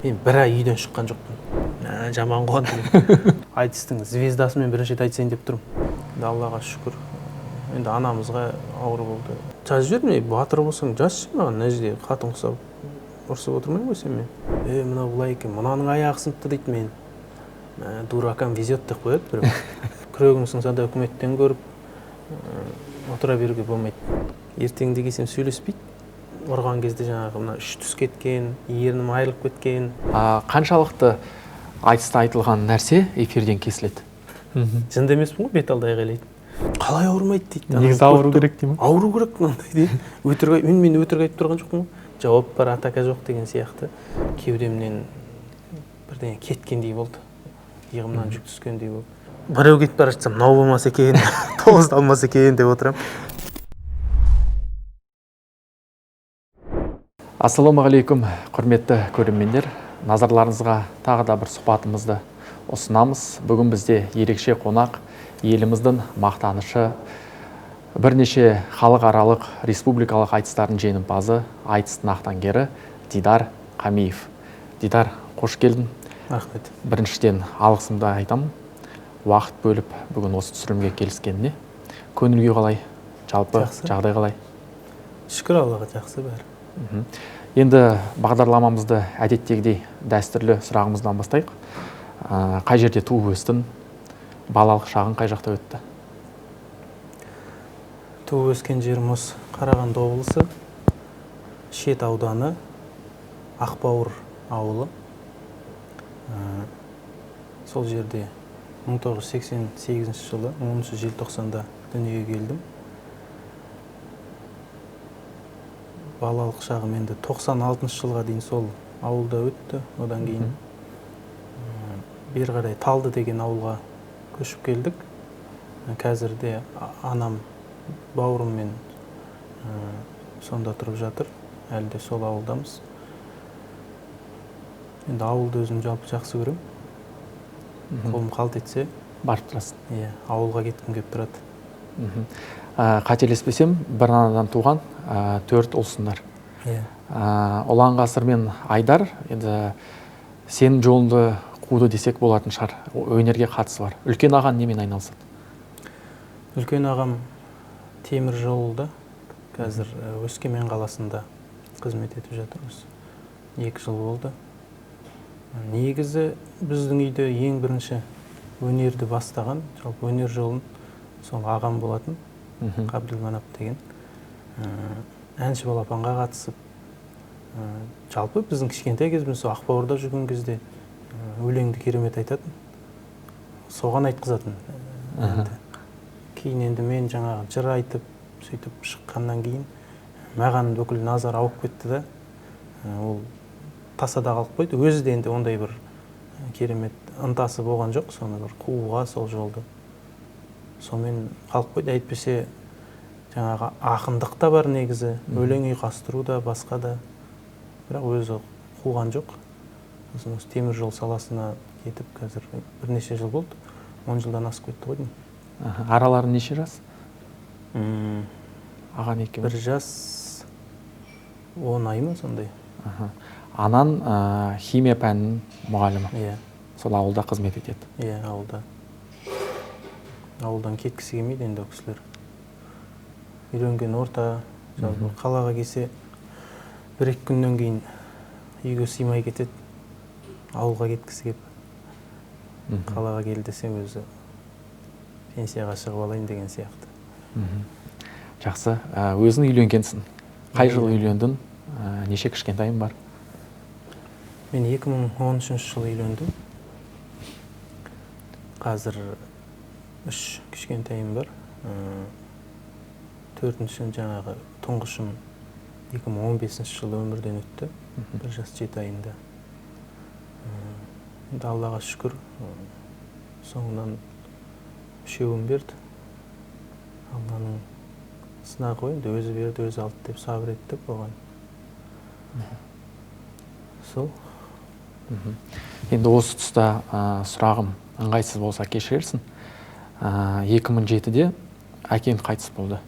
Мен бір ай үйден шыққан жоқпын. Жаман қуған деген. Айтыстың звездасымен бірінші рет айтсайын деп тұрмын. Енді Аллаға шүкір. Енді анамызға ауыр болды. Жазып жібердім, батыр болсаң жазшы маған, мына жерде хатын құсап ұрсып отырмайын ғой сен мен. Мынау былай екен, мынаның аяғы сыныпты дейді мен. Дуракам везет деп қояды біреу. Күрегің сынса да үкіметтен көріп отыра беруге болмайды. Ертеңді келсем сөйлеспейді. Ұрған кезде жаңағы мына үш түс кеткен, ернім айырылып кеткен. Қаншалықты айтыста айтылған нәрсе эфирден кесіледі? Жынды емеспін ғой, бет алды айғайлайды. Қалай ауырмайды дейді. Негізі ауыру керек деймін. Ауыру керек мынандай дейді. Мен өтірік айтып тұрған жоқпын ғой. Жауап бар, атака жоқ деген сияқты. Кеудемнен бірдеңе кеткендей болды. Иығымнан жүк түскендей болды. Біреу кетіп бара жатсам, мынау болмаса екен, тоғызды алмаса екен деп отырамын. Ассалаумағалейкум, құрметті көрермендер. Назарларыңызға тағы да бір сұхбатымызды ұсынамыз. Бүгін бізде ерекше қонақ, еліміздің мақтанышы, бірнеше халықаралық республикалық айтыстардың жеңімпазы, айтыстың ақтаңгері Дидар Қамиев. Дидар, қош келдің. Рахмет. Біріншіден алғысымды айтамын. Уақыт бөліп бүгін осы түсірімге келіскеніне. Көңіл күй қалай? Жалпы жағдай қалай? Шүкір Аллаға, жақсы бәрі. Енді бағдарламамызды әдеттегідей дәстүрлі сұрағымыздан бастайық. Қай жерде туып өстің? Балалық шағың қай жақта өтті? Туып өскен жерім осы Қарағанды облысы, Шет ауданы, Ақбауыр ауылы. Сол жерде 1988 жылы 10 желтоқсанда дүниеге келдім. Балалық шағым енді 96 жылға дейін сол ауылда өтті. Одан кейін бері қарай Талды деген ауылға көшіп келдік. Қазірде анам, бауырыммен сонда тұрып жатыр. Әлі де сол ауылдамыз. Енді ауылды өзім жалпы жақсы көрем. Қолым қалт етсе барып тұрасың. Ауылға кеткім келіп тұрады. Қателеспесем, бір анадан туған 4 ұлсыңдар. Ұлан Ғасыр мен Айдар, енді сенің жолыңды қуды десек болатын шығар. Өнерге қатысы бар. Үлкен ағаң немен айналысады? Үлкен ағам темір жолда, қазір Өскемен қаласында қызмет етіп жатыр. 2 жыл болды. Негізі біздің үйде ең бірінші өнерді бастаған, жалпы өнер жолын сол ағам болатын, Қабділманап деген. Әнші балапанға қатысып, жалпы біздің кішкентай кезіміз Ақбауырда жүрген кезде өлеңді керемет айтатын, соған айтқызатын. Кейін енді мен жаңағы жыр айтып, сөйтіп шыққаннан кейін маған бүкіл назар ауып кетті да, ол тасада қалып қойды. Өзі де енді ондай бір керемет ынтасы болған жоқ, соны бір қууға сол жолды. Сонымен қалып қойды. Әйтпесе жаңағы ақындық та бар негізі, өлең ұйқастыру да, басқа да. Бірақ өзі қуған жоқ. Осы темір жол саласына кетіп, қазір бірнеше жыл болды. 10 жылдан асып кетті ғой. Аралары неше жас? Ағаң екеуі? 1 жас 10 ай ма сондай. Анан химия пәнінің мұғалімі. Сол ауылда қызмет етеді. Ауылда. Ауылдан кеткісі келмейді енді кісілер. Үйренген орта, қалаға келсе 1-2 күннен кейін үйге сыймай кетеді. Ауылға кеткісі кеп. Қалаға кел десең өзі пенсияға шығып алайын деген сияқты. Жақсы. Өзің үйленгенсің. Қай жыл үйлендің? Неше кішкентайың бар? Мен 2013 жылы үйлендім. Қазір 3 кішкентайым бар. 4-ші жаңағы тұңғышым 2015 жылы өмірден өтті. 1 жас 7 айында. Енді Аллаға шүкір, соңынан 3-еуін берді. Алланың сынағы ғой, енді өзі берді, өзі алды деп сабыр еттік оған. Сол. Енді осы тұста сұрағым ыңғайсыз болса кешірерсің. 2007-де әкең қайтыс болды.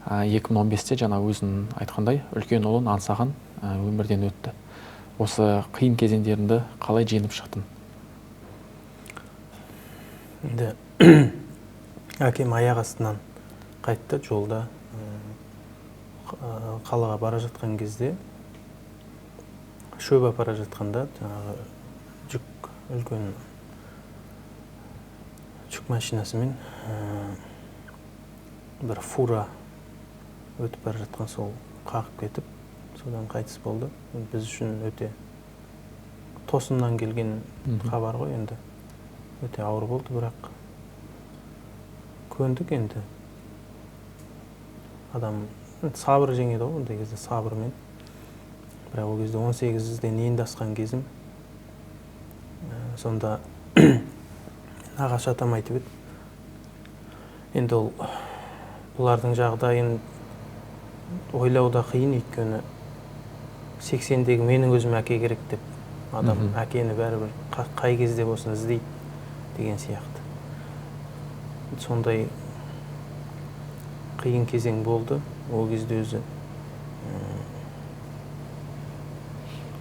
2015-те жаңа өзің айтқандай үлкен ұлын аңсаған өмірден өтті. осы қиын кезеңдеріңді қалай жеңіп шықтың? Енді әкем аяқ астынан қайтты жолда. Қалаға бара жатқан кезде, шөп апара жатқанда, жаңағы үлкен жүк машинасымен бір фура өтіп бара жатқан, сол қағып кетіп, содан қайтыс болды. Біз үшін өте тосыннан келген хабар ғой, енді өте ауыр болды, бірақ көндік. Енді адам сабыр жеңеді ғой, ондай кезде сабырмен. Бірақ ол кезде 18-ден енді асқан кезім. Сонда ағаш атам айтып еді. Енді ол бұлардың жағдайын ойлауда қиын, өйткені 80-дегі менің өзім әке керек деп, адам әкені бәрібір қай кезде болсын іздейді деген сияқты. Сондай қиын кезең болды. Ол кезде өзі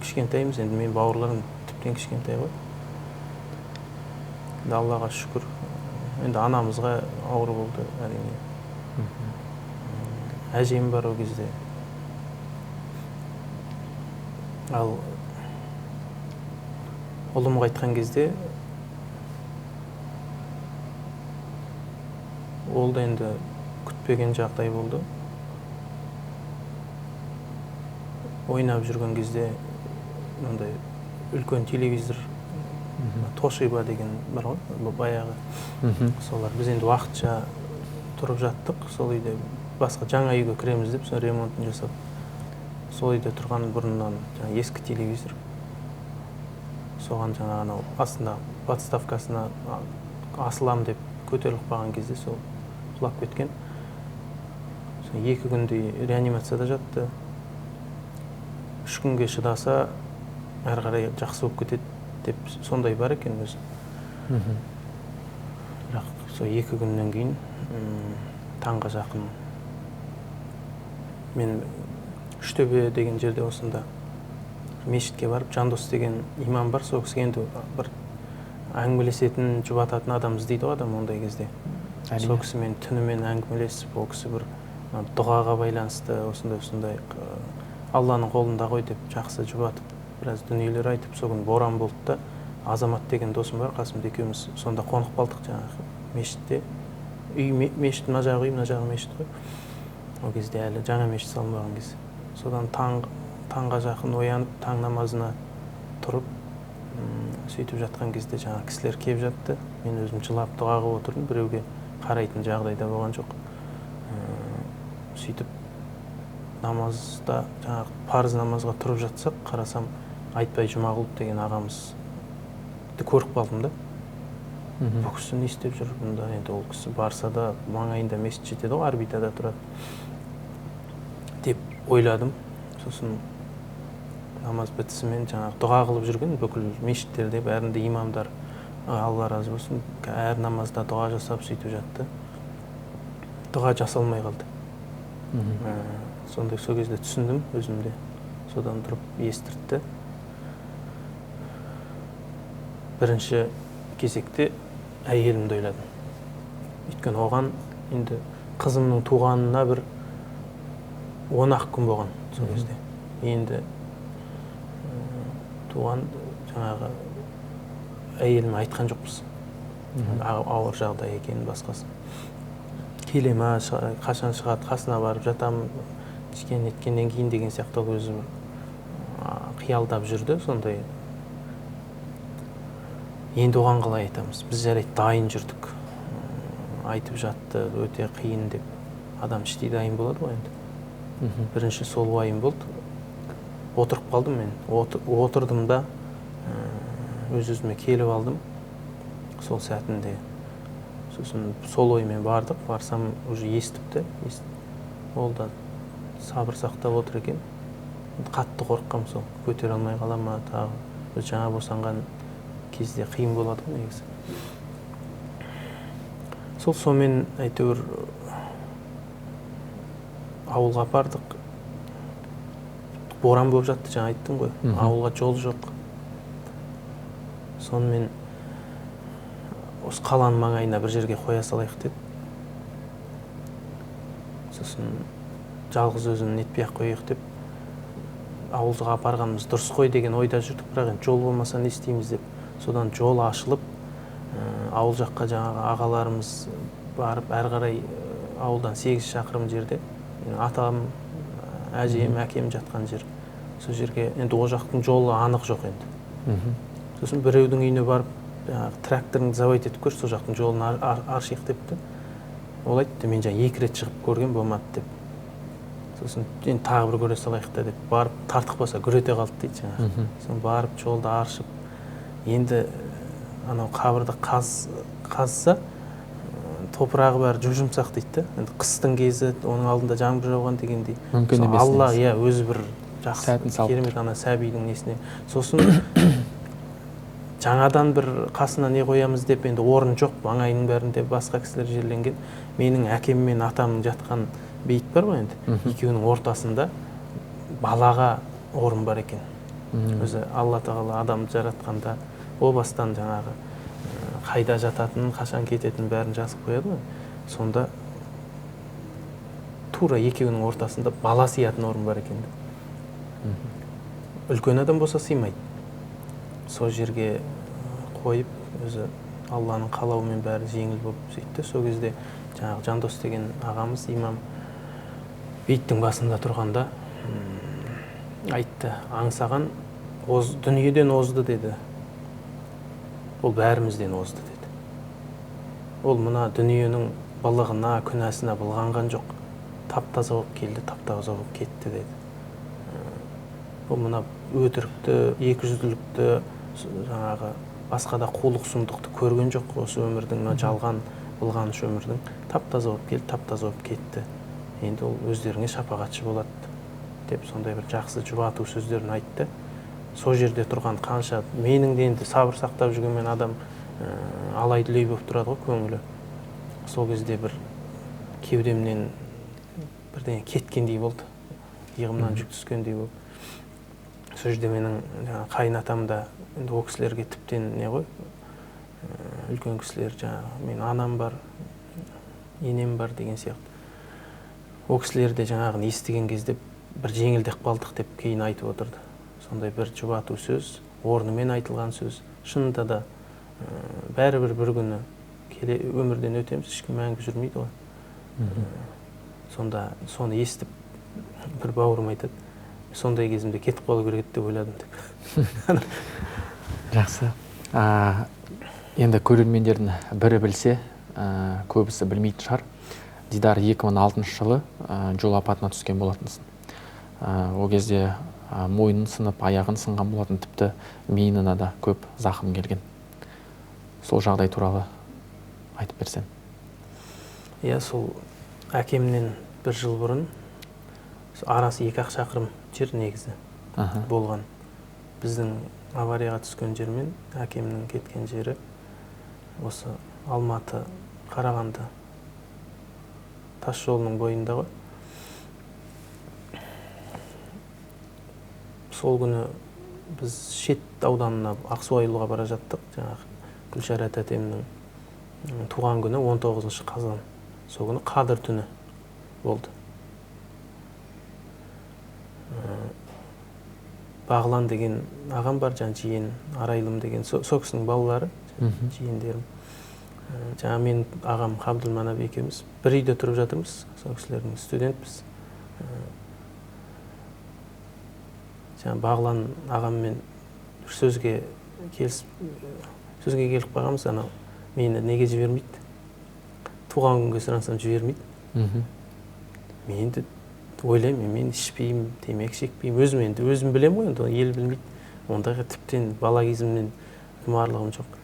кішкентаймыз, енді мен бауырларым тіптен кішкентай ғой. Енді Аллаға шүкір. Енді анамызға ауыр болды, әрине. Әжем бар ол кезде. Ал ұлым қайтқан кезде ол да енді күтпеген жағдай болды. Ойнап жүрген кезде мындай үлкен телевизор, Тошиба деген бар ғой, баяғы. Солар біз енді уақытша тұрып жаттық, сол үйде басқа жаңа үйге кіреміз деп, сол ремонтын жасап, сол үйде тұрған бұрыннан ескі телевизор. Соған жаңа анау астында подставкасына асылам деп көтеріліп қалған кезде сол құлап кеткен. 2 күндей реанимацияда жатты. 3 күнге шыдаса, әрі қарай жақсы болып кетеді деп сондай бар екен өзі. Бірақ сол 2 күннен кейін таңға жақын мен Үштөбе деген жерде осында мешітке барып, Жандос деген имам бар, сол кісіге енді бір әңгімелесетін, жұбататын адам іздейді ғой адам ондай кезде. Сол кісімен түнімен әңгімелесіп, ол кісі бір дұғаға байланысты осындай Алланың қолында ғой деп жақсы жұбатып, біраз дүниелер айтып, сол күні боран болды да, Азамат деген досым бар, қасымда екеуміз сонда қонып қалдық жаңағы мешітте. Мешіт, мына жағы үй, мына жағы мешіт қой. Ол кезде әлі жаңа мешіт салынбаған кез. Содан таңға жақын оянып, таң намазына тұрып, сөйтіп жатқан кезде жаңа кісілер келіп жатты. Мен өзім жылап дұға қылып отырдым, біреуге қарайтын жағдайда болған жоқ. Сөйтіп намазда, жаңағы парыз намазға тұрып жатсақ, қарасам Айтбай Жұмағұлов деген ағамызды көріп қалдым да. Бұл кісі не істеп жүр бұнда? Енді ол кісі барса да маңайында мешіт жетеді ғой, орбитада тұрады деп ойладым. Сосын намаз бітісімен жаңағы дұға қылып жүрген бүкіл мешіттерде бәрінде имамдар, Алла разы болсын, әр намазда дұға жасап сөйтіп жатты. Дұға жасалмай қалды. Сондай сол кезде түсіндім өзімде. Содан тұрып естіртті. Бірінші кезекте әйелімді ойладым. Өйткені оған енді қызымның туғанына бір 10 күн болған сол кезде. Енді туған жаңағы әйеліме айтқан жоқпыз. Ауыр жағдай екенін басқасы. Келе ма, қашан шығады, қасына барып жатам, ішкен еткеннен кейін деген сияқты өзі қиялдап жүрді. Сондай енді оған қалай айтамыз? Біз жарайды дайын жүрдік. Айтып жатты, өте қиын деп. Адам іштей дайын болады ғой енді. Бірінші сол уайым болды. Отырып қалдым мен. Отырдым да өз-өзіме келіп алдым. Сол сәтінде. Сосын сол оймен бардық. Барсам уже естіпті. Ол да сабыр сақтап отыр екен. Қатты қорыққам сол. Көтере алмай қала ма тағы. Біз жаңа босанған кезде қиын болады ғой негізі. Сонымен әйтеуір ауылға бардық. боран болып жатты, жаңа айттым ғой, ауылға жол жоқ. Сонымен осы қаланың маңайына бір жерге қоя салайық деді. Сосын жалғыз өзін нетпей-ақ қояйық деп, ауылға апарғанымыз дұрыс қой деген ойда жүрдік, бірақ енді жол болмаса не істейміз деп. Содан жол ашылып, ауыл жаққа жаңағы ағаларымыз барып, әрі қарай ауылдан 8 шақырым жерде атам, әжем, әкем жатқан жер. Сол жерге енді о жақтың жолы анық жоқ енді. Сосын біреудің үйіне барып, тракторыңды завайт етіп көрші, сол жақтың жолын аршиық депті. Ол айтты, мен жаңа 2 рет шығып көрген болмады деп. Сосын енді тағы бір көре салайық та деп барып, тартық болса күрете қалды дейді жаңағы. Сосын барып жолды аршып, енді анау қабырды қазса, топырағы бәрі жұмсақ дейді. Енді қыстың кезі, оның алдында жаңбыр жауған дегендей. Мүмкін емес. Алла өзі бір жақсы керемет ана сәбидің несіне. Сосын жаңадан бір қасына не қоямыз деп, енді орын жоқ, маңайының бәрінде басқа кісілер жерленген. Менің әкем мен атамның жатқан бейіт бар ғой енді, екеуінің ортасында балаға орын бар екен. Өзі Алла тағала адамды жаратқанда о бастан жаңағы қайда жататынын, қашан кететінін бәрін жазып қояды ғой. Сонда тура екеуінің ортасында бала сиятын орын бар екен. Үлкен адам болса сыймайды. Сол жерге қойып, өзі Алланың қалауымен бәрі жеңіл болып сөйтті. Сол кезде жаңағы Жандос деген ағамыз, имам, бейіттің басында тұрғанда айтты, аңсаған дүниеден озды деді. Ол бәрімізден озды деді. Ол мына дүниенің былығына, күнәсіне былғанған жоқ. Тап-таза болып келді, тап-таза болып кетті деді. Ол мына өтірікті, екіжүзділікті, жаңағы басқа да қулық сұмдықты көрген жоқ. Осы өмірдің, жалған, былғаныш өмірдің тап-таза болып келді, тап-таза болып кетті. Енді ол өздеріңе шапағатшы болады деп сондай бір жақсы жұбату сөздерін айтты. Сол жерде тұрған қанша, менің де енді сабыр сақтап жүрген адам алай-дүлей болып тұрады ғой көңілі. Сол кезде бір кеудемнен бірдеңе кеткендей болды, иығымнан жүк түскендей болды. Сол жерде менің қайынатам да, енді ол кісілерге тіптен не ғой, үлкен кісілер, жаңағы мен анам бар, енем бар деген сияқты. Ол кісілер де жаңағын естіген кезде бір жеңілдеп қалдық деп кейін айтып отырды. Сондай бір жұбату сөз, орнымен айтылған сөз. Шынында да бәрібір бір күні өмірден өтеміз, ешкім мәңгі жүрмейді ғой. Сонда соны естіп бір бауырым айтады, сондай кезімде кетіп қалу керек еді деп ойладым деп. Жақсы. Енді көрермендердің бірі білсе, көбісі білмейтін шығар. Дидар 2006 жылы жол апатына түскен болатынсың. Ол кезде мойнын сынып, аяғын сынған болатын, тіпті миына да көп зақым келген. Сол жағдай туралы айтып берсең. Иә, сол әкемнен бір жыл бұрын, арасы 2-ақ шақырым жер негізі болған. Біздің аварияға түскен жермен әкемнің кеткен жері осы Алматы, Қарағанды тас жолының бойында ғой. Сол күні біз Шет ауданына Ақсуайлыға бара жаттық. Жаңағы Гүлшара тәтемнің туған күні 19 қазан. Сол күні Қадыр түні болды. Бағлан деген ағам бар, жиен, Арайлым деген, сол кісінің балалары, жиендерім. Жаңа мен ағам Қабдылманап екеуміз бір үйде тұрып жатырмыз, сол кісілердің студентпіз. Жаңа Бағлан ағаммен сөзге келіп қалғанбыз, анау мені неге жібермейді, туған күнге сұрансам жібермейді. Мен енді ойлаймын, мен ішпеймін, темекі шекпеймін, өзім білем ғой, енді ел білмейді. Ондағы тіптен бала кезімнен құмарлығым жоқ.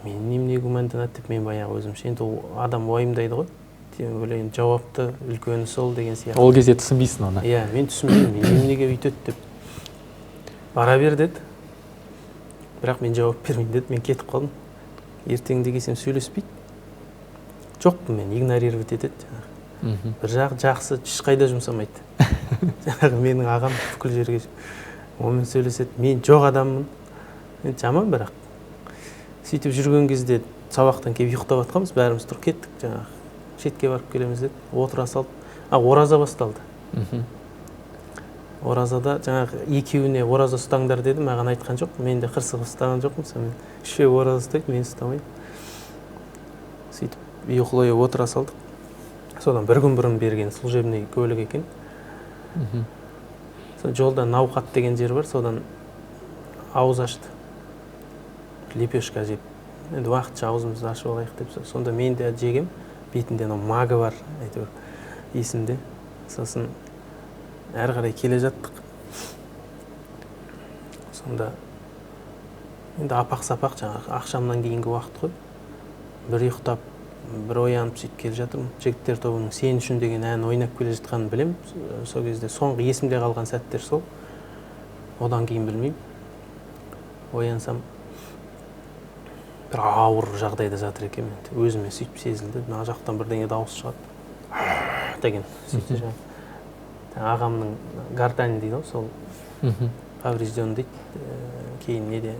Мен немене күмәнданады деп мен баяғы өзімше, енді адам уайымдайды ғой. Ойлаймын, жауапты үлкені сол деген сияқты. Ол кезде түсінбейсің оны. Иә, мен түсінбеймін, неменеге үйтеді деп. Бара бер деді. Бірақ мен жауап бермейін деді, мен кетіп қалдым. Ертеңді келсем сөйлеспейді. Жоқпын мен, игнорировать етеді. Бір жағы жақсы, ешқайда жұмсамайды. жаңағы менің ағам бүкіл жерге онымен сөйлеседі. Мен жоқ адаммын. Енді жаман, бірақ сөйтіп жүрген кезде сабақтан келіп ұйықтап жатқанбыз, бәріміз тұрып кеттік, жаңағы шетке барып келеміз деді. Отыра салып, ораза басталды. Оразада жаңағы екеуіне ораза ұстаңдар деді, маған айтқан жоқ. Мен де қырсығып ұстаған жоқпын. Сонымен үшеуі ораза ұстайды, мен ұстамаймын. Сөйтіп ұйқылай отыра салдық. Содан бір күн бұрын берген служебный көлік екен. Жолда Науқат деген жер бар, содан ауыз ашты. Лепешка жеп. Енді уақытша аузымызды ашып алайық деп. Сонда мен де жегем, бетінде мага бар, әйтеуір есімде. Сосын әрі қарай келе жаттық. Сонда енді апақ-сапақ, жаңағы ақшамнан кейінгі уақыт қой. Бір ұйықтап, бір оянып сөйтіп келе жатырмын. Жігіттер тобының «Сен үшін» деген ән ойнап келе жатқанын білем. Сол кезде соңғы есімде қалған сәттер сол. Одан кейін білмеймін. Оянсам бір ауыр жағдайда жатыр екен. Өзіме сөйтіп сезілді. Мына жақтан бірдеңе дауыс шығады деген. Сөйтіп жаңағы ағамның гортань дейді, сол поврежден дейді. Кейін неде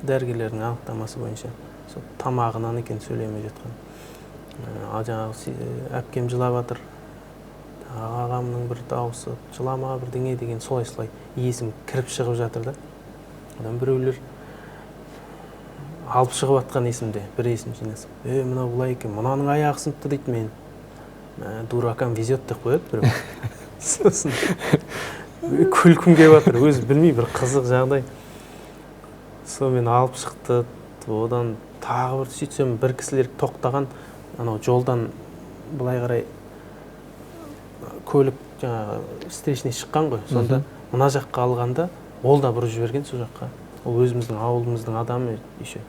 дәрігерлердің анықтамасы бойынша сол тамағынан екен сөйлемей жатқан. Жаңағы әпкем жылап жатыр. Ағамның бір дауысы жылама бірдеңе деген солай-солай есім кіріп шығып жатыр да. Одан біреулер алып шығып жатқан есімде, бір есім жинасып. Мынау бұлай екен, мынаның аяғы сыныпты дейді мен. Дуракам везет деп қояды біреу. Сосын күлкім келіп жатыр, өзі білмей бір қызық жағдай. Сонымен алып шықты. Одан тағы бір сөйтсем бір кісілер тоқтаған, анау жолдан былай қарай көлік жаңағы встречный шыққан ғой. Сонда мына жаққа алғанда ол да бұрып жіберген сол жаққа. Ол өзіміздің ауылымыздың адамы еще.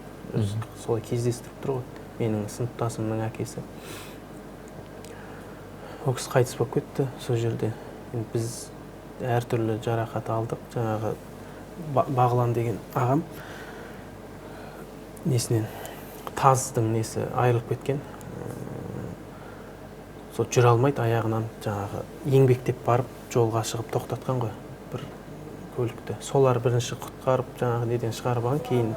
Солай кездестіріп тұр ғой. Менің сыныптасымның әкесі. Ол кісі қайтыс болып кетті сол жерде. Біз әртүрлі жарақат алдық. Жаңағы Бағлан деген ағам несінен таздың несі айырылып кеткен. Сол жүре алмайды, аяғынан жаңағы еңбектеп барып жолға шығып тоқтатқан ғой бір көлікті. Солар бірінші құтқарып жаңағы неден шығарып алған, кейін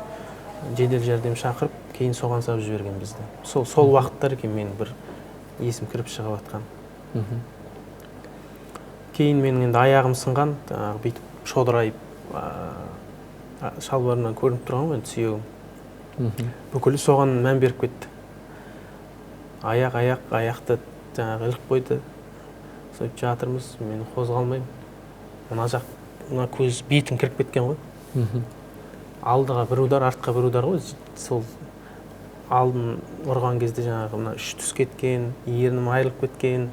жедел жәрдем шақырып, кейін соған салып жіберген бізді. Сол уақыттар екен менің бір есім кіріп шығып жатқан. Кейін менің енді аяғым сынған, бүйтіп шодырайып, шалбарынан көрініп тұрған ғой, сүйегім. Бүкілі соған мән беріп кетті. Аяқты жаңағы іліп қойды. Сөйтіп жатырмыз, мен қозғалмаймын. Мына көз бетім кіріп кеткен ғой. Алдыға бір удар, артқа бір удар ғой. Сол алдын ұрған кезде жаңағы мына үш түс кеткен, ернім айырылып кеткен.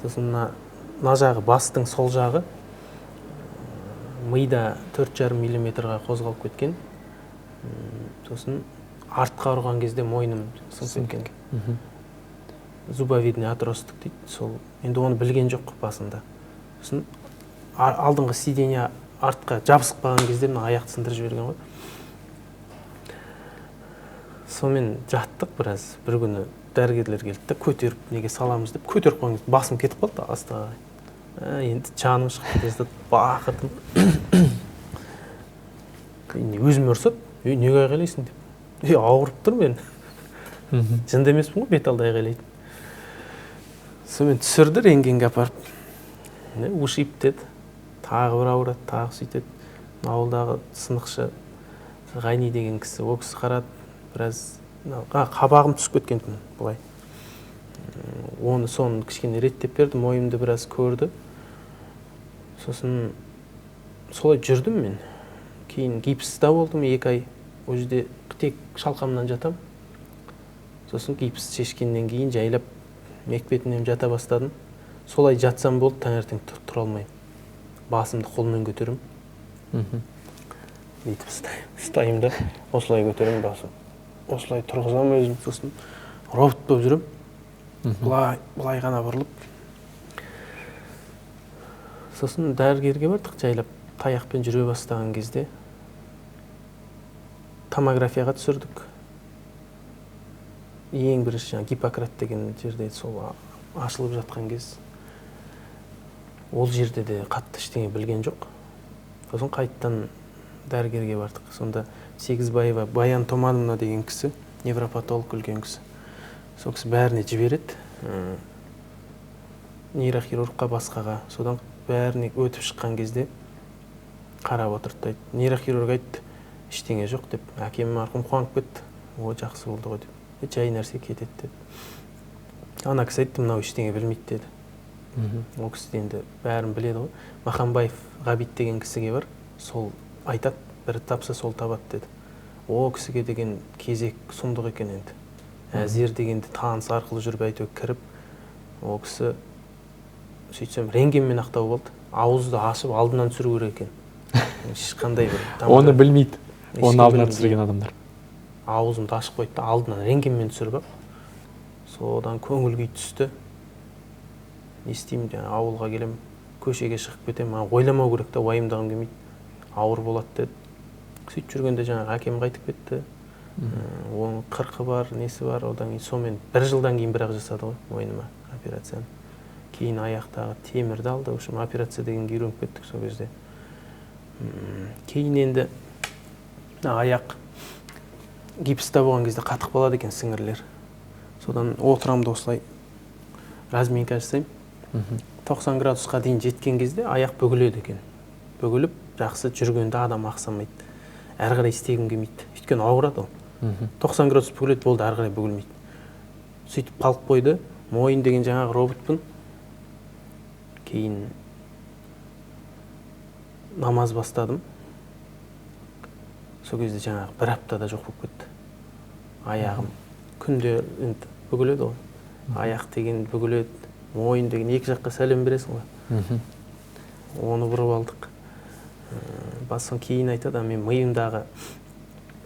Сосын мына жағы бастың сол жағы мида 4,5 миллиметрға қозғалып кеткен. Сосын артқа ұрған кезде мойным сынып кеткен. Зубовидный отросток дейді. Сол енді оны білген жоқ басында. Сосын алдыңғы сиденье артқа жабысып қалған кезде мына аяқты сындырып жіберген ғой. Сонымен жаттық біраз. Бір күні дәрігерлер келді де көтеріп неге саламыз деп көтеріп қойған кезде басым кетіп қалды астыға. Енді жаным шығып кетті, бақырдым. Өзім ұрсып, неге айғайлайсың деп. Ауырып тұр мен. Жынды емеспін ғой, бет алды айғайлайды. Сонымен түсірді рентгенге апарып. Ушиб деді. Тағы бір ауырады, тағы сөйтеді. Ауылдағы сынықшы Ғайни деген кісі, ол кісі қарады. Біраз қабағым түсіп кеткен түн бұлай. Соны кішкене реттеп берді, мойымды біраз көрді. Сосын солай жүрдім мен. Кейін гипста болдым 2 ай. Ол жерде тек шалқамнан жатам. Сосын гипс шешкеннен кейін жайлап мекбетінен жата бастадым. Солай жатсам болды, таңертең тұра алмаймын. Басымды қолмен көтерім. Бүйтіп ұстаймын да, осылай көтерім басым. Осылай тұрғызам өзім, сосын робот болып жүрім. Бұлай ғана бұрылып. Сосын дәрігерге бардық, жайлап таяқпен жүре бастаған кезде томографияға түсірдік. Ең бірінші Гиппократ деген жерде сол ашылып жатқан кез. ол жерде де қатты ештеңе білген жоқ. Сосын қайттан дәрігерге бардық. Сонда Сегізбаева Баян Томановна деген кісі, невропатолог үлкен кісі. Сол кісі бәріне жібереді, нейрохирургқа, басқаға. Содан бәріне өтіп шыққан кезде қарап отырды, дейді. Нейрохирург айтты, ештеңе жоқ деп. Әкем марқұм қуанып кетті. О, жақсы болды ғой деп. Жай нәрсе кетеді деді. Ана кісі айтты, мынау ештеңе білмейді деді. Ол кісі енді бәрін біледі ғой. Махамбаев Ғабит деген кісіге бар, сол айтады, бір тапса сол табады деді. О кісіге деген кезек сұмдық екен енді. Әзер дегенде таныс арқылы жүріп әйтеуір кіріп, ол кісі сөйтсем рентгенмен ақтау болды. Ауызды ашып алдынан түсіру керек екен. Ешқандай бір оны білмейді. Оны алдынан түсірген адамдар. Аузымды ашып қойды, алдынан рентгенмен түсіріп. Содан көңіл күй түсті. Не істеймін, ауылға келем, көшеге шығып кетем, ойламау керек та, уайымдағым келмейді. Ауыр болады деді. Сөйтіп жүргенде жаңағы әкем қайтып кетті. Оның қырқы бар, несі бар, одан кейін сонымен бір жылдан кейін бірақ жасады ғой мойныма операцияны. Кейін аяқтағы темірді алды, в общем, операция дегенге үйреніп кеттік сол кезде. Кейін енді аяқ гипста болған кезде қатық болады екен сіңірлер. Содан отырамды осылай разминка жасаймын. 90 градусқа дейін жеткен кезде аяқ бүгіледі екен. Бүгіліп, жақсы жүргенде адам ақсамайды. Әрі қарай істегім келмейді. Өйткені ауырады ол. 90 градус бүгіледі, болды, әрі қарай бүгілмейді. Сөйтіп қалып қойды. Мойын деген жаңағы роботпын. Кейін намаз бастадым. Сол кезде жаңағы бір аптада жоқ болып кетті. Аяғым күнде бүгіледі ғой. Аяқ деген бүгіледі. Мойын деген екі жаққа сәлем бересің ғой. Оны бұрып алдық. Басын кейін айтады, мен миымдағы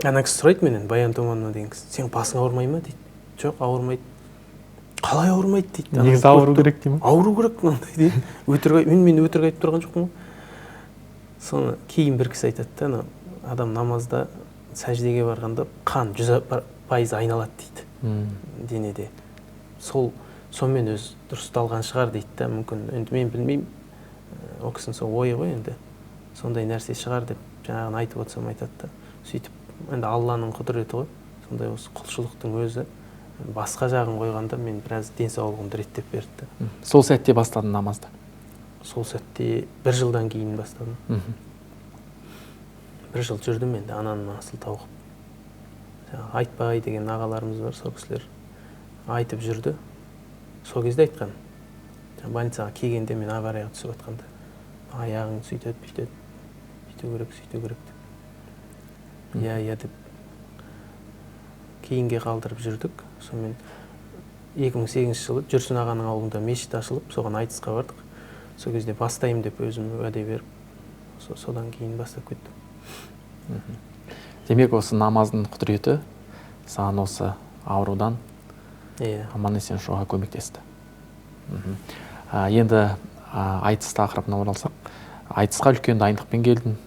ана кісі сұрайды менен, Баян Томановна деген кісі, сен басың ауырмай ма дейді. Жоқ, ауырмайды. Қалай ауырмайды дейді. Негізі ауыру керек деймін. Ауыру керек мынандай дейді. Мен өтірік айтып тұрған жоқпын ғой. Соны кейін бір кісі айтады, адам намазда сәждеге барғанда қан 100% айналады дейді денеде. Сонымен өз дұрысталған шығар дейді. Мүмкін енді мен білмеймін. Ол кісінің сол ойы ғой енді. Сондай нәрсе шығар деп жаңағын айтып отырсам айтады. Сөйтіп, енді Алланың құдіреті ғой. Сондай осы құлшылықтың өзі. Басқа жағын қойғанда мен біраз денсаулығымды реттеп берді. Сол сәтте бастадым намазды? Сол сәтте бір жылдан кейін бастадым. Бір жыл жүрдім енді ананың асыл тауқып. Айтпай деген ағаларымыз бар, сол кісілер айтып жүрді. Сол кезде айтқан. Больницаға келгенде мен аварияға түсіп атқанда. Аяғың сөйтеді, бүйтеді. Бүйту керек, сөйту керек деп. Иә деп. Кейінге қалдырып жүрдік. Сонымен 2008 жылы Жүрсін ағаның ауылында мешіт ашылып, соған айтысқа бардық. Сол кезде бастайым деп өзім уәде беріп, содан кейін бастап кеттім. Демек, осы намаздың құдіреті саған осы аурудан аман есен шығуға көмектесті. Енді айтыс тақырыбына оралсақ, айтысқа үлкен дайындықпен келдің.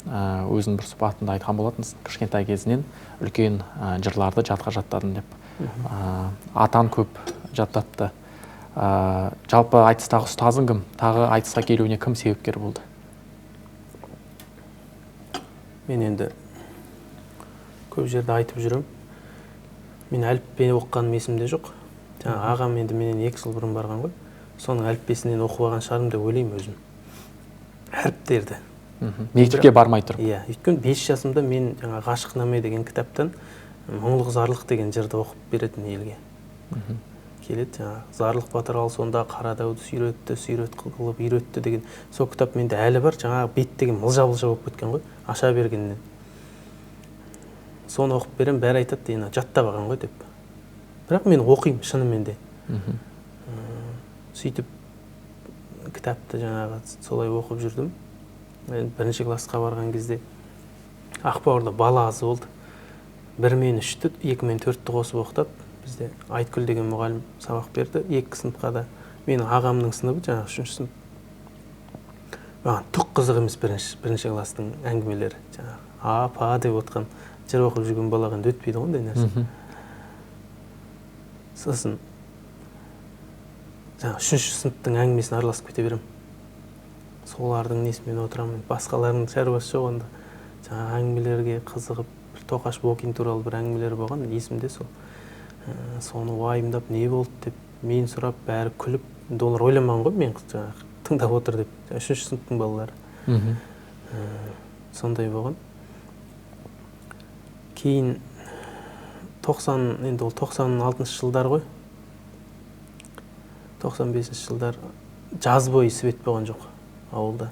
Өзің бір сұхбатында айтқан болатынсың, кішкентай кезінен үлкен жырларды жатқа жаттадым деп. Атан көп жаттатты. Жалпы айтыстағы ұстазың кім? Тағы айтысқа келуіне кім себепкер болды? Мен енді көп жерде айтып жүрем. Мен әліппе оқығаным есімде жоқ. Ағам енді менен 2 жыл бұрын барған ғой. Соның әліппесінен оқып алған шығармын деп ойлаймын өзім. Әріптерді. Мектепке бармай тұрып. Иә, өйткені 5 жасымда мен Ғашықнаме деген кітаптан Мұңлық зарлық деген жырды оқып беретін елге. Келеді, зарлық батыр ал сонда Қарадауды сүйретті қылып үйретті деген. Сол кітап менде әлі бар, жаңағы бет деген мылжа-мылжа болып кеткен ғой, аша бергеннен. Соны оқып берем, бәрі айтады, жаттап алған ғой деп. Бірақ мен оқимын шынымен де. Сөйтіп кітапты жаңағы солай оқып жүрдім. Бірінші классқа барған кезде Ақбауырда бала азы болды. 1 мен 3-ті, 2 мен 4-ті қосып оқытады. Бізде Айтгүл деген мұғалім сабақ берді. 2 сыныпқа да. Менің ағамның сыныбы жаңағы 3-ші сынып. Маған түк қызық емес бірінші класстың әңгімелері. Жаңағы апа деп отқан жыр оқып жүрген балаға өтпейді ғой ондай нәрсе. Сосын жаңағы 3-ші сыныптың әңгімесіне араласып кете берем. солардың несімен отырамын, басқалардың шаруасы жоқ онда. Жаңағы әңгімелерге қызығып, бір Тоқаш Бокин туралы бір әңгімелер болған, есімде сол. Соны уайымдап, не болды деп, мен сұрап, бәрі күліп, олар ойламаған ғой, мен жаңағы тыңдап отыр деп, 3-ші сыныптың балалары. Сондай болған. Кейін 96-шы жылдар ғой. 95-ші жылдар жаз бойы свет болған жоқ ауылда.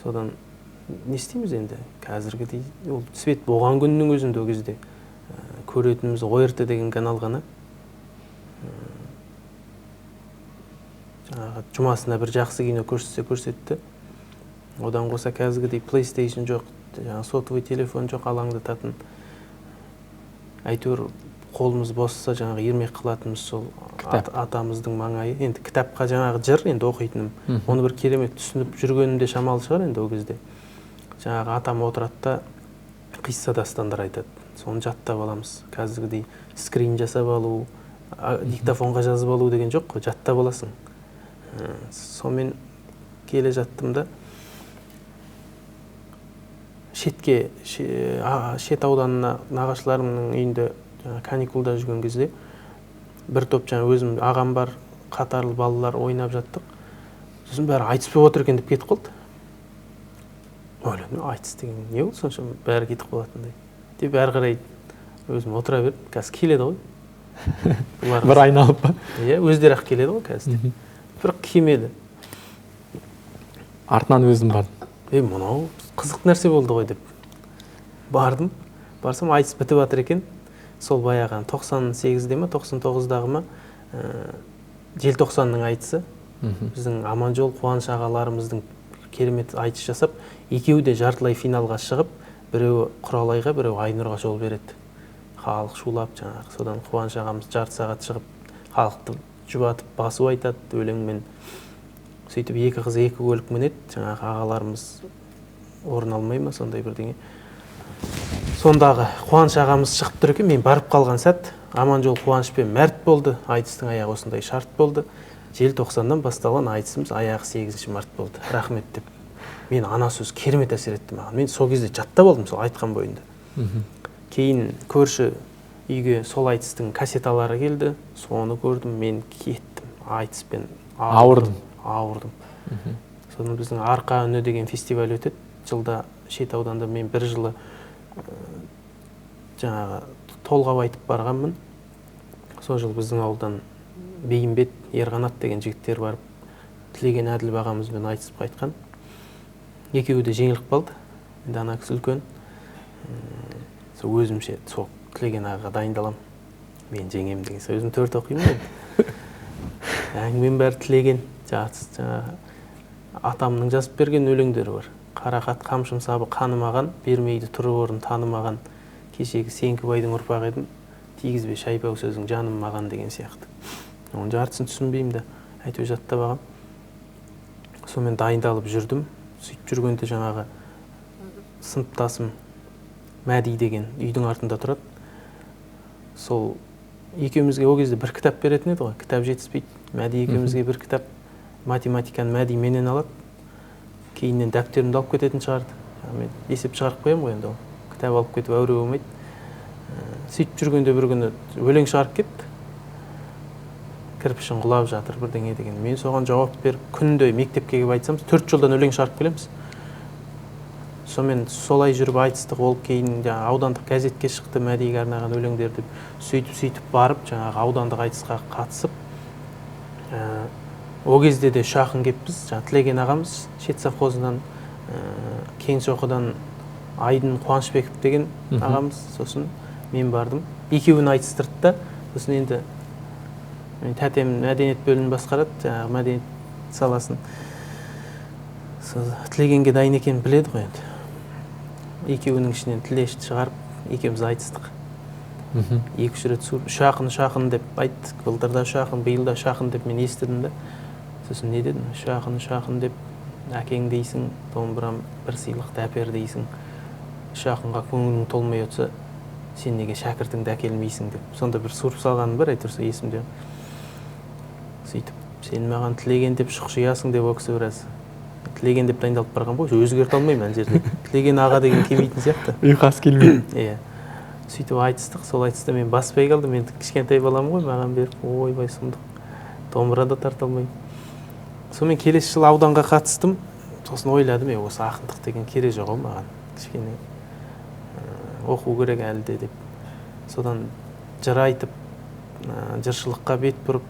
Содан не істейміз енді? Қазіргідей ол свет болған күннің өзінде ол кезде көретініміз ОРТ деген канал ғана. Жаңағы жұмасына бір жақсы кино көрсетті. Одан қоса қазіргідей PlayStation жоқ, жаңағы сотовый телефон жоқ, алаңдататын. Әйтеуір қолымыз босса жаңағы ермек қылатынымыз сол атамыздың маңайы. Енді кітапқа жаңағы жыр, енді оқитыным. Оны бір керемет түсініп жүргенімде шамалы шығар енді ол кезде. Жаңағы атам отырады да қисса дастандар айтады. Соны жаттап аламыз. Қазіргідей скрин жасап алу, диктофонға жазып алу деген жоқ қой, жаттап аласың. Сонымен келе жаттым да шет ауданына нағашыларымның үйінде каникулда жүрген кезде бір топ өзім ағам бар, қатарлы балалар ойнап жаттық. Сосын бәрі айтыс болып отыр екен деп кетіп қалды. Ойладым, айтыс деген не болды сонша бәрі кетіп қалатындай. Деп әрі қарай өзім отыра бердім. Қазір келеді ғой. Бір айналып па? Иә, өздері ақ келеді ғой қазір. Бірақ келмеді. Артынан өзім бардым. Мынау қызық нәрсе болды ғой деп бардым. Барсам айтыс бітіп жатыр екен. Сол баяған 98-де ма, 99-дағы ма желтоқсанның айтысы. Біздің Аманжол Қуаныш ағаларымыздың керемет айтыс жасап, екеуі де жартылай финалға шығып, біреуі Құралайға, біреуі Айнұрға жол береді. Халық шулап жаңағы. Содан Қуаныш ағамыз жарты сағат шығып, халықты жұбатып, басу айтады өлеңмен. Сөйтіп екі қыз екі көлік мінеді, жаңағы ағаларымыз орын алмай ма, сондай бірдеңе. Сондағы Қуаныш ағамыз шығып тұр екен, мен барып қалған сәт, Аманжол Қуанышпен мәрт болды, айтыстың аяғы осындай шарт болды. Желтоқсаннан басталған айтысымыз аяғы 8 март болды. Рахмет деп. Мен ана сөз керемет әсер етті маған. Мен сол кезде жаттап алдым сол айтқан бойында. Кейін көрші үйге сол айтыстың кассеталары келді, соны көрдім, мен кеттім, айтыспен ауырдым. Соны біздің Арқа үні деген фестиваль өтеді. Жылда шет ауданда мен бір жылы жаңағы толғап айтып барғанмын. Сол жыл біздің ауылдан Бейімбет, Ерғанат деген жігіттер барып, Тілеген Әділ ағамызбен айтысып қайтқан. Екеуі де жеңіліп қалды. Енді ана кісі үлкен. Өзімше сол Тілеген ағаға дайындалам. Мен жеңем деген. Өзім 4 оқимын енді. Әңгімен бәрі Тілеген. Жаңағы атамның жазып берген өлеңдері бар. Қарақат қамшым сабы қанымаған, бермейді тұрып орын танымаған. Кешегі сенкі байдың ұрпағы едім, тигізбе шайпау сөзің жаным маған деген сияқты. Оның жартысын түсінбеймін де, әйтеуір жаттап ағам. Сонымен дайындалып жүрдім. Сөйтіп жүргенде жаңағы сыныптасым Мәди деген үйдің артында тұрады. Сол екеумізге ол кезде бір кітап беретін еді ғой, кітап жетіспейді. Мәди екеумізге бір кітап математиканы Мәди менен алады. Кейіннен дәптерімді алып кететін шығарды. Мен есеп шығарып қоямын ғой енді ол. Кітап алып кетіп әуре болмайды. Сөйтіп жүргенде бір күні өлең шығарып кетті. Кірпішін құлап жатыр бірдеңе деген. Мен соған жауап беріп, күнде мектепке келіп айтсам, 4 жылдан өлең шығарып келеміз. Сонымен солай жүріп айтыстық, ол кейін аудандық газетке шықты, Мәдиге арнаған өлеңдер деп. Сөйтіп барып, жаңағы аудандық айтысқа қатысып, о кезде де шақын кеппіз. Тілеген ағамыз шет совхозынан, Кеңшоқыдан Айдын Қуанышбеков деген ағамыз, сосын мен бардым. Екеуін айтыстырды да, сосын енді тәтем мәдениет бөлімін басқарады, жаңағы мәдениет саласын. Тілегенге дайын екенін біледі ғой енді. Екеуінің ішінен тілешті шығарып, екеуміз айтыстық. 2-3 рет шақын деп айттық. Былтырда шақын, биылда шақын деп мен естідім да. Сосын не дедім? Шақын деп әкең дейсің, домбырам бір сыйлықты әпер дейсің. Шақынға көңілің толмай отса, сен неге шәкіртіңді әкелмейсің деп. Сонда бір сұрып салғаным бар, әйтеуір есімде. Сөйтіп сен маған тілеген деп шұқшиясың деп ол кісі біраз тілеген деп дайындалып барған ғой, өзгерте алмаймын ана жерде. Тілеген аға деген келмейтін сияқты. ұйқас келмейді. Иә. Сөйтіп айтыстық, сол айтыста мен баспай қалдым. Мен кішкентай балам ғой, маған беріп, ойбай сұмдық. Домбыра да тарта алмаймын. Сонымен келесі жылы ауданға қатыстым. Сосын ойладым, осы ақындық деген керек жоқ маған. Кішкене оқу керек әлі де деп. Содан жыр айтып, жыршылыққа бет бұрып,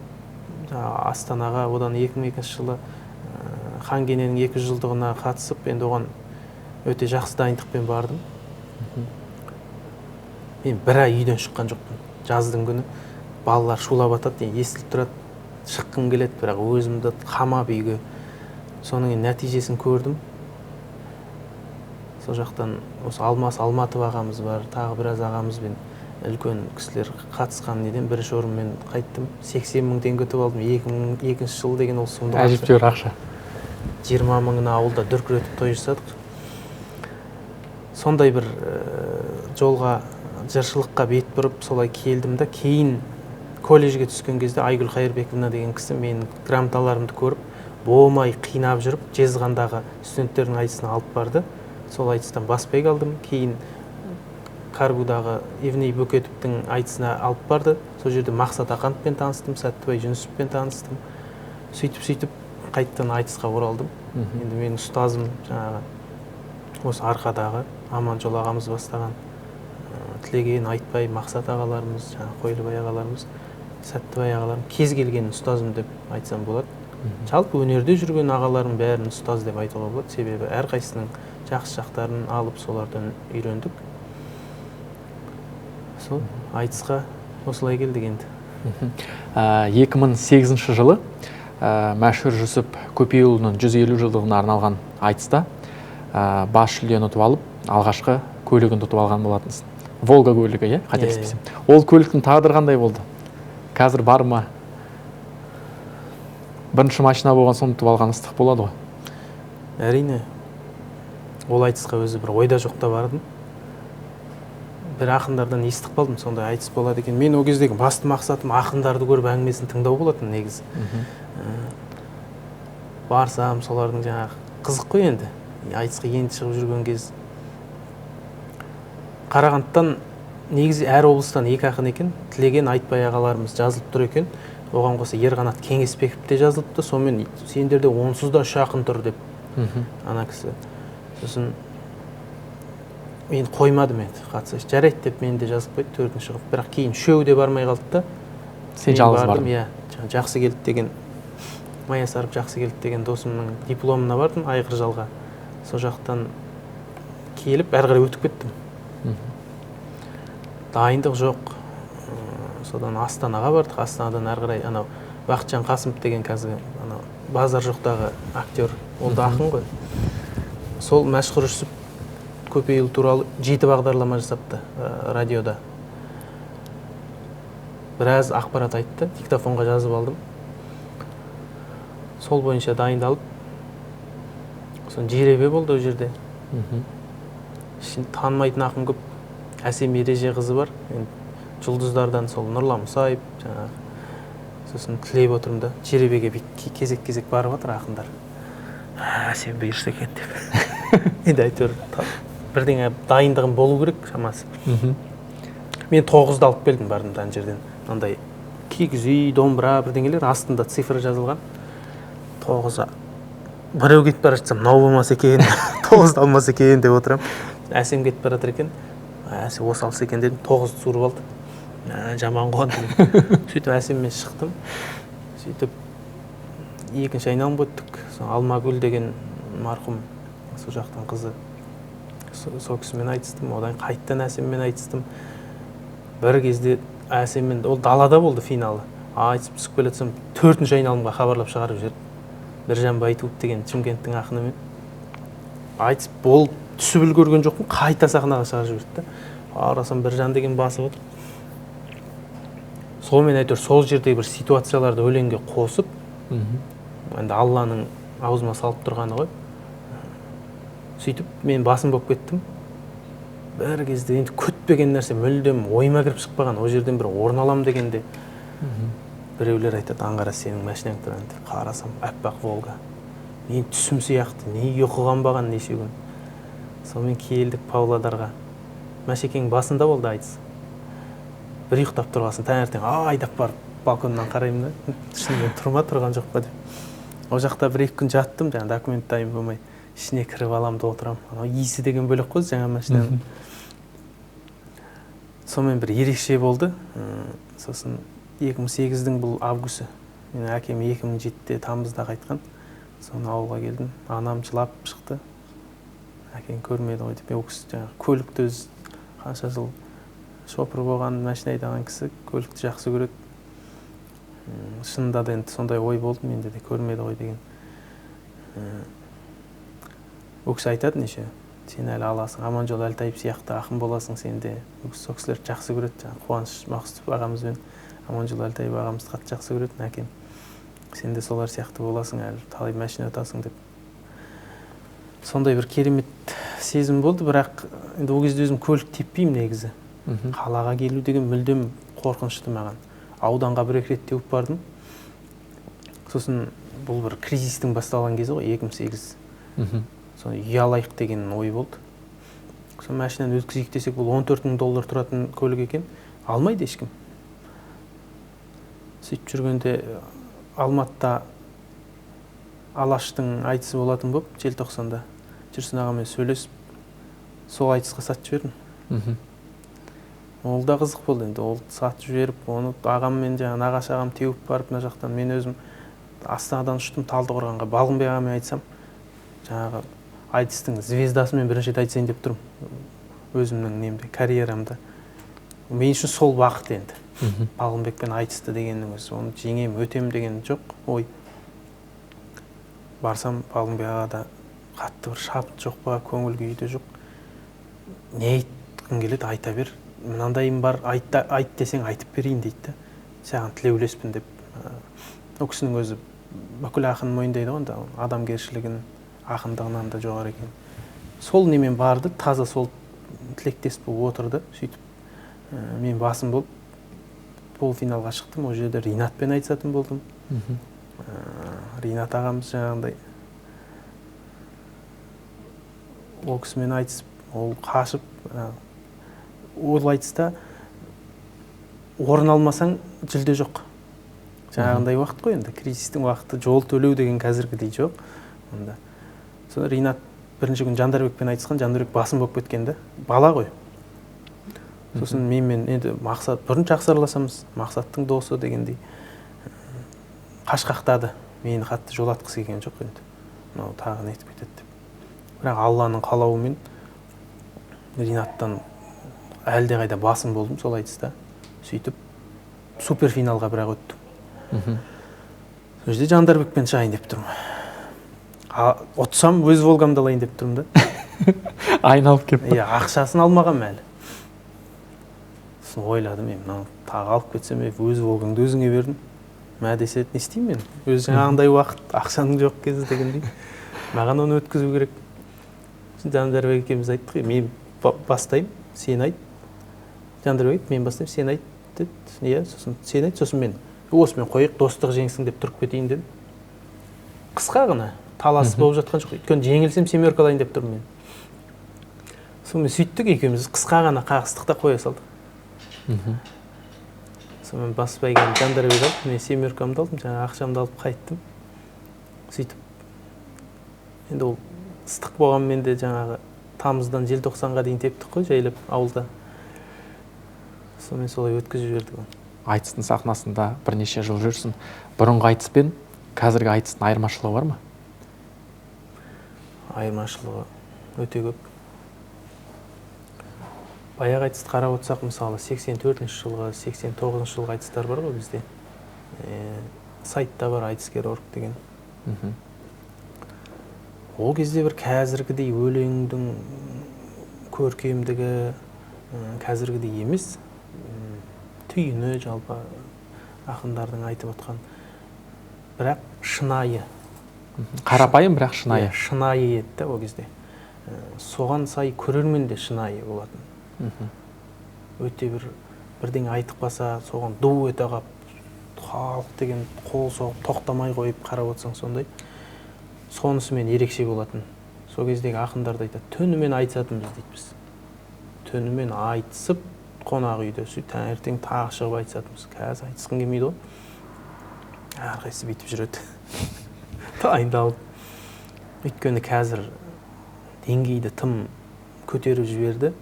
Астанаға одан 2002 жылы хан кененің 200 жылдығына қатысып, енді оған өте жақсы дайындықпен бардым. Мен бір ай үйден шыққан жоқпын. Жаздың күні балалар шулап атады, естіліп тұрады, шыққым келеді, бірақ өзімді қамап үйге. Соның нәтижесін көрдім. Сол жақтан осы Алматов ағамыз бар, тағы біраз ағамызбен үлкен кісілер қатысқан неден бірінші орынмен қайттым. 80 мың теңге ұтып алдым. 2002 жыл деген ол сұмдық ақша. Әжептәуір ақша. 20 мыңына ауылда дүркіретіп той жасадық. Сондай бір жолға, жыршылыққа бет бұрып солай келдім да, кейін колледжге түскен кезде Айгүл Қайырбековна деген кісі менің грамоталарымды көріп, болмай қинап жүріп, Жезқазғандағы студенттердің айтысына алып барды. Сол айтыстан баспай қалдым. Кейін Каргудағы Евней Бөкетовтің айтысына алып барды. Сол жерде Мақсат Ақановпен таныстым, Сәттібай Жүнісовпен таныстым. Сөйтіп қайттан айтысқа оралдым. Енді менің ұстазым жаңағы осы арқадағы Аманжол ағамыз бастаған Тілеген, Айтбай, Мақсат ағаларымыз, жаңағы Қойлыбай ағаларымыз, Сәттібай ағаларым, кез келген ұстазым деп айтсам болады. Жалпы өнерде жүрген ағаларым бәрін ұстаз деп айтуға болады. Себебі әрқайсының жақсы жақтарын алып солардан үйрендік. Сол айтысқа осылай келдік енді. 2008 жылы Мәшһүр Жүсіп Көпейұлының 150 жылдығына арналған айтыста бас жүлдені ұтып алып, алғашқы көлігін ұтып алған болатынсың. Волга көлігі, қателеспесем. Ол көліктің тағдыры қандай болды? Қазір бар ма? Бірінші машина болған соң ұтып алған ыстық болады ғой. Әрине. Ол айтысқа өзі бір ойда жоқта бардым. Бір ақындардан естіп қалдым, сондай айтыс болады екен. Мен ол кездегі басты мақсатым ақындарды көріп әңгімесін тыңдау болатын негізі. Барсам, солардың жаңағы қызық қой енді. Айтысқа енді шығып жүрген кез. Қарағандыдан негізі әр облыстан екі ақын екен. Тілеген, Айтбай ағаларымыз жазылып тұр екен. Оған қоса Ерқанат Кеңесбеков те жазылыпты. Сонымен сендерде онсыз да 3 ақын тұр деп ана кісі. Сосын мен қоймадым енді, қатысайшы. Жарайды деп мен де жазып қойды, 4-ші қылып. Бірақ кейін 3-еу де бармай қалды да. Сен жалғыз бардың. Иә, жақсы келді деген, Мая Сарып жақсы келді деген досымның дипломына бардым, Айғыр жалға. Сол жақтан келіп, әрі қарай өтіп кеттім. Дайындық жоқ. Содан Астанаға бардық. Астанадан әрі қарай анау Бақытжан Қасымов деген қазір анау базар жоқтағы актер, ол да ақын ғой. Сол Мәшһүр Жүсіп Көпейұл туралы 7 бағдарлама жасапты радиода. Біраз ақпарат айтты, диктофонға жазып алдым. Сол бойынша дайындалып, сон жеребе болды ол жерде. Танымайтын ақын көп. Әсем Ереже қызы бар. Жұлдыздардан сол Нұрлан Мұсайып, сосын тілеп отырмын да, жеребеге кезек-кезек барып отыр ақындар. Әсем бұйырса екен деп. Енді әйтеуір бірдеңе дайындығым болу керек шамасы. Мен 9-ды алып келдім бардым ана жерден. Андай кигіз үй, домбыра, бірдеңелер астында цифры жазылған. 9-а біреу кетіп бара жатсам, мынау болмаса екен, 9-ды алмаса екен деп отырам. Әсем кетіп бара жатыр екен. Әсем осы алса екен дедім, 9-ды суырып алды. Жаман қоған дедім. Сөйтіп әсеммен шықтым. Сөйтіп екінші айналым өттік. Алмагүл деген марқұм сол жақтың қызы. Сол кісімен айтыстым, одан қайттан әсеммен айтыстым. Бір кезде әсеммен, ол далада болды финалы. Айтысып түсіп келе жатсам, 4-ші айналымға хабарлап шығарып жіберді. Біржан Байтуов деген Шымкенттің ақынымен. Айтысып болып түсіп үлгерген жоқпын, қайта сахнаға шығарып жіберді. Арасам Біржан деген басып отыр. Сонымен әйтеуір сол жердегі бір ситуацияларды өлеңге қосып, енді Алланың аузыма салып тұрғаны ғой. Сөйтіп мен басым болып кеттім. Бір кезде енді күтпеген нәрсе мүлдем ойыма кіріп шықпаған. Ол жерден бір орын алам дегенде біреулер айтады, аңғара сенің машинаң тұрады деп. Қарасам, аппақ Волга. Мен түсім сияқты, не ұйқы неше күн. Сонымен келдік Павлодарға. Мәшекең басында болды айтыс. Бір ұйықтап тұрғасын, таңертең айдап барып балконнан қараймын да, шынымен тұрған жоқ па деп. Ол жақта 1-2 күн жаттым, жаңа документ дайын болмай, ішіне кіріп аламын да отырам. Анау иісі деген бөлек қой жаңа машинаның. Сонымен бір ерекше болды. Сосын 2008-дің бұл августы. Мен әкем 2007-де тамызда қайтқан. Соны ауылға келдім. Анам жылап шықты. Әкең көрмеді ғой деп. Ол кісі жаңағы көлікті өз қанша жыл шопыр болған, машина айдаған кісі көлікті жақсы көреді. Шынында да енді сондай ой болды менде де, көрмеді ғой деген. Ол кісі айтады неше, сен әлі аласың, Аманжол Әлтаев сияқты ақын боласың сен де. Ол кісілерді жақсы көреді. Қуаныш Мақсұтов ағамыз бен Аманжол Әлтаев ағамызды қатты жақсы көреді әкем. Сен де солар сияқты боласың, әлі талай машина атасың деп. Сондай бір керемет сезім болды, бірақ енді ол кезде өзім көлік теппеймін негізі. Қалаға келу деген мүлдем қорқынышты маған. Ауданға 1-2 рет теуіп бардым. Сосын бұл бір кризистің басталған кезі ғой, 2008. Соны үй алайық деген ой болды. Сосын машинаны өткізейік десек, бұл $14,000 тұратын көлік екен. Алмайды ешкім. Сөйтіп жүргенде Алматыда Алаштың айтысы болатын болып, желтоқсанда Жүрсін ағамен сөйлесіп, сол айтысқа сатып жібердім. Ол да қызық болды енді. Ол сатып жіберіп, оны ағаммен жаңа нағашы ағам теуіп барып, мына жақтан мен өзім Астанадан ұштым Талдықорғанға. Балғынбек ағамен айтсам, жаңағы айтыстың звездасымен бірінші рет айтсайын деп тұрмын. Өзімнің немде, карьерамда. Мен үшін сол уақыт енді. Балғынбекпен айтысты дегеннің өзі. Оны жеңем, өтем деген жоқ. Ой. Барсам Балғынбек ағада қатты бір шабыт жоқ па, көңіл күйі де жоқ. Не айтқың келеді, айта бер. Мынандайым бар, айт десең айтып берейін дейді. Саған тілеулеспін деп. Ол кісінің өзі бүкіл ақын мойындайды ғой, адамгершілігін, ақындығынан да жоғары екен. Сол немен барды, таза сол тілектес болып отырды. Сөйтіп мен басым болып полуфиналға шықтым. Ол жерде Ринатпен айтысатын болдым. Ринат ағамыз жаңағындай ол кісімен айтысып, ол қашып, ол айтыста орын алмасаң жүлде жоқ. Жаңағындай уақыт қой енді, кризистің уақыты, жол төлеу деген қазіргідей жоқ. Соны Ринат бірінші күн Жандарбекпен айтысқан, Жандарбек басым болып кеткенді, бала ғой. Сосын менімен енді Мақсат, бұрын жақсы араласамыз, Мақсаттың досы дегендей қашқақтады. Мені қатты жолатқысы келген жоқ енді. Мынау тағы нетіп кетеді деп. Бірақ Алланың қалауымен Ринаттан әлде қайда басым болдым сол айтыста. Сөйтіп суперфиналға бірақ өттім. Сол жерде Жандарбекпен шығайын деп тұрмын. Ұтсам өз Волгамды алайын деп тұрмын да. Айналып кеп. Иә, ақшасын алмағам әлі. Сосын ойладым, мен тағы алып кетсем, өз Волгаңды өзіңе бердім. Мә деседі, не істеймін мен? Өз жаңағындай уақыт, ақшаның жоқ кезі дегендей. Маған оны өткізу керек. Жандарбек екеуміз айттық, мен бастаймын, сен айт. Жандарбек, мен бастаймын, сен айт деді. Иә, сосын сен айт, сосын мен осымен қойық, достық жеңсің деп тұрып кетейін дедім. Қысқа ғана, таласы болып жатқан жоқ. Өйткені жеңілсем семерка алайын деп тұрмын мен. Сонымен сөйттік екеуміз, қысқа ғана қағыстықта қоя салдық. Сонымен бас бәйгені Жандарбек алып, мен семеркамды алдым, жаңа ақшамды алып қайттым. Сөйтіп, енді ол ыстық болғанмен де жаңағы тамыздан желтоқсанға дейін тептік қой жайлап ауылда. Сонымен солай өткізіп жібердік. Айтыстың сахнасында бірнеше жыл жүрсің. Бұрынғы айтыс пен қазіргі айтыстың айырмашылығы бар ма? Айырмашылығы өте көп. Баяғы айтысты қарап отырсақ, мысалы 84 жылғы, 89 жылғы айтыстар бар ғой бізде. Сайтта бар айтыскер.орг деген. Ол кезде бір қазіргідей өлеңдің көркемдігі қазіргідей емес. Түйіні жалпы ақындардың айтып отқан. Бірақ шынайы. Қарапайым, бірақ шынайы. Шынайы еді ол кезде. Соған сай көрермен де шынайы болатын. Өте бірден айтып қалса, соған ду ете қап, халық деген қол соғып тоқтамай қойып қарап отырсаң сондай. Сонысымен ерекше болатын. Сол кездегі ақындарды айтады, түнімен айтысатынбыз дейді біз. Түнімен айтысып, қонақ үйде таңертең тағы шығып айтысатынбыз. Қазір айтысқың келмейді ғой. Әрқайсысы бүйтіп жүреді. Дайындалып. Өйткені қазір деңгейді тым көтеріп жіберді.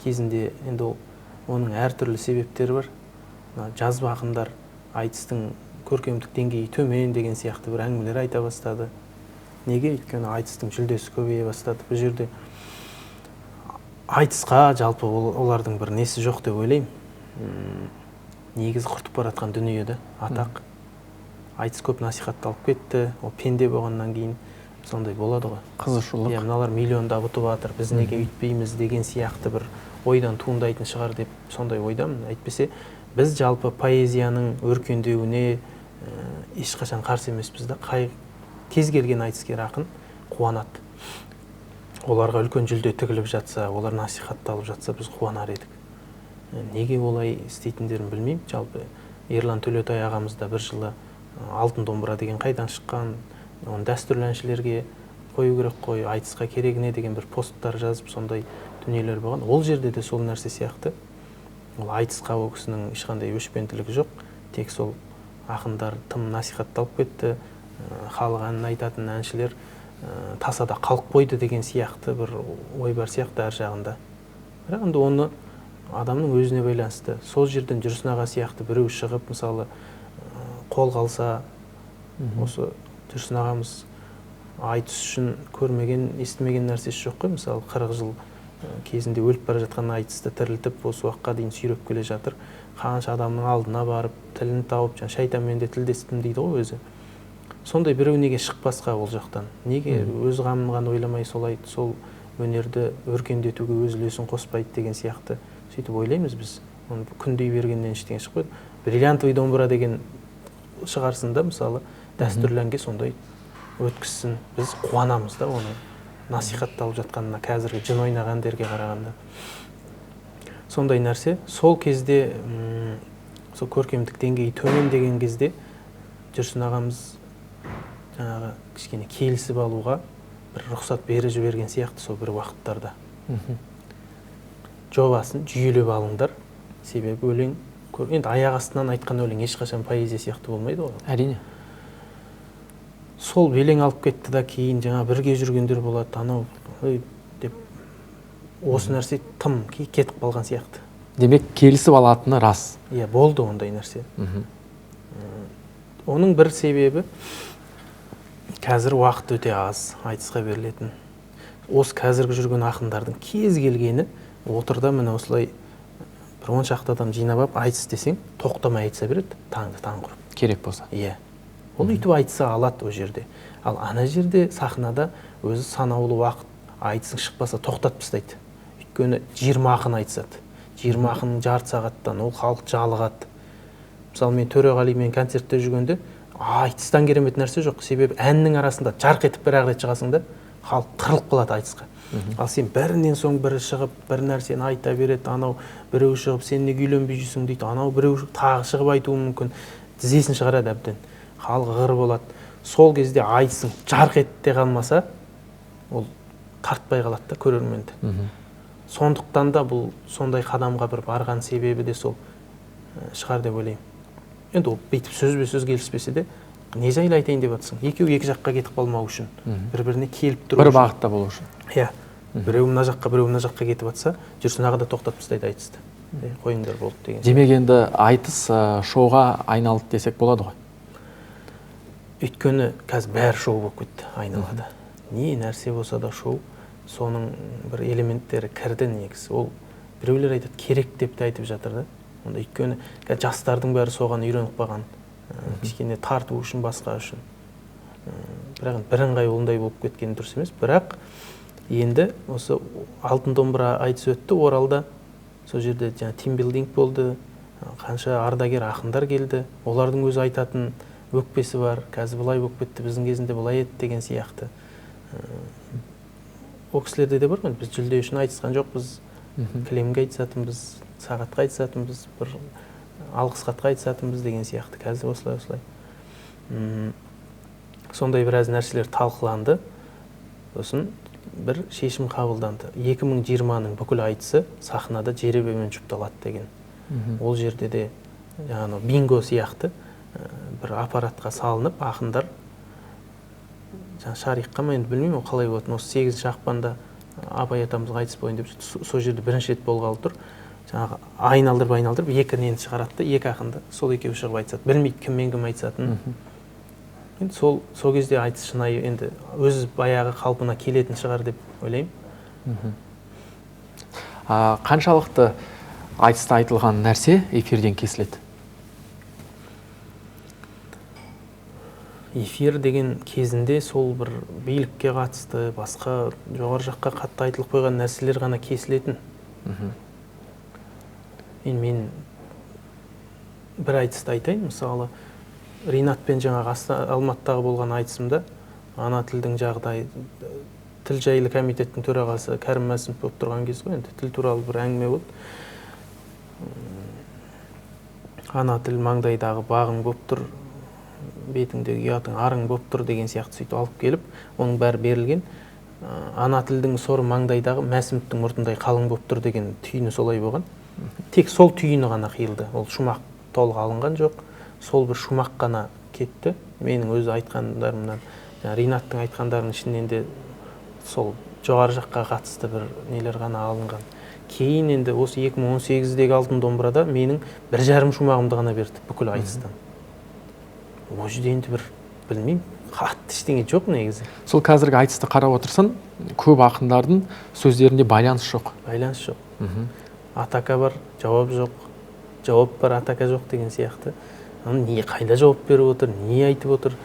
Кезінде енді оның әртүрлі себептері бар. Жазба ақындар айтыстың көркемдік деңгейі төмен деген сияқты бір әңгімелер айта бастады. Неге? Өйткені айтыстың жүлдесі көбейе бастады. Бұл жерде айтысқа жалпы олардың бір несі жоқ деп ойлаймын. Негізі құртып баратқан дүниеді, атақ. Айтыс көп насихатталып кетті. Ол пенде болғаннан кейін сондай болады ғой. Қызығушылық. Мыналар миллионда ұтып жатыр, біз неге үйтпейміз деген сияқты бір ойдан туындайтын шығар деп сондай ойдамын. Әйтпесе біз жалпы поэзияның өркендеуіне ешқашан қарсы емеспіз да. Кез келген айтыскер ақын қуанады. Оларға үлкен жүлде тігіліп жатса, олар насихатталып жатса, біз қуанар едік. Неге олай істейтіндерін білмеймін. Жалпы Ерлан Төлеутай ағамыз да бір жылы алтын домбыра деген қайдан шыққан, оны дәстүрлі әншілерге қою керек қой, айтысқа керегіне деген бір посттар жазып, сондай дүниелер болған. Ол жерде де сол нәрсе сияқты. Ол айтысқа ол кісінің ешқандай өшпенділігі жоқ. Тек сол ақындар тым насихатталып кетті, халық әнін айтатын әншілер тасада қалып қойды деген сияқты бір ой бар сияқты әр жағында. Бірақ енді оны адамның өзіне байланысты. Сол жерден Жүрсін аға сияқты біреу шығып, мысалы, қолға алса, осы Жүрсін ағамыз айтыс үшін көрмеген, естімеген нәрсесі жоқ қой. Мысалы, 40 жыл кезінде өліп бара жатқан айтысты тірілтіп, осы уақытқа дейін сүйреп келе жатыр. Қанша адамның алдына барып, тілін тауып, шайтанмен де тілдестім дейді ғой өзі. Сондай біреу неге шықпасқа ол жақтан? Неге өз қамын ғана ойламай сол өнерді өркендетуге өз үлесін қоспайды деген сияқты сөйтіп ойлаймыз біз. Оны күндей бергеннен ештеңе шықпайды. Бриллиантовый домбыра деген шығарсын да, мысалы, дәстүрлі әнге сондай өткізсін. Біз қуанамыз да оны насихатталып жатқанына, қазіргі жын ойнаған әндерге қарағанда. Сондай нәрсе. Сол кезде, сол көркемдік деңгейі төмен деген кезде Жүрсін ағамыз жаңағы кішкене келісіп алуға бір рұқсат беріп жіберген сияқты сол бір уақыттарда. Жобасын жүйелеп алыңдар. Себебі өлең, енді аяқ астынан айтқан өлең ешқашан поэзия сияқты болмайды ғой. Әрине. Сол белең алып кетті да, кейін жаңа бірге жүргендер болады, анау деп осы нәрсе тым кетіп қалған сияқты. Демек, келісіп алатыны рас. Иә, болды ондай нәрсе. Оның бір себебі қазір уақыт өте аз айтысқа берілетін. Осы қазіргі жүрген ақындардың кез келгені отырда міне осылай бір 10 шақты адам жинап алып айтыс десең, тоқтамай айтыса береді, таңды таң құрып. Керек болса. Иә. Ол үйтіп айтыса алады о жерде. Ал ана жерде сахнада өзі санаулы уақыт айтысың шықпаса тоқтатып тастайды. Өйткені 20 ақын айтысады. 20 ақынның жарты сағаттан ол халық жалығады. Мысалы, мен Төреғалимен концертте жүргенде айтыстан керемет нәрсе жоқ. Себебі әннің арасында жарқ етіп бір-ақ рет шығасың да, халық қырылып қалады айтысқа. Ал сен бірінен соң бірі шығып, бір нәрсені айта береді, анау біреу шығып, сен неге үйленбей жүрсің дейді, анау біреу тағы шығып айтуы мүмкін, тізесін шығарады әбден. Халық ғыр болады. Сол кезде айтысың жарқ етте қалмаса, ол тартпай қалады да көрерменді. Сондықтан да бұл сондай қадамға бір барған себебі де сол шығар деп ойлаймын. Енді ол бүйтіп сөзбе-сөз келіспесе де, не жайлы айтайын деп жатсың? Екеу екі жаққа кетіп қалмау үшін, бір-біріне келіп тұру үшін. Бір бағытта болу үшін. Иә. Біреу мына жаққа, біреу мына жаққа кетіп жатса, Жүрсін аға да тоқтатып тастайды айтысты. Қойыңдар болды деген. Демек, енді айтыс шоуға айналды десек болады ғой. Өйткені қазір бәрі шоу болып кетті айналада. Не нәрсе болса да шоу, соның бір элементтері кірді негізі. Ол біреулер айтады, керек деп те айтып жатыр да. Онда өйткені жастардың бәрі соған үйреніп қалған. Кішкене тарту үшін, басқа үшін. Бірақ бірыңғай ондай болып кеткен дұрыс емес. Бірақ енді осы алтын домбыра айтыс өтті Оралда. Сол жерде тимбилдинг болды. Қанша ардагер ақындар келді. Олардың өзі айтатын өкпесі бар. Қазір бұлай болып кетті, біздің кезінде бұлай еді деген сияқты. О кісілерде де бар ғой, біз жүлде үшін айтысқан жоқпыз. Кілемге айтысатынбыз, сағатқа айтысатынбыз, бір алғыс хатқа айтысатынбыз деген сияқты. Қазір осылай. Сондай біраз нәрселер талқыланды. Сосын бір шешім қабылданды. 2020-ның бүкіл айтысы сахнада жеребемен жұпталады деген. Ол жерде де жаңағы бинго сияқты бір аппаратқа салынып, ақындар шарикқа, мен енді білмеймін қалай болатын. Осы 8 ақпанда Абай атамызға айтыс бойын деп сол жерде бірінші рет болғалы тұр. Жаңағы айналдырып екі нені шығаратты, екі ақынды. Сол екеуі шығып айтысады. Білмейді кіммен кім айтысатынын. Енді сол кезде айтыс шынайы енді өз баяғы қалпына келетін шығар деп ойлаймын. Қаншалықты айтыста айтылған нәрсе эфирден кесіледі? Эфир деген кезінде сол бір билікке қатысты, басқа жоғары жаққа қатты айтылып қойған нәрселер ғана кесілетін. Мен бір айтысты айтайын. Мысалы, Ринатпен жаңағы Алматыдағы болған айтысымда ана тілдің жағдайы, тіл жайлы комитеттің төрағасы Кәрім Мәсімов болып тұрған кез ғой, енді тіл туралы бір әңгіме болды. Ана тіл маңдайдағы бағың болып тұр, бетіңдегі ұятың арың болып тұр деген сияқты сөйтіп алып келіп, оның бәрі берілген. Ана тілдің соры маңдайдағы, Мәсімовтің мұртындай қалың болып тұр деген түйіні солай болған. Тек сол түйіні ғана қиылды. Ол шумақ толық алынған жоқ. Сол бір шумақ қана кетті. Менің өзі айтқандарымнан, Ринаттың айтқандарының ішінен де сол жоғары жаққа қатысты бір нелер ғана алынған. Кейін енді осы 2018-дегі алтын домбырада менің 1,5 шумағымды ғана берді бүкіл айтыстан. Ол жерде енді бір білмеймін, қатты ештеңе жоқ негізі. Сол қазіргі айтысты қарап отырсаң, көп ақындардың сөздерінде байланыс жоқ. Байланыс жоқ. Атака бар, жауап жоқ. Жауап бар, атака жоқ деген сияқты. Не қайда жауап беріп отыр, не айтып отыр.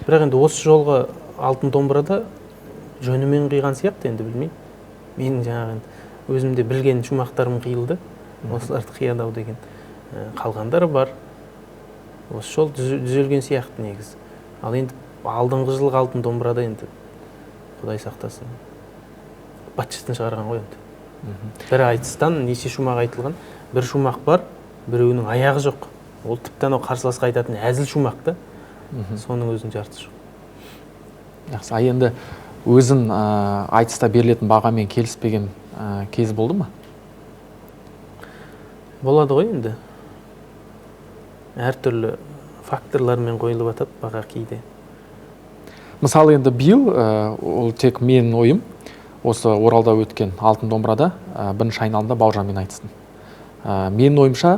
Бірақ енді осы жолғы алтын домбырада жөнімен қиған сияқты, енді білмеймін. Менің жаңағы өзімде білген шумақтарым қиылды. Осыларды қиядау деген. Қалғандары бар. Осы жол түзелген сияқты негіз. Ал енді алдыңғы жылғы алтын домбырада енді Құдай сақтасын. Батшысын шығарған ғой енді. Бір айтыстан неше шумақ айтылған. Бір шумақ бар, біреуінің аяғы жоқ. Ол тіпті анау қарсыласқа айтатын әзіл шумақ та. Соның өзінің жартысы жоқ. Жақсы, енді өзің айтыста берілетін бағамен келіспеген кез болды ма? Болады ғой енді. Әртүрлі факторлармен қойылып атады баға кейде. Мысалы енді биыл, ол тек менің ойым, осы Оралда өткен алтын домбырада бірінші айналымда Бауыржанмен айтыстың. Менің ойымша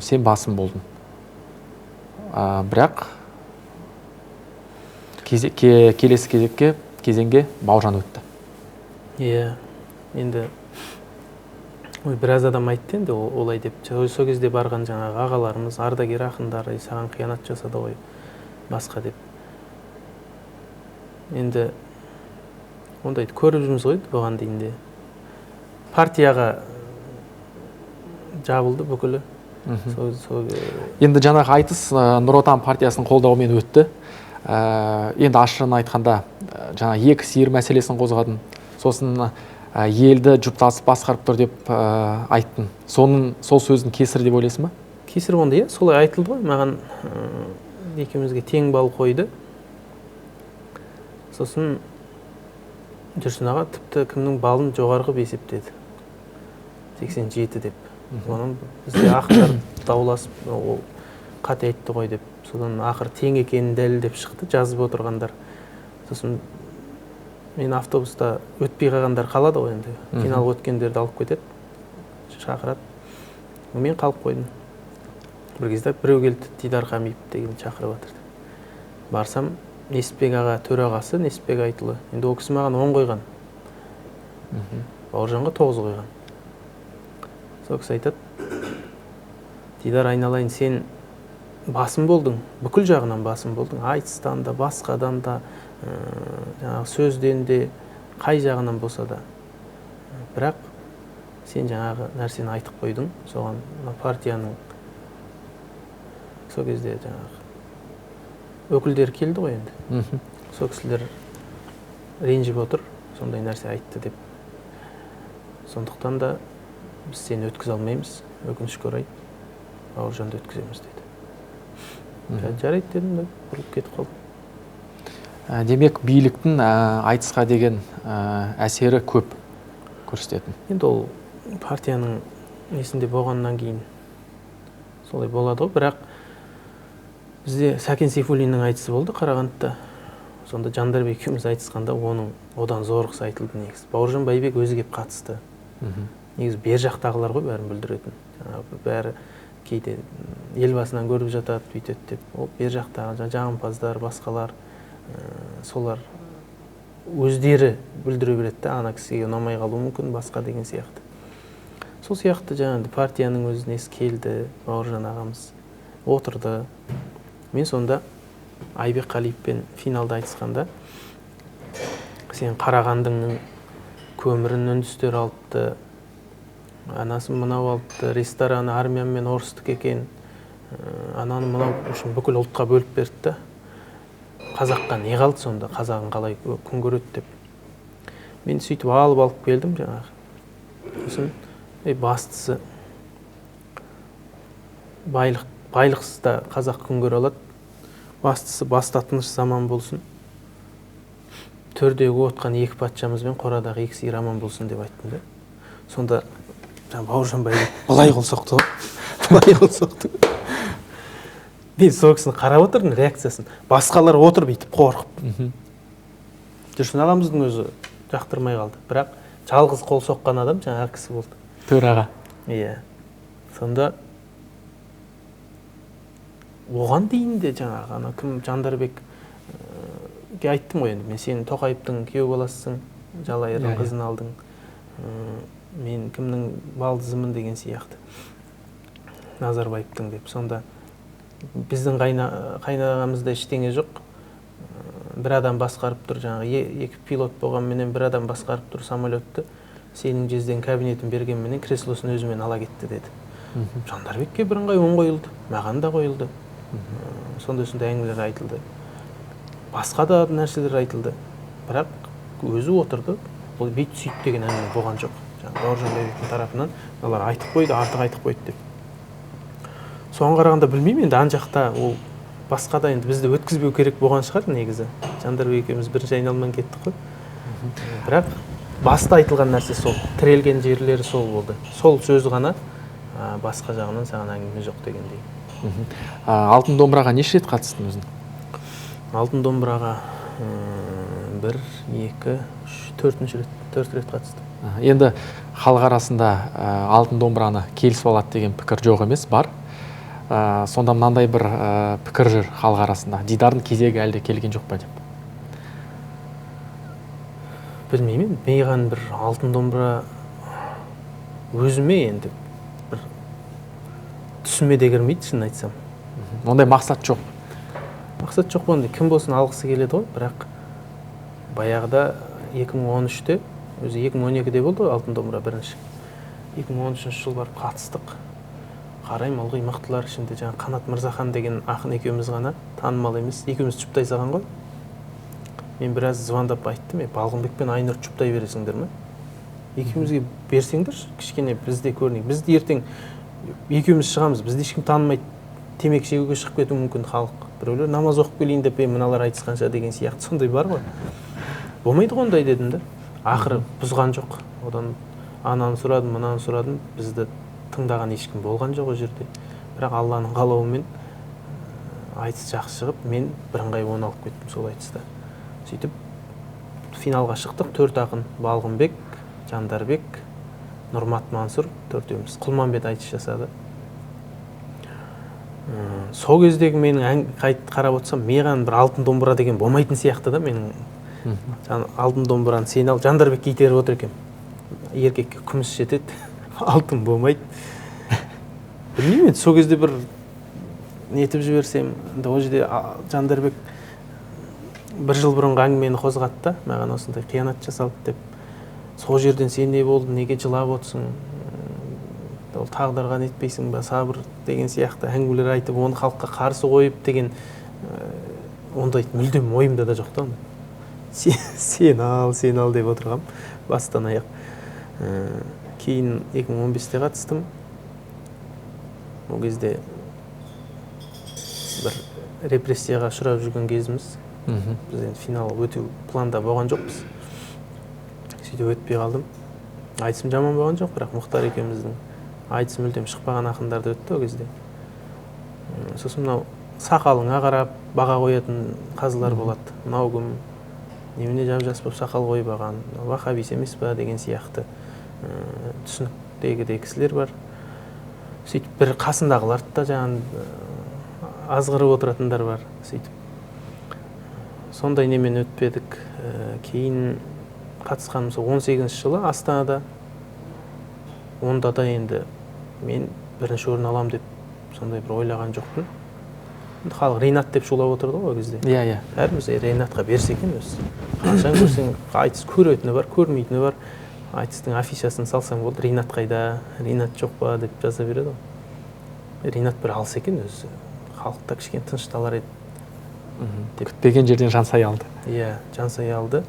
сен басым болдың. Бірақ келесі кезеңге Бауыржан өтті. Енді біраз адам айтты енді олай деп. Сол кезде барған жаңағы ағаларымыз, ардагер ақындар саған қиянат жасады ғой, басқа деп. Енді ондайды көріп жүрміз ғой бұған дейін де. Партияға жабылды бүкілі. Енді жаңағы айтыс Нұр Отан партиясының қолдауымен өтті. Енді ашығын айтқанда жаңағы екі сиыр мәселесін қозғадың. Сосын елді жұптасып басқарып тұр деп айттың. Сол сөздің кесірі деп ойлайсың ба? Кесір онда, солай айтылды ғой. Маған екеумізге тең балл қойды. Сосын Жүрсін аға тіпті кімнің балын жоғарғы есептеді. 87 деп. Содан бізде ақындар дауласып, ол қате айтты ғой деп. Содан ақыр тең екенін дәлелдеп шықты, жазып отырғандар. Сосын мен автобуста өтпей қалғандар қалады ғой енді. Финалға өткендерді алып кетеді, шақырады. Мен қалып қойдым. Бір кезде біреу келді, Дидар Хамиев деген шақырып жатырды. Барсам, Несіпбек аға төрағасы, Несіпбек Айтылы. Енді ол кісі маған 10 қойған. Бауыржанға 9 қойған. Сол кісі айтады, Дидар айналайын, сен басым болдың, бүкіл жағынан басым болдың. Айтыстан да, басқадан да, сөзден де, қай жағынан болса да. Бірақ сен жаңағы нәрсені айтып қойдың, соған партияның сол кезде жаңағы өкілдері келді ғой енді. Сол кісілер ренжіп отыр, сондай нәрсе айтты деп. Сондықтан да біз сені өткізе алмаймыз, өкінішке орай. бауыржанды өткіземіз деді. Жарайды дедім да бұрылып кетіп қалдым. Демек биліктің айтысқа деген әсері көп көрсететін. Енді ол партияның несінде болғаннан кейін солай болады ғой, бірақ бізде Сәкен Сейфуллиннің айтысы болды Қарағандыда. Сонда Жандарбек екеуміз айтысқанда оның одан зорғысы айтылды негізі. Бауыржан Байбек өзі келіп қатысты. Негізі бер жақтағылар ғой бәрін бүлдіретін. Бәрі кейде елбасынан көріп жатады, бүйтеді деп. Ол бер жақтағы жағымпаздар, басқалар, солар өздері бүлдіре береді да, ана кісіге ұнамай қалуы мүмкін, басқа деген сияқты. Сол сияқты жаңағы партияның өз несі келді, Бауыржан ағамыз отырды. Мен сонда Айбек Қалиевпен финалда айтысқанда, сен Қарағандыңның көмірін үндістер алыпты, анасын мынау алыпты, рестораны армян мен орыстық екен, ананы мынау үшін бүкіл ұлтқа бөліп берді да, қазаққа не қалды сонда, қазағын қалай күн көреді деп. Мен сөйтіп алып келдім жаңағы. Сосын бастысы байлықсыз да қазақ күн көре алады. Бастысы баста тыныш заман болсын. Төрдегі отқан екі патшамыз бен қорадағы екі сиыр аман болсын деп айттым да. Сонда Бауыржан Байбек былай қол соқты ғой. Былай қол соқты. Мен сол кісіні қарап отырдым реакциясын. Басқалар отыр бүйтіп қорқып. Жүрсін ағамыздың өзі жақтырмай қалды. Бірақ жалғыз қол соққан адам жаңағы кісі болды. Төраға. Иә. Сонда оған дейін де жаңағы ана кім Жандарбекке айттым ғой енді, мен сен Тоқаевтың күйеу баласысың, Жалайырдың қызын алдың, мен кімнің балдызымын деген сияқты, Назарбаевтың деп. Сонда біздің қайнағамызда ештеңе жоқ, бір адам басқарып тұр, жаңағы екі пилот болғанменен бір адам басқарып тұр самолетті, сенің жезден кабинетін бергенменен креслосын өзімен ала кетті деді. Жандарбекке бірыңғай оң қойылды, маған да қойылды. Сондай әңгімелер айтылды. Басқа да нәрселер айтылды. Бірақ өзі отырды, бұл бейт сүйт деген әңгіме болған жоқ. Бауыржан Байбектің тарапынан олар айтып қойды, артық айтып қойды деп. Соған қарағанда білмеймін, енді ан жақта ол басқа да енді бізді өткізбеу керек болған шығар негізі. Жандарбек екеуміз бірінші айналман кеттік қой. Бірақ баста айтылған нәрсе сол, тірелген жерлері сол болды. Сол сөз ғана, басқа жағынан саған әңгіме жоқ дегендей. Алтын домбыраға неше рет қатыстың өзің? Алтын домбыраға 1, 2, 3, 4 рет қатыстым. Енді халық арасында алтын домбыраны келісіп алады деген пікір жоқ емес, бар. Сонда мынандай бір пікір жүр халық арасында. Дидардың кезегі әлде келген жоқ па деп? Білмеймін, маған бір алтын домбыра өзіме енді бір түсіме де кірмейді, шын айтсам. Ондай мақсат жоқ. Мақсат жоқ болғанда кім болсын алғысы келеді ғой, бірақ баяғыда 2013-те, өзі 2012-де болды алтын домбыра бірінші. 2013 жыл барып қатыстық. Қарайым ылғи мықтылар ішінде жаңа Қанат Мырзахан деген ақын екеуміз ғана, танымал емес, екеуміз чұптай саған ғой. Мен біраз звондап айттым, Балғынбек пен Айнұр чұптай бересіңдер ме? Екеумізге берсеңдер, кішкене бізде көрінейік. Бізді ертең екеуміз шығамыз, бізді ешкім танымайды, темекі шегуге шығып кетуі мүмкін халық. Біреулер намаз оқып келейін деп, мыналар айтысқанша деген сияқты сондай бар ғой. Болмайды ғой ондай дедім да. Ақыры бұзған жоқ. Одан ананы сұрадым, мынаны сұрадым, бізді тыңдаған ешкім болған жоқ ол жерде. Бірақ Алланың қалауымен айтыс жақсы шығып, мен бірыңғай 10 алып кеттім сол айтыста. Сөйтіп финалға шықтық, 4 ақын: Балғынбек, Жандарбек, Нұрмат Мансұр, төртеуміз. Құлманбет айтыс жасады. Сол кездегі менің қарап отырсам, маған бір алтын домбыра деген болмайтын сияқты да, менің алтын домбыраны сен ал, Жандарбекке итеріп отыр екен. Еркекке күміс жетеді, алтын болмайды. Білмеймін, сол кезде бір нетіп жіберсем, ол жерде Жандарбек бір жыл бұрынғы әңгімені қозғатты, маған осындай қиянат жасалды деп. Сол жерден сен не болды, неге жылап отырсың, ол тағдырға нетпейсің ба, сабыр деген сияқты әңгімелер айтып, оны халыққа қарсы қойып деген, ондай мүлдем ойымда да жоқ та. Сен ал деп отырғам бастан аяқ. Кейін 2015-те қатыстым. ол кезде бір репрессияға ұшырап жүрген кезіміз. Біз енді финал өту планда болған жоқпыз. Сөйтіп өтпей қалдым. Айтысым жаман болған жоқ, бірақ Мұхтар екеуміздің айтысы мүлдем шықпаған ақындар да өтті ол кезде. Сосын мынау сақалыңа қарап баға қоятын қазылар болады. Мынау кім, немене жап-жас болып сақал қойбаған, вахабис емес па деген сияқты түсініктегі кісілер бар. Сөйтіп бір қасындағыларды да жаңағы азғырып отыратындар бар. Сөйтіп сондай немен өтпедік. Кейін қатысқаным сол 18-ші жылы Астанада. Онда да енді мен бірінші орын алам деп сондай бір ойлаған жоқпын. Халық Ринат деп шулап отырды ғой ол кезде. Иә. Бәріміз Ринатқа берсе екен өзі. Қашан көрсең айтыс көретіні бар, көрмейтіні бар. Айтыстың афишасын салсаң болды, Ринат қайда, Ринат жоқ па деп жаза береді ғой. Ринат бір алса екен өзі. Халықта кішкене тынышталар еді. Күтпеген жерден жансая алды. Иә, жансая алды.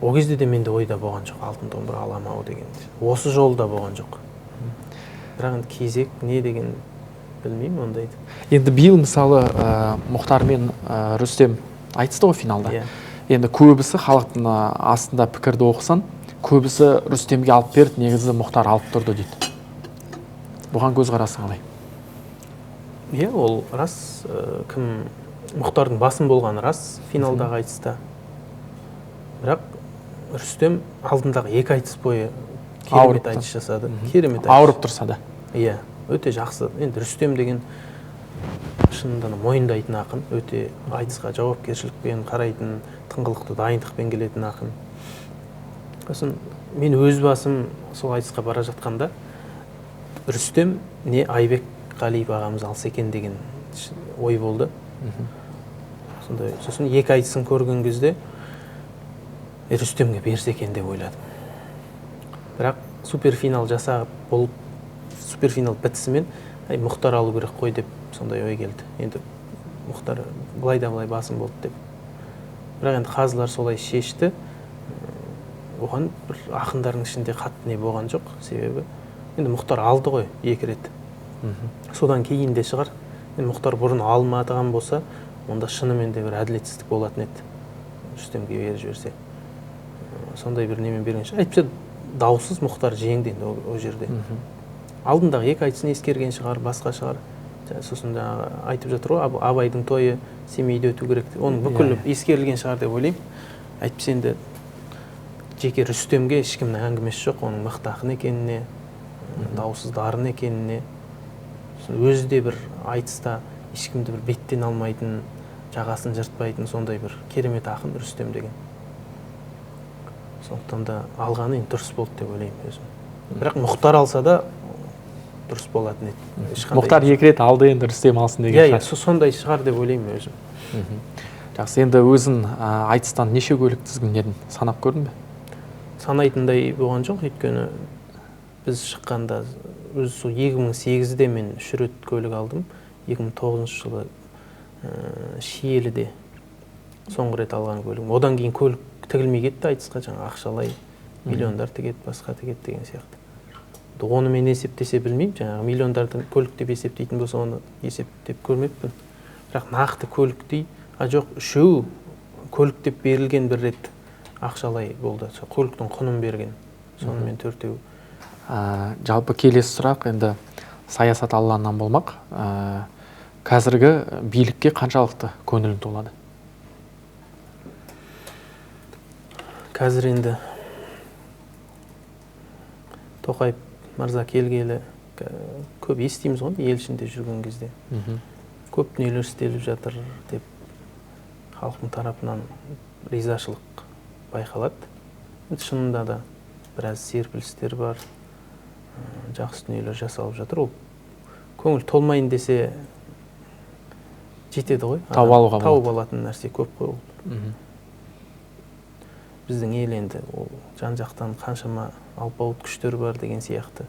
О кезде де менде ойда болған жоқ, алтын домбыра аламау деген. Осы жолда болған жоқ. Бірақ енді кезек не деген білмеймін ондайды. Енді биыл мысалы Мұхтар мен Рүстем айтысты ғой финалда. Енді көбісі халықтың астында пікірді оқысан, көбісі Рүстемге алып берді, негізі Мұхтар алып тұрды дейді. Бұған көзқарасың қалай? Иә, ол рас. Кім Мұхтардың басым болғаны рас финалдағы айтыста. Бірақ Рүстем алдындағы екі айтыс бойы керемет айтыс жасады. Керемет айтыс. Ауырып тұрса да. Иә, өте жақсы. Енді Рүстем деген шынында мойындайтын ақын, өте айтысқа жауапкершілікпен қарайтын, тыңғылықты дайындықпен келетін ақын. Сосын мен өз басым сол айтысқа бара жатқанда Рүстем не Айбек Қалиев ағамыз алса екен деген ой болды. Сондай. Сосын екі айтысын көрген кезде Рүстемге берсе екен деп ойладым. Бірақ суперфинал жасап болып, суперфинал бітісімен Мұхтар алу керек қой деп сондай ой келді. Енді Мұхтар былай да былай басым болды деп. Бірақ енді қазылар солай шешті. Оған бір ақындардың ішінде қатты не болған жоқ. Себебі енді Мұхтар алды ғой екі рет. Содан кейін де шығар. Енді Мұхтар бұрын алмадыған болса, онда шынымен де бір әділетсіздік болатын еді. Рүстемге беріп жіберсе. Сондай бір немен бергенше. Әйтпесе даусыз Мұхтар жеңді енді о жерде. Алдындағы екі айтысын ескерген шығар, басқа шығар. Сосын айтып жатыр ғой, Абайдың тойы Семейде өту керек. Оның бүкіл ескерілген шығар деп ойлаймын. Әйтпесе енді жеке Рүстемге ешкімнің әңгімесі жоқ, оның мықты ақын екеніне, даусыз дарын екеніне. Өзі де бір айтыста ешкімді бір беттен алмайтын, жағасын жыртпайтын сондай бір керемет ақын Рүстем деген. Сондықтан да алғаны енді дұрыс болды деп ойлаймын өзім. Бірақ Мұхтар алса да дұрыс болатын еді. Мұхтар екі рет алды, енді Рүстем алсын деген шығар. Иә, сондай шығар деп ойлаймын өзім. Жақсы, енді өзің айтыстан неше көлік тізгіндедің, санап көрдің бе? Санайтындай болған жоқ, өйткені біз шыққанда өзі сол 2008-де мен 3 рет көлік алдым. 2009 жылы Шиеліде соңғы рет алған көлігім. Одан кейін көлік тігілмей кетті, айтысқа жаңа ақшалай миллиондар тігеді, басқа тігеді деген сияқты. Оны мен есептесе білмеймін, жаңағы миллиондардың көлік деп есептейтін болса, оны есептеп көрмеппін. Бірақ нақты көлік дей, жоқ, үшеу көлік деп берілген бір рет ақшалай болды. Көліктің құнын берген, сонымен төртеу. Жалпы келесі сұрақ енді саясат алланнан болмақ. Қазіргі билікке қаншалықты көңілің толады? Қазір енді Тоқаев мырза келгелі көп естиміз ғой, ел ішінде жүрген кезде. Көп дүниелер істеліп жатыр деп халықтың тарапынан ризашылық байқалады. Шынында да біраз серпілістер бар, жақсы дүниелер жасалып жатыр. Ол көңіл толмайын десе жетеді ғой. Тауып алатын нәрсе көп қой. Біздің ел енді жан-жақтан қаншама алпауыт күштер бар деген сияқты.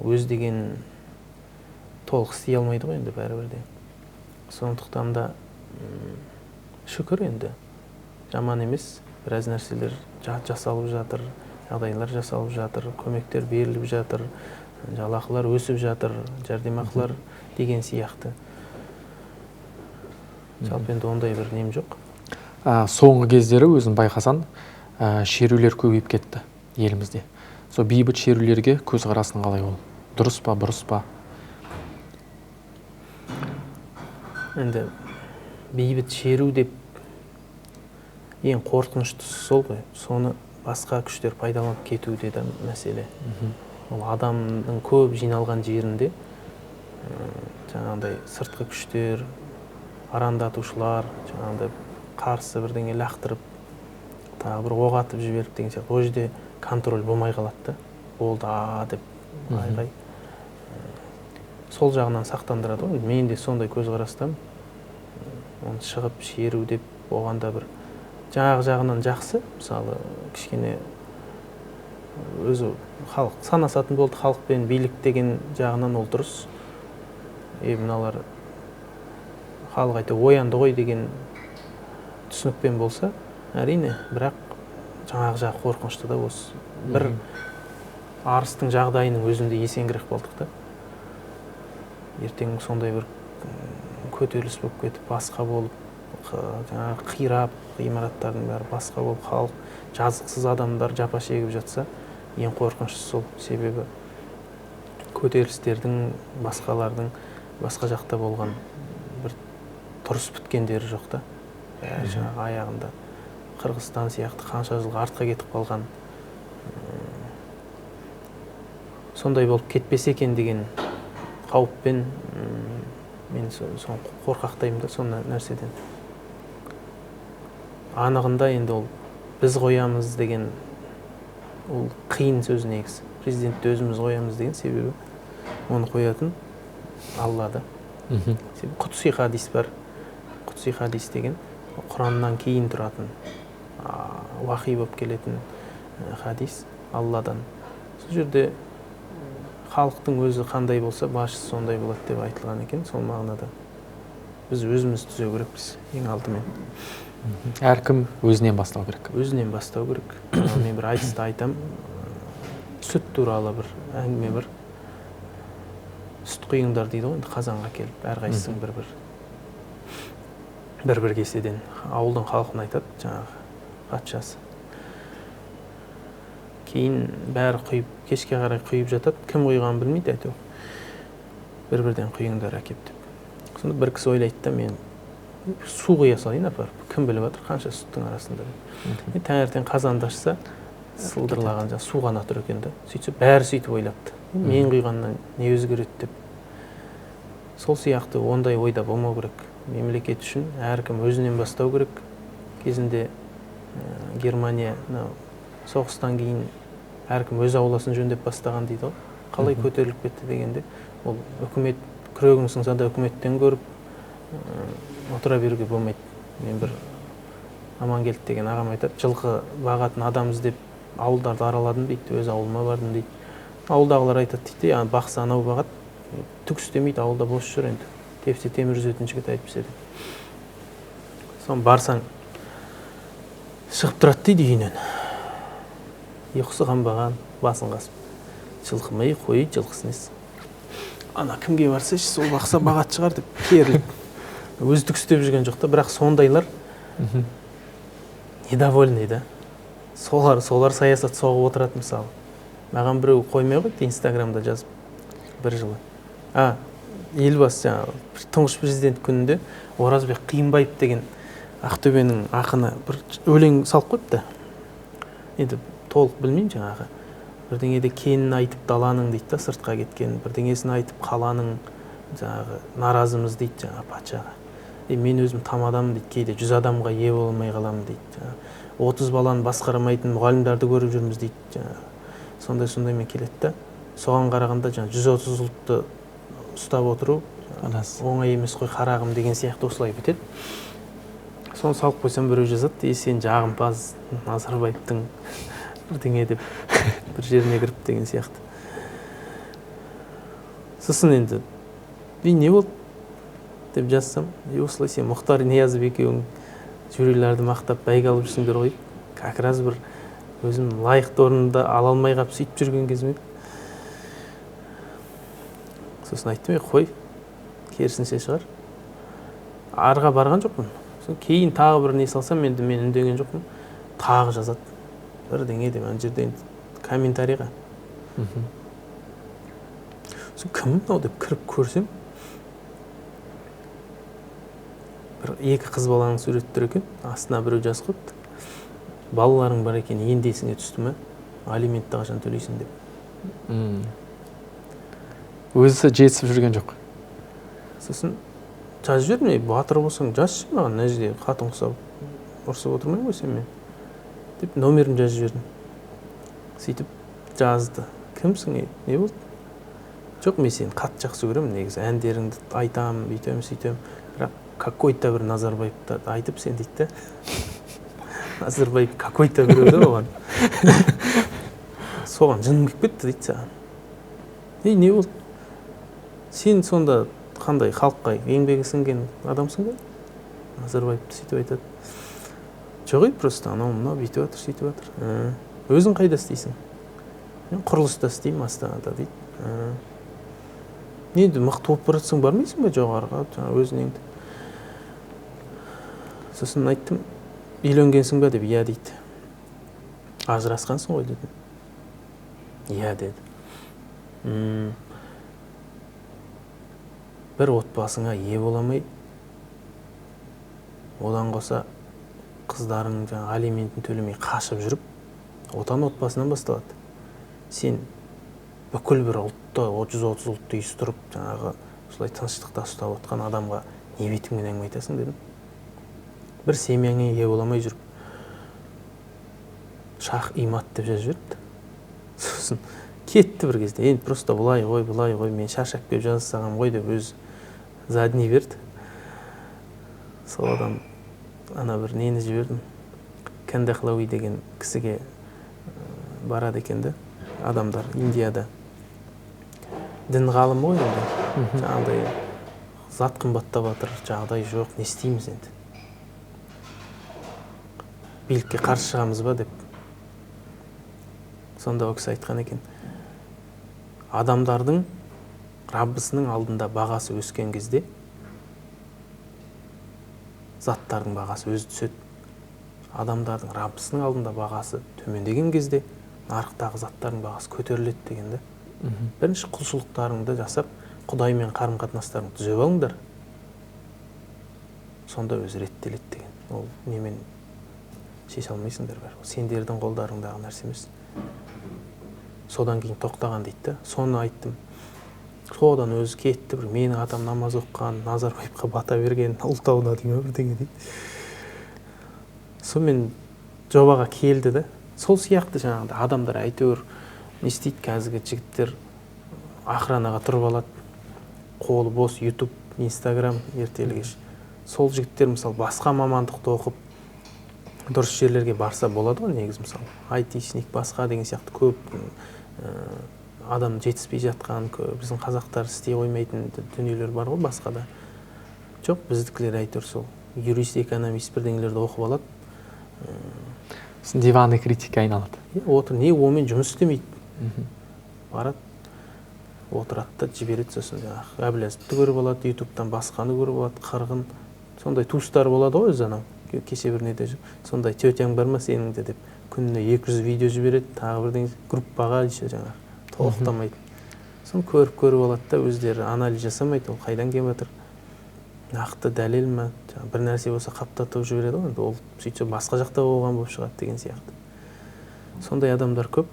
Өз деген толық істей алмайды ғой енді бәрібірде. Сондықтан да шүкір енді жаман емес, біраз нәрселер жасалып жатыр. жағдайлар жасалып жатыр, көмектер беріліп жатыр, жалақылар өсіп жатыр, жәрдемақылар деген сияқты. Жалпы енді ондай бір нем жоқ. Соңғы кездері өзің байқасан, шерулер көбейіп кетті елімізде. Сол бейбіт шерулерге көзқарасың қалай ол? Дұрыс па, бұрыс па? Енді бейбіт шеру деп ең қорқыныштысы сол ғой. Соны басқа күштер пайдаланып кетуде де мәселе. Ол адамның көп жиналған жерінде жаңағындай сыртқы күштер, арандатушылар, жаңағындай қарсы бірдеңе лақтырып, тағы бір оқ атып жіберіп деген сияқты. Ол жерде контроль болмай қалады да. Болды деп айғай. Сол жағынан сақтандырады ғой. Мен де сондай көзқарастамын. Оны шығып шеру деп оғанда бір жағынан жақсы. Мысалы, кішкене өзі халық санасатын болды, халықпен билік деген жағынан ол дұрыс. Мыналар халық айтты оянды ғой деген түсінікпен болса, әрине, бірақ жаңағы жағы қорқынышты да осы. Бір арыстың жағдайының өзінде есеңгірек болдық та. Ертең сондай бір көтеріліс болып кетіп, басқа болып, жаңағы қирап, ғимараттардың бәрі басқа болып, халық жазықсыз адамдар жапа шегіп жатса, ең қорқыныштысы сол. Себебі көтерілістердің, басқалардың басқа жақта болған бір тұрыс біткендері жоқ та. Жаңағы аяғында Қырғызстан сияқты қанша жылға артқа кетіп қалған, сондай болып кетпесе екен деген қауіппен мен соны қорқақтаймын да сол нәрседен. Анығында енді ол біз қоямыз деген ол қиын сөз негізі. Президентті өзіміз қоямыз деген себебі оны қоятын Алла да. Құдси хадис бар. Құдси хадис деген Құраннан кейін тұратын, уахи болып келетін хадис Алладан. Сол жерде халықтың өзі қандай болса, басшысы сондай болады деп айтылған екен. Сол мағынада біз өзіміз түзеу керекпіз ең алдымен. Әркім өзінен бастау керек. Өзінен бастау керек. Мен бір айтыста айтам, сүт туралы бір әңгіме бір. Сүт құйыңдар дейді ғой, қазанға келіп, әрқайсысың бір кеседен ауылдың халқын айтады, жаңағы патшасы. Кейін бәрі құйып, кешке қарай құйып жатады, кім құйғанын білмейді әйтеуір. Бір-бірден құйыңдар әкеп деп. Сонда бір кісі ойлайды да, мен су құя салайын апарып, кім біліп жатыр қанша сүттің арасында. Таңертең қазанды ашса, сылдырлаған су ғана тұр екен да. Сөйтсе бәрі сөйтіп ойлапты. Мен құйғаннан не өзгереді деп. Сол сияқты ондай ойда болмау керек. Мемлекет үшін әркім өзінен бастау керек. Кезінде Германия соғыстан кейін әркім өз ауласын жөндеп бастаған дейді ғой. Қалай көтеріліп кетті дегенде, ол үкімет күрегін сынса да үкіметтен көріп отыра беруге болмайды. Мен бір Амангелді деген ағам айтады, жылқы бағатын адам іздеп ауылдарды араладым дейді, өз ауылыма бардым дейді. Ауылдағылар айтады дейді, бақсы анау бағат, түк істемейді, ауылда бос жүр енді. Тепсе темір үзетін жігіт айтып еді. Соны барсаң шығып тұрады дейді үйінен. Ұйқысы қанбаған, басын қасып. Жылқымай қой, жылқысын ес. Ана кімге барса сол бақса бағат шығар деп керіліп. Өзі түк істеп жүрген жоқ та, бірақ сондайлар недовольный да. Солар саясат соғып отырады мысалы. Маған біреу қоймай қойды Инстаграмда жазып бір жылы. Елбасы жаңағы тұңғыш президент күнінде Оразбек Қиынбаев деген Ақтөбенің ақыны бір өлең салып қойыпты. Енді толық білмеймін жаңағы. Бірдеңеде кенін айтып даланың дейді да, сыртқа кеткен. Бірдеңесін айтып қаланың жаңағы наразымыз дейді жаңағы патшаға. Мен өзім там адаммын дейді, кейде 100 адамға ие болмай қаламын дейді. 30 баланы басқармайтын мұғалімдерді көріп жүрміз дейді. Сондай-сондаймен келеді да. Соған қарағанда 130 ұлтты ұстап отыру оңай емес қой қарағым деген сияқты осылай бітеді. Соны салып қойсам біреу жазады, сен жағымпаз Назарбаевтың бірдеңе деп бір жеріне кіріп деген сияқты. Сосын енді не болды деп жазсам, осылай сен Мұхтар Ниязов екеуің жюрилерді мақтап бәйге алып жүрсіңдер ғой. Как раз бір өзім лайықты орнында ала алмай қалып сөйтіп жүрген кезім еді. Сосын айттым, қой, керісінше шығар. Арға барған жоқпын. Кейін тағы бір не салсам, мен үндеген жоқпын. Тағы жазады. Бірдеңе деп, ана жерде комментарийға. Кім мынау деп кіріп көрсем, бір екі қыз баланың суреттері екен, астына біреу жазып қойыпты. Балаларың бар екен, енді есіңе түсті ме? Алиментті қашан төлейсің деп. Өзі жетісіп жүрген жоқ. Сосын жазып жібердім, батыр болсаң жазшы маған, мына жерде қатын құсап ұрсып отырмай қойсам мен деп номерін жазып жібердім. Сөйтіп жазды. Кімсің, не болды? Жоқ, мен сені қатты жақсы көремін, негізі әндеріңді айтамын, бүйтем, сөйтем. Бірақ какой-то бір Назарбаевты айтып сен дейді. Назарбаев какой-то біреуді оған. Соған жыным келіп кетті дейді саған. Не болды? Сен сонда қандай халыққа еңбегі сіңген адамсың ба? Назарбаевты сөйтіп айтады. Жоқ, просто анау бүйтіп жатыр, сөйтіп жатыр. Өзің қайда істейсің? Мен құрылыста істеймін, Астанада дейді. Енді мықты болып баратсың, бармайсың ба жоғарыға, өзіңді? Сосын айттым, үйленгенсің ба деп, иә дейді. Ажырасқансың ғой дедім. Иә деді. Бір отбасыңа ие боламай, одан қоса қыздарың алиментін төлемей қашып жүріп, отан отбасынан басталады. Сен бүкіл бір ұлтты, 130 ұлтты үйістіріп, солай тыныштықта ұстап отқан адамға не бетіңмен әңгіме айтасың дедім. Бір семьяңа ие боламай жүріп, шах имат деп жазып жіберіпті. Сосын кетті бір кезде. Енді просто бұлай ғой, мен шаршап келіп жазсағам ғой деп өз задни берді. Сол адам ана бір нені жібердім. Кандахлауи деген кісіге барады екен де, адамдар Индияда. Дін ғалымы ғой енді. Жаңағыдай зат қымбаттап жатыр, жағдай жоқ, не істейміз енді? Билікке қарсы шығамыз ба деп. Сонда ол кісі айтқан екен. Адамдардың Раббысының алдында бағасы өскен кезде, заттардың бағасы өзі түседі. Адамдардың Раббысының алдында бағасы төмендеген кезде, нарықтағы заттардың бағасы көтеріледі дегенде. Бірінші құлшылықтарыңды жасап, Құдаймен қарым-қатынастарыңды түзеп алыңдар. Сонда өзі реттеледі деген. Ол немен шеше алмайсыңдар бар. Сендердің қолдарыңдағы нәрсе емес. Содан кейін тоқтаған дейді. Соны айттым. Содан өзі кетті, бір менің атам намаз оқыған, Назарбаевқа бата берген, ұлтауда деймін бірдеңе дейді. Сонымен жобаға келді да. Сол сияқты жаңағыда адамдар әйтеуір не істейді, қазіргі жігіттер охранаға тұрып алады. Қолы бос YouTube, Instagram ертелі-кеш. Сол жігіттер мысалы басқа мамандықты оқып, дұрыс жерлерге барса болады ғой негіз мысалы. Айтишник басқа деген сияқты көп адам жетіспей жатқан, біздің қазақтар істей қоймайтын дүниелер бар ғой басқада. Жоқ, біздікілер әйтеуір сол юрист, экономист бірдеңелерді оқып алады. Диванный критика айналады. Отыр, не онымен жұмыс істемейді. Барады, отырады да жібереді, сосын Әбіләзовты көріп алады, ютубтан басқаны көріп алады, қырғын. Сондай туыстар болады ғой өзі анау. Кеше бір неде сондай тетяң бар ма сенің де деп күніне 200 видео жібереді, тағы бірден группаға жаңағы толықтамайды. Соны көріп алады да өздері анализ жасамайды, ол қайдан келіп жатыр, нақты дәлел ме, бір нәрсе болса қаптатып жібереді ғой, ол сөйтсе басқа жақта болған болып шығады деген сияқты. Сондай адамдар көп.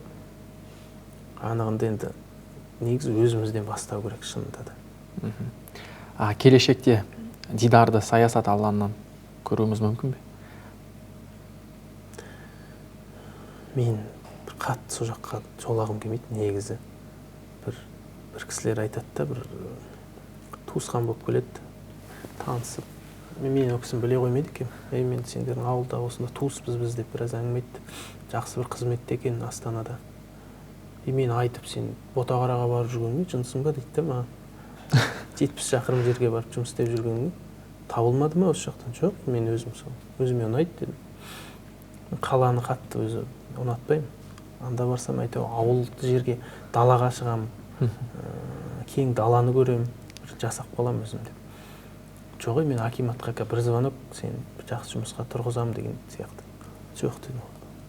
Анығында енді негізі өзімізден бастау керек шынында да. Келешекте Дидарды саясат алаңынан көруіміз мүмкін бе? Мен қатты сол жаққа жолағым келмейді негізі. Бір кісілер айтады да, бір туысқан болып келеді, танысып. Мен ол кісіні біле қоймайды екен. Мен сендердің ауылда осында туыспыз біз деп біраз әңгіме айтты. Жақсы бір қызметте екен Астанада. Мен айтып, сен Ботақараға барып жүргеніңе жынсың ба дейді маған. 70 шақырым жерге барып жұмыс істеп жүргеніңе табылмады ма осы жақтан? Жоқ, мен өзіме ұнайды дедім. қаланы қатты өзі ұнатпаймын. Анда барсам әйтеуір ауылды жерге, далаға шығам, кең даланы көрем, жасап қалам өзім деп. Жоқ, мен акиматқа бір звонок, сен жақсы жұмысқа тұрғызам деген сияқты. Жоқ дедім,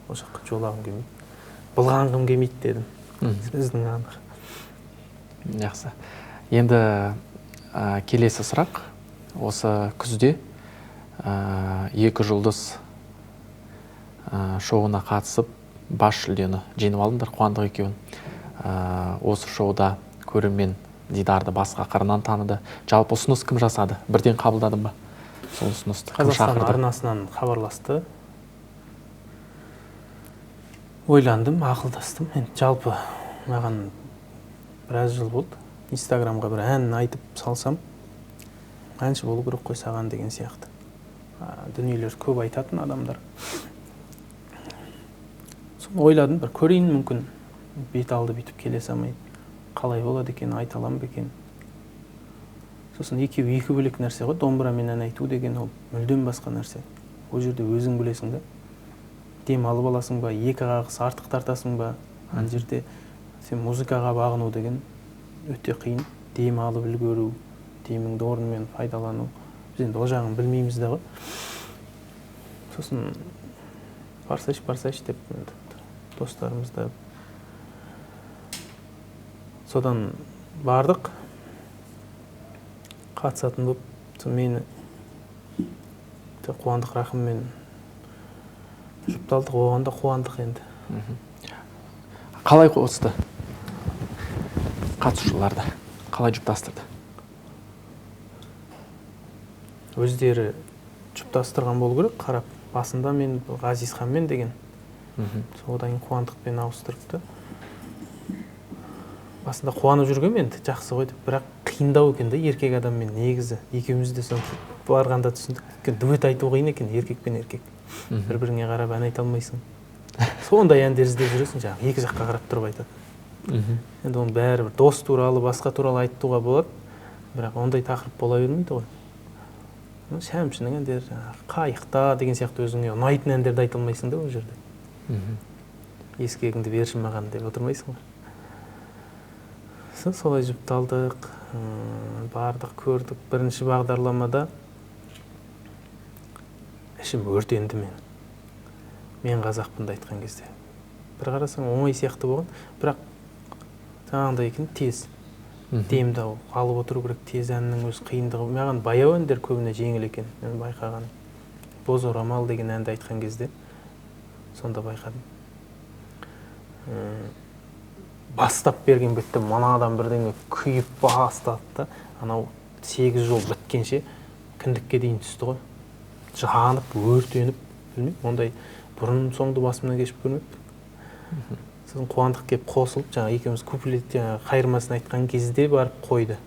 ол жаққа жолағым келмейді, былғанғым келмейді дедім. Сөздің анық. Жақсы. Енді келесі сұрақ. Осы күзде 2 жұлдыз шоуына қатысып, бас жүлдені жеңіп алдыңдар, қуандық екеуін. Осы шоуда көрермен Дидарды басқа қырынан таныды. Жалпы ұсыныс кім жасады? Бірден қабылдадың ба? Сол ұсынысты кім Қазақстан шақырды? арнасынан хабарласты. Ойландым, ақылдастым. Жалпы маған біраз жыл болды. Инстаграмға бір ән айтып салсам, әнші болу керек қой саған деген сияқты. Дүниелер көп айтатын адамдар. Соны ойладым, бір көрейін, мүмкін бет алды бүйтіп келе салмай. Қалай болады екен, айта аламын ба екен. Сосын екеуі екі бөлек нәрсе ғой. Домбырамен ән айту деген ол мүлдем басқа нәрсе. Ол жерде өзің білесің да. Дем алып аласың ба, екі қағыс артық тартасың ба. Ана жерде сен музыкаға бағыну деген өте қиын. Дем алып үлгеру, деміңді орнымен пайдалану. Біз енді ол жағын білмейміз да ғой. Сосын барсайш деп достарымызда содан бардық, қатысатын болып, мені Қуандық Рахыммен жұпталдық, оғанда қуандық енді. Қалай қосты қатысушыларды? Қалай жұптастырды? Өздері жұптастырған болу керек, қарап. Басында мен Ғазизханмен деген. Содан кейін Қуандықпен ауыстырыпты. Басында қуанып жүргем енді, жақсы ғой деп, бірақ қиындау екен де еркек адаммен негізі. Екеуміз де соны барғанда түсіндік. Дуэт айту қиын екен, еркек пен еркек. Бір-біріңе қарап ән айта алмайсың. Сондай әндер іздеп жүресің, жаңағы екі жаққа қарап тұрып айтады. Енді оның бәрі бір дос туралы, басқа туралы айтуға болады, бірақ ондай тақырып бола бермейді ғой. Шәмшінің әндері, қайықта деген сияқты өзіңе ұнайтын әндерді айта алмайсың да ол жерде. Ескегіңді берші маған деп отырмайсың ғой. Солай жұпталдық, бардық, көрдік. Бірінші бағдарламада ішім өртенді мен. Мен қазақпын айтқан кезде. Бір қарасаң оңай сияқты болған, бірақ жаңағындай екен тез. Демді алып отыру керек, тез әннің өз қиындығы. Маған баяу әндер көбіне жеңіл екен, мен байқаған. Боз орамал деген әнді айтқан кезде сонда байқадым. Бастап берген бетте манадан бірдеңе күйіп бастады да, анау 8 жол біткенше кіндікке дейін түсті ғой. Жанып, өртеніп, білмеймін, ондай бұрын соңды басымнан кешіп көрмеппін. Сосын Қуандық келіп қосылып, жаңа екеуміз куплет қайырмасын айтқан кезде барып қойды.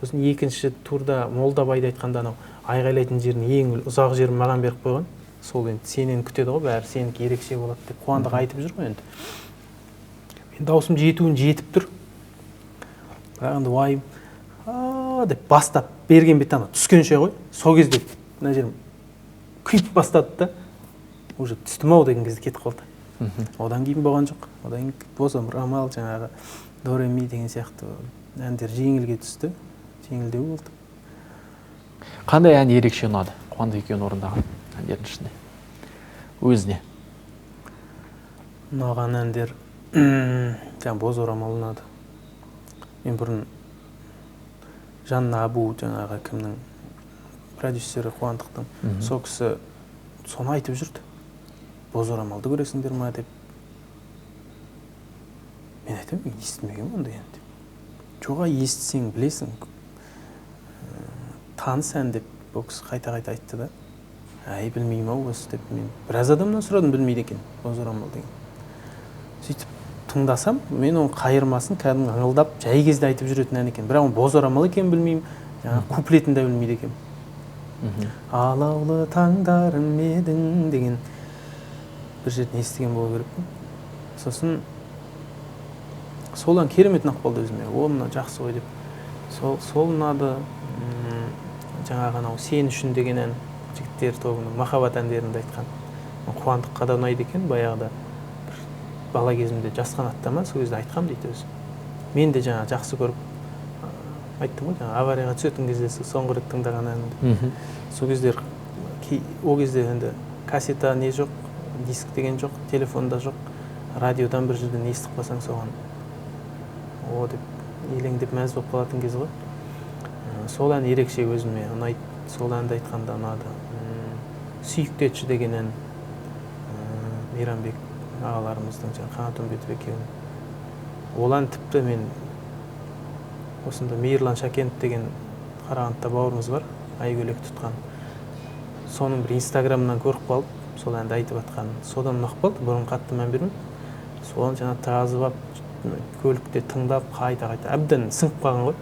Сосын екінші турда Молдабайды айтқанда анау айғайлайтын жерін ең ұзақ жерін маған беріп қойған. Сол енді сенен күтеді ғой, бәрі сенікі ерекше болады деп Қуандық айтып жүр ғой енді. Мен даусым жетіп тұр. Бірақ енді уайым, деп бастап берген бетте ана түскенше ғой. Сол кезде мына жерім күйіп бастады да, уже түстім-ау деген кезде кетіп қалды. Одан кейін болған жоқ. Одан кейін боз орамал, жаңағы до ре ми деген сияқты әндер жеңілге түсті. Жеңілдеу болды. Қандай ән ерекше ұнады? Қуандық екеуін орындаған әндердің ішінде. Өзіне. Ұнаған әндер жаңа боз орамал ұнады. Мен бұрын Жанна Абу, жаңағы кімнің продюсері Қуандықтың, сол кісі соны айтып жүрді. Боз орамалды көресіңдер ма деп. Мен айтам, мен естімеген ондай ән деп. Жоға естісең білесің. Таныс ән деп бұл кісі қайта-қайта айтты да. Әй, білмеймін-ау осы деп. Мен біраз адамнан сұрадым, білмейді екен боз орамал деген. Сөйтіп тыңдасам, мен оның қайырмасын кәдімгі аңылдап, жай кезде айтып жүретін ән екен. Бірақ оның боз орамал екен білмеймін, жаңағы куплетін де білмейді екен. Алаулы таңдарым едің деген бір жерден естіген болу керекпін. Сосын солдан керемет ұнап қалды өзіме. Оны жақсы ғой деп. Сол ұнады. Жаңағы анау сен үшін деген ән, жігіттер тобының махаббат әндерінде айтқан. қуандыққа да ұнайды екен. Баяғыда бір бала кезімде жасқанатта ма сол кезде айтқам дейді өзі. Мен де жаңа жақсы көріп айттым ғой, жаңа аварияға түсетін кезде соңғы рет тыңдаған әнімді. Сол кездер ол кезде енді кассета не жоқ, диск деген жоқ, телефонда жоқ, радиодан бір жерден естіп қалсаң соған о деп елеңдеп мәз болып қалатын кез ғой. Сол ән ерекше өзіме ұнайды. Сол әнді айтқанда ұнады. Сүйікті етші деген ән Мейрамбек ағаларымыздың, Қанат Үмбетов екеуінің. Ол ән тіпті мен осында Мейірлан Шакенов деген Қарағандыда бауырымыз бар, Айгөлек тұтқан. Соның бір инстаграмынан көріп қалып, сол әнді айтып атқан. Содан ұнап қалды, бұрын қатты мән бермеймін. Соны жаңа тазып алып, көлікте тыңдап, қайта әбден сіңіп қалған ғой.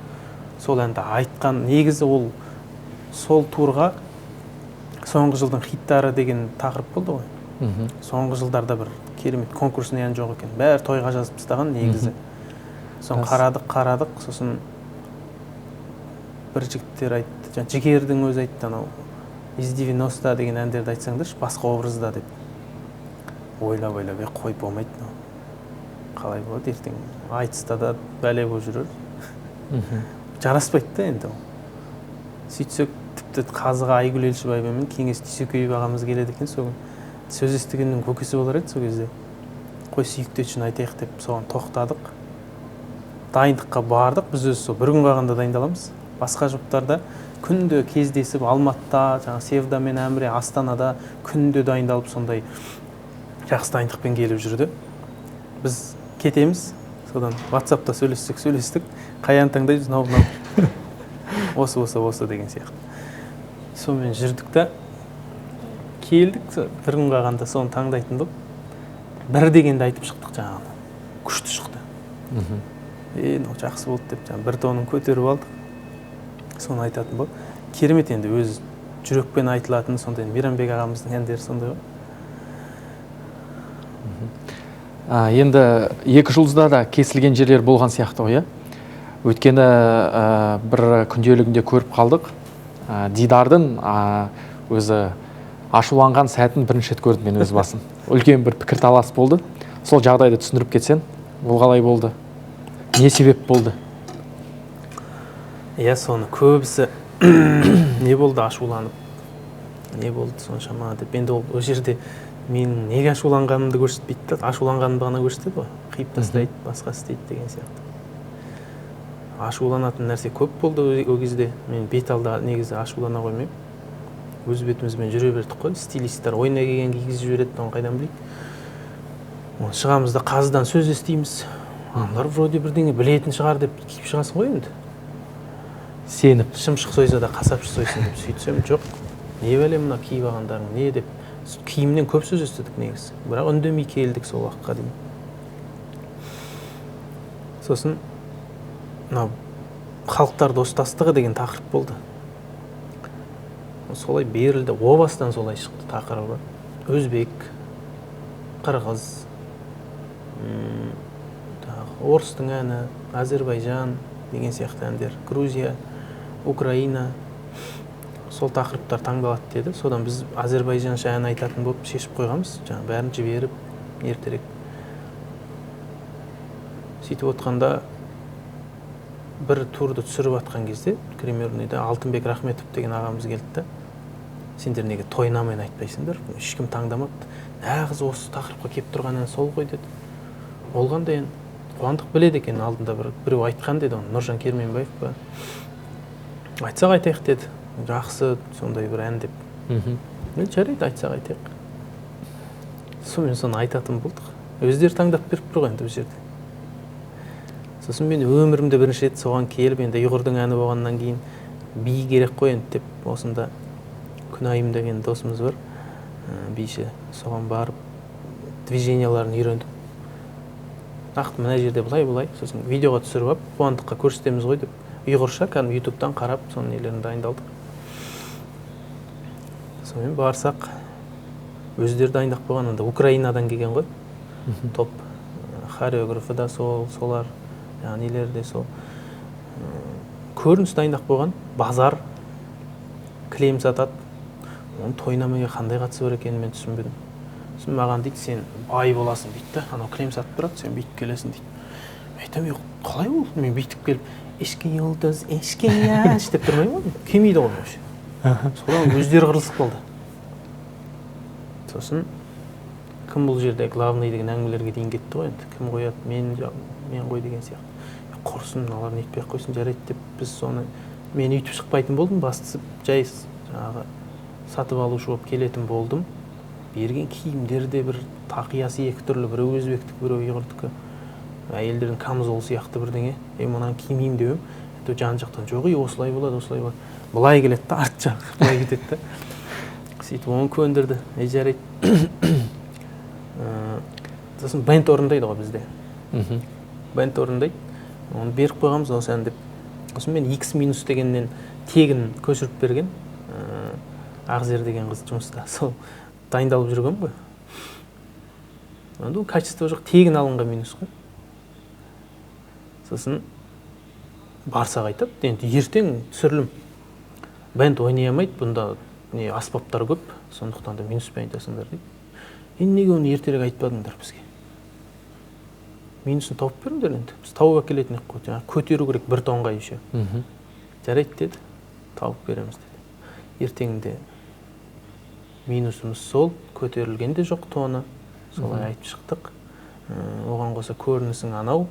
Сол әнді айтқан, негізі ол сол турға соңғы жылдың хиттары деген тақырып болды ғой. Соңғы жылдарда бір керемет конкурсный ән жоқ екен. Бәрі тойға жазып тастаған негізі. Соны қарадық, сосын бір жігіттер айтты, жаңа Жігердің өзі айтты, анау из 90 деген әндерді айтсаңдаршы, басқа образда деп. Ойлап, қой болмайды. Қалай болады ертең? Айтыста да бәле болып жүрер. Жараспайды да енді ол. Сөйтсек, тіпті қазыға Айгүл Елшібаевамен Кеңес Түйсекеев ағамыз келеді екен, соған сөз естігеннің көкесі болар еді сол кезде. Қой сүйікті етшін айтайық деп соған тоқтадық. Дайындыққа бардық, біз өзі сол бір күн қалғанда дайындаламыз. Басқа жұптарда күнде кездесіп, Алматыда, жаңа Севда мен Әміре, Астанада күнде дайындалып сондай жақсы дайындықпен келіп жүрді. Біз кетеміз, содан WhatsAppта сөйлестік, қай ән таңдаймыз, осы деген сияқты. Сонымен жүрдік та келдік, бір күн қалғанда соны таңдайтын болып, бір дегенді айтып шықтық жаңағы. Күшті шықты. Жақсы болды деп, бір тонын көтеріп алдық. Соны айтатын болып. Керемет енді өз жүрекпен айтылатын сондай Мейрамбек ағамыздың әндері сондай ғой. Енді екі жұлдызда да кесілген жерлер болған сияқты ғой, өйткені бір күнделігінде көріп қалдық. Дидардың өзі ашуланған сәтін бірінші рет көрдім мен өз басым. Үлкен бір пікірталас болды. Сол жағдайды түсіндіріп кетсең, ол қалай болды? Не себеп болды? Соны көбісі не болды ашуланып, не болды соншама деп. Енді ол жерде мен неге ашуланғанымды көрсетпейді, ашуланғанымды ғана көрсетеді ғой. Қиып тастайды, басқа істейді деген сияқты. Ашуланатын нәрсе көп болды ол кезде. Мен бет алда негізі ашулана қоймаймын. Өз бетімізбен жүре бердік қой. Стилисттер ойына келген кигізіп жібереді, оны қайдан білейік. Шығамыз да қазыдан сөз естейміз. Аналар вроде бірдеңе білетін шығар деп киіп шығасың ғой енді. Сеніп. Шымшық сойса да қасапшы сойсын деп сөйтсем, жоқ. Не бәле мына киіп алғандарың, не деп. Киімнен көп сөз естідік негізі. Бірақ үндемей келдік сол уақытқа дейін. Сосын халықтар достастығы деген тақырып болды. Солай берілді, о бастан солай шықты тақырыбы. Өзбек, қырғыз, орыстың әні, Азербайжан деген сияқты әндер, Грузия, Украина, сол тақырыптар таңдалады деді. Содан біз Азербайжанша ән айтатын болып шешіп қойғанбыз. Жаңа бәрін жіберіп, ертерек. Сөйтіп отқанда бір турды түсіріп атқан кезде, Кремерныйда Алтынбек Рахметов деген ағамыз келді. Сендер неге тойнамайын айтпайсыңдар? Ешкім таңдамады. Нағыз осы тақырыпқа кеп тұрған ән сол ғой деді. Болғанда енді Қуандық біледі екен, алдында біреу айтқан деді оны, Нұржан Керменбаев па. Айтсақ айтайық деді. Жақсы сондай бір ән деп. Жарайды, айтсақ айтайық. Сонымен соны айтатын болдық. Өздері таңдап беріп тұр ғой енді бұл жерде. Сосын мен өмірімде бірінші рет соған келіп, енді ұйғырдың әні болғаннан кейін би керек қой енді деп осында Күнайым деген досымыз бар, биші. Соған барып движенияларын үйрендім. Нақты мына жерде былай, сосын видеоға түсіріп алып, Қуандыққа көрсетеміз ғой деп, ұйғырша кәдімгі ютубтан қарап, соның нелерін дайындалдық. Сонымен барсақ, өздері дайындап қойған, анда Украинадан келген ғой. Топ хореографы да солар, нелер де сол. Көрініс дайындап қойған, базар, кілем сатады. Оның тойнамаға қандай қатысы бар екенін мен түсінбедім. сосын маған дейді сен бай боласың дейді да, анау крем сатып тұрады, сен бүйтіп келесің дейді. Мен айтамын қалай ол, мен бүйтіп келіп ешкі йолдыз ешкі яш деп тұрмаймын ғой, келмейді ғой вообще. Содан өздері қырылысып қалды. Сосын кім бұл жерде главный деген әңгімелерге дейін кетті ғой енді, кім қояды, мен ғой деген сияқты. Құрсын, алар нетпей қойсын жарайды деп біз соны, мен үйтіп шықпайтын болдым, бастысы жай жаңағы сатып алушы болып келетін болдым. Берген киімдер де бір тақиясы екі түрлі, біреу өзбектік, біреу ұйғырдікі, әйелдердің камзол сияқты бірдеңе. Мынаны кимеймін деп едім, жан жақтан жоқ, осылай болады, осылай болады. Былай келеді да, арт жақ былай кетеді да. Сөйтіп оны көндірді, жарайды. Сосын бенд орындайды ғой бізде. Бенд орындайды. Оны беріп қойғамыз осы ән деп. Сосын мен X- дегеннен тегін көшіріп берген. Ағзер деген қыз жұмыста. Сол дайындалып жүрген ғой. Онда качество жоқ, тегін алынған минус қой. Сосын барсақ айтады, енді ертең түсірілім. Бенд ойнай алмайды, бұнда аспаптар көп, сондықтан да минуспен айтасыңдар дейді. Енді неге оны ертерек айтпадыңдар бізге? Минусын тауып беріңдер енді. Біз тауып әкелетін ек қой, көтеру керек бір тонға еще. Жарайды деді, тауып береміз деді. Ертеңінде минусымыз сол, көтерілген де жоқ тоны, солай айтып шықтық. Оған қоса көрінісің анау.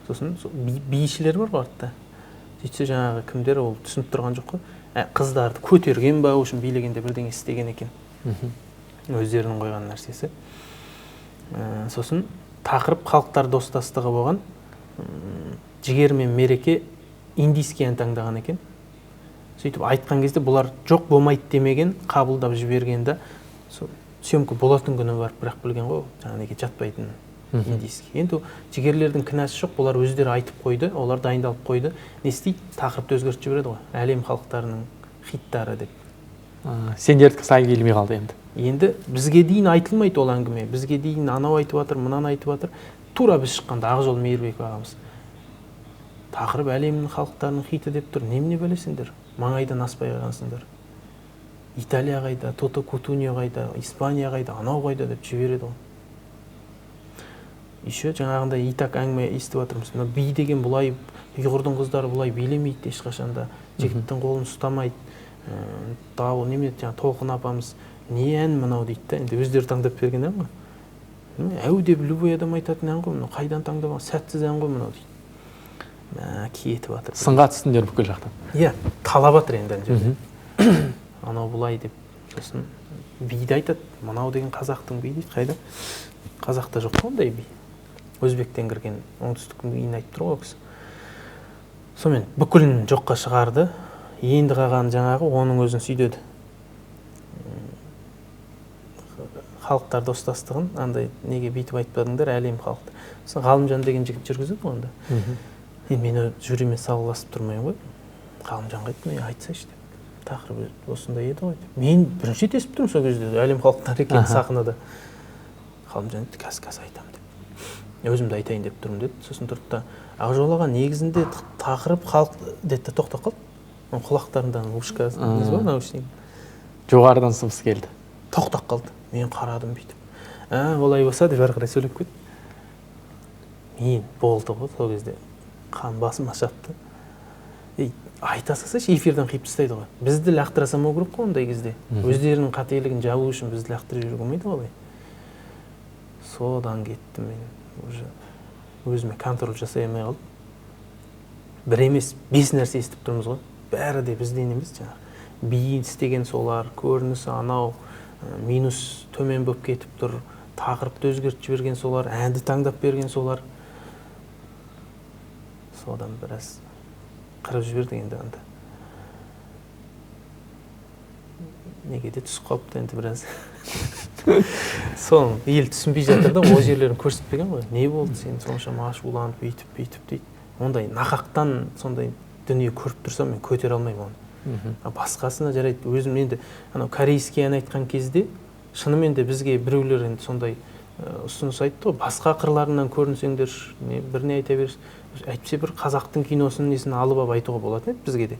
Сосын бишілер бар артта. Сөйтсе жаңағы кімдер ол түсініп тұрған жоқ қой. Қыздарды көтерген ба, үшін билегенде бірдеңе істеген екен. Өздерінің қойған нәрсесі. Сосын тақырып халықтар достастығы болған. Жігер мен Мереке индийский ән таңдаған екен. Сөйтіп айтқан кезде бұлар жоқ болмайды демеген, қабылдап жібергенде съемка болатын күні барып бірақ білген ғой, жаңағы жатпайтын индийский. Енді жігерлердің кінәсі жоқ, бұлар өздері айтып қойды, олар дайындалып қойды. Не істейді? Тақырыпты өзгертіп жібереді ғой. Әлем халықтарының хиттары деп. Сендердікі сай келмей қалды енді. Енді бізге дейін айтылмайды ол әңгіме. Бізге дейін анау айтып жатыр, мынаны айтып жатыр. Тура біз шыққанда Ақжол Мейірбек ағамыз. Тақырып әлемнің халықтарының хиті деп тұр. Немене білесіңдер? Маңайдан аспай қалғансыңдар. Италия қайда, Тото Кутуньо қайда, Испания қайда, анау қайда деп жібереді ғой. Еще жаңағында итак әңгіме естіп жатырмыз. Би деген бұлай, ұйғырдың қыздары бұлай билемейді ешқашанда. Жігіттің қолын ұстамайды. Дауы неме, Толқын апамыз не ән мынау дейді да. Енді өздері таңдап берген ән ғой. Әу деп любой адам айтатын ән ғой. Қайдан таңдап алған? Сәтсіз ән ғой мынау дейді. Кетіп жатыр. Сынға түстіңдер бүкіл жақтан. Иә, талап жатыр енді. Анау бұлай деп. Сосын биді айтады. Мынау деген қазақтың би дейді. Қайда? Қазақта жоқ ондай би. Өзбектен кірген оңтүстіктің биін айтып тұр ғой кісі. Сонымен бүкілін жоққа шығарды. Енді қалған жаңағы оның өзін сүйдеді. Халықтар достастығын андай неге бүйтіп айтпадыңдар, әлем халықты. Сосын Ғалымжан деген жігіт жүргізеді онда. Мен жюримен салғыласып тұрмайын ғой. Ғалымжанға айттым, айтсайшы деп. Тақырып осындай еді ғой. Мен бірінші рет естіп тұрмын сол кезде, әлем халықтары екен сахнада. Ғалымжан айтты, кәс айтамын деп. Өзімді айтайын деп тұрмын деді. Сосын тұрды да, Ақжол аға негізінде тақырып халық деді, тоқтап қалды. Құлақтарындағы ушка несі бар, наушник. Жоғарыдан сыбыс келді. Тоқтап қалды. Мен қарадым бүйтіп. Олай болса деп әрі қарай сөйлеп кетті. Мен болды ғой сол кезде. Қан басым ашапты. Айта салсайшы, эфирден қиып тастайды ғой. Бізді лақтыра салмау керек қой ондай кезде. Өздерінің қателігін жабу үшін бізді лақтырып жіберуге болмайды ғой. Содан кеттім мен. Уже өзіме контроль жасай алмай қалдым. Бір емес, 5 нәрсе естіп тұрмыз ғой. Бәрі де бізден емес жаңағы. Биін істеген солар, көрінісі анау, минус төмен болып кетіп тұр, тақырыпты өзгертіп жіберген солар, әнді таңдап берген солар. Содан біраз қырып жіберді енді анда. Неге де түсіп қалыпты енді біраз. Соны ел түсінбей жатыр да, ол жерлерін көрсетпеген ғой. Не болды сен соншама ашуланып, бүйтіп дейді. Ондай нақақтан сондай дүние көріп тұрсам мен көтере алмаймын оны. Басқасына жарайды. Өзім енді анау корейский ән айтқан кезде шынымен де бізге біреулер енді сондай ұсыныс айтты ғой. Басқа қырларынан көрінсеңдер, біріне айта берсін. Әйтпесе бір қазақтың киносының несін алып алып айтуға болатын еді бізге де.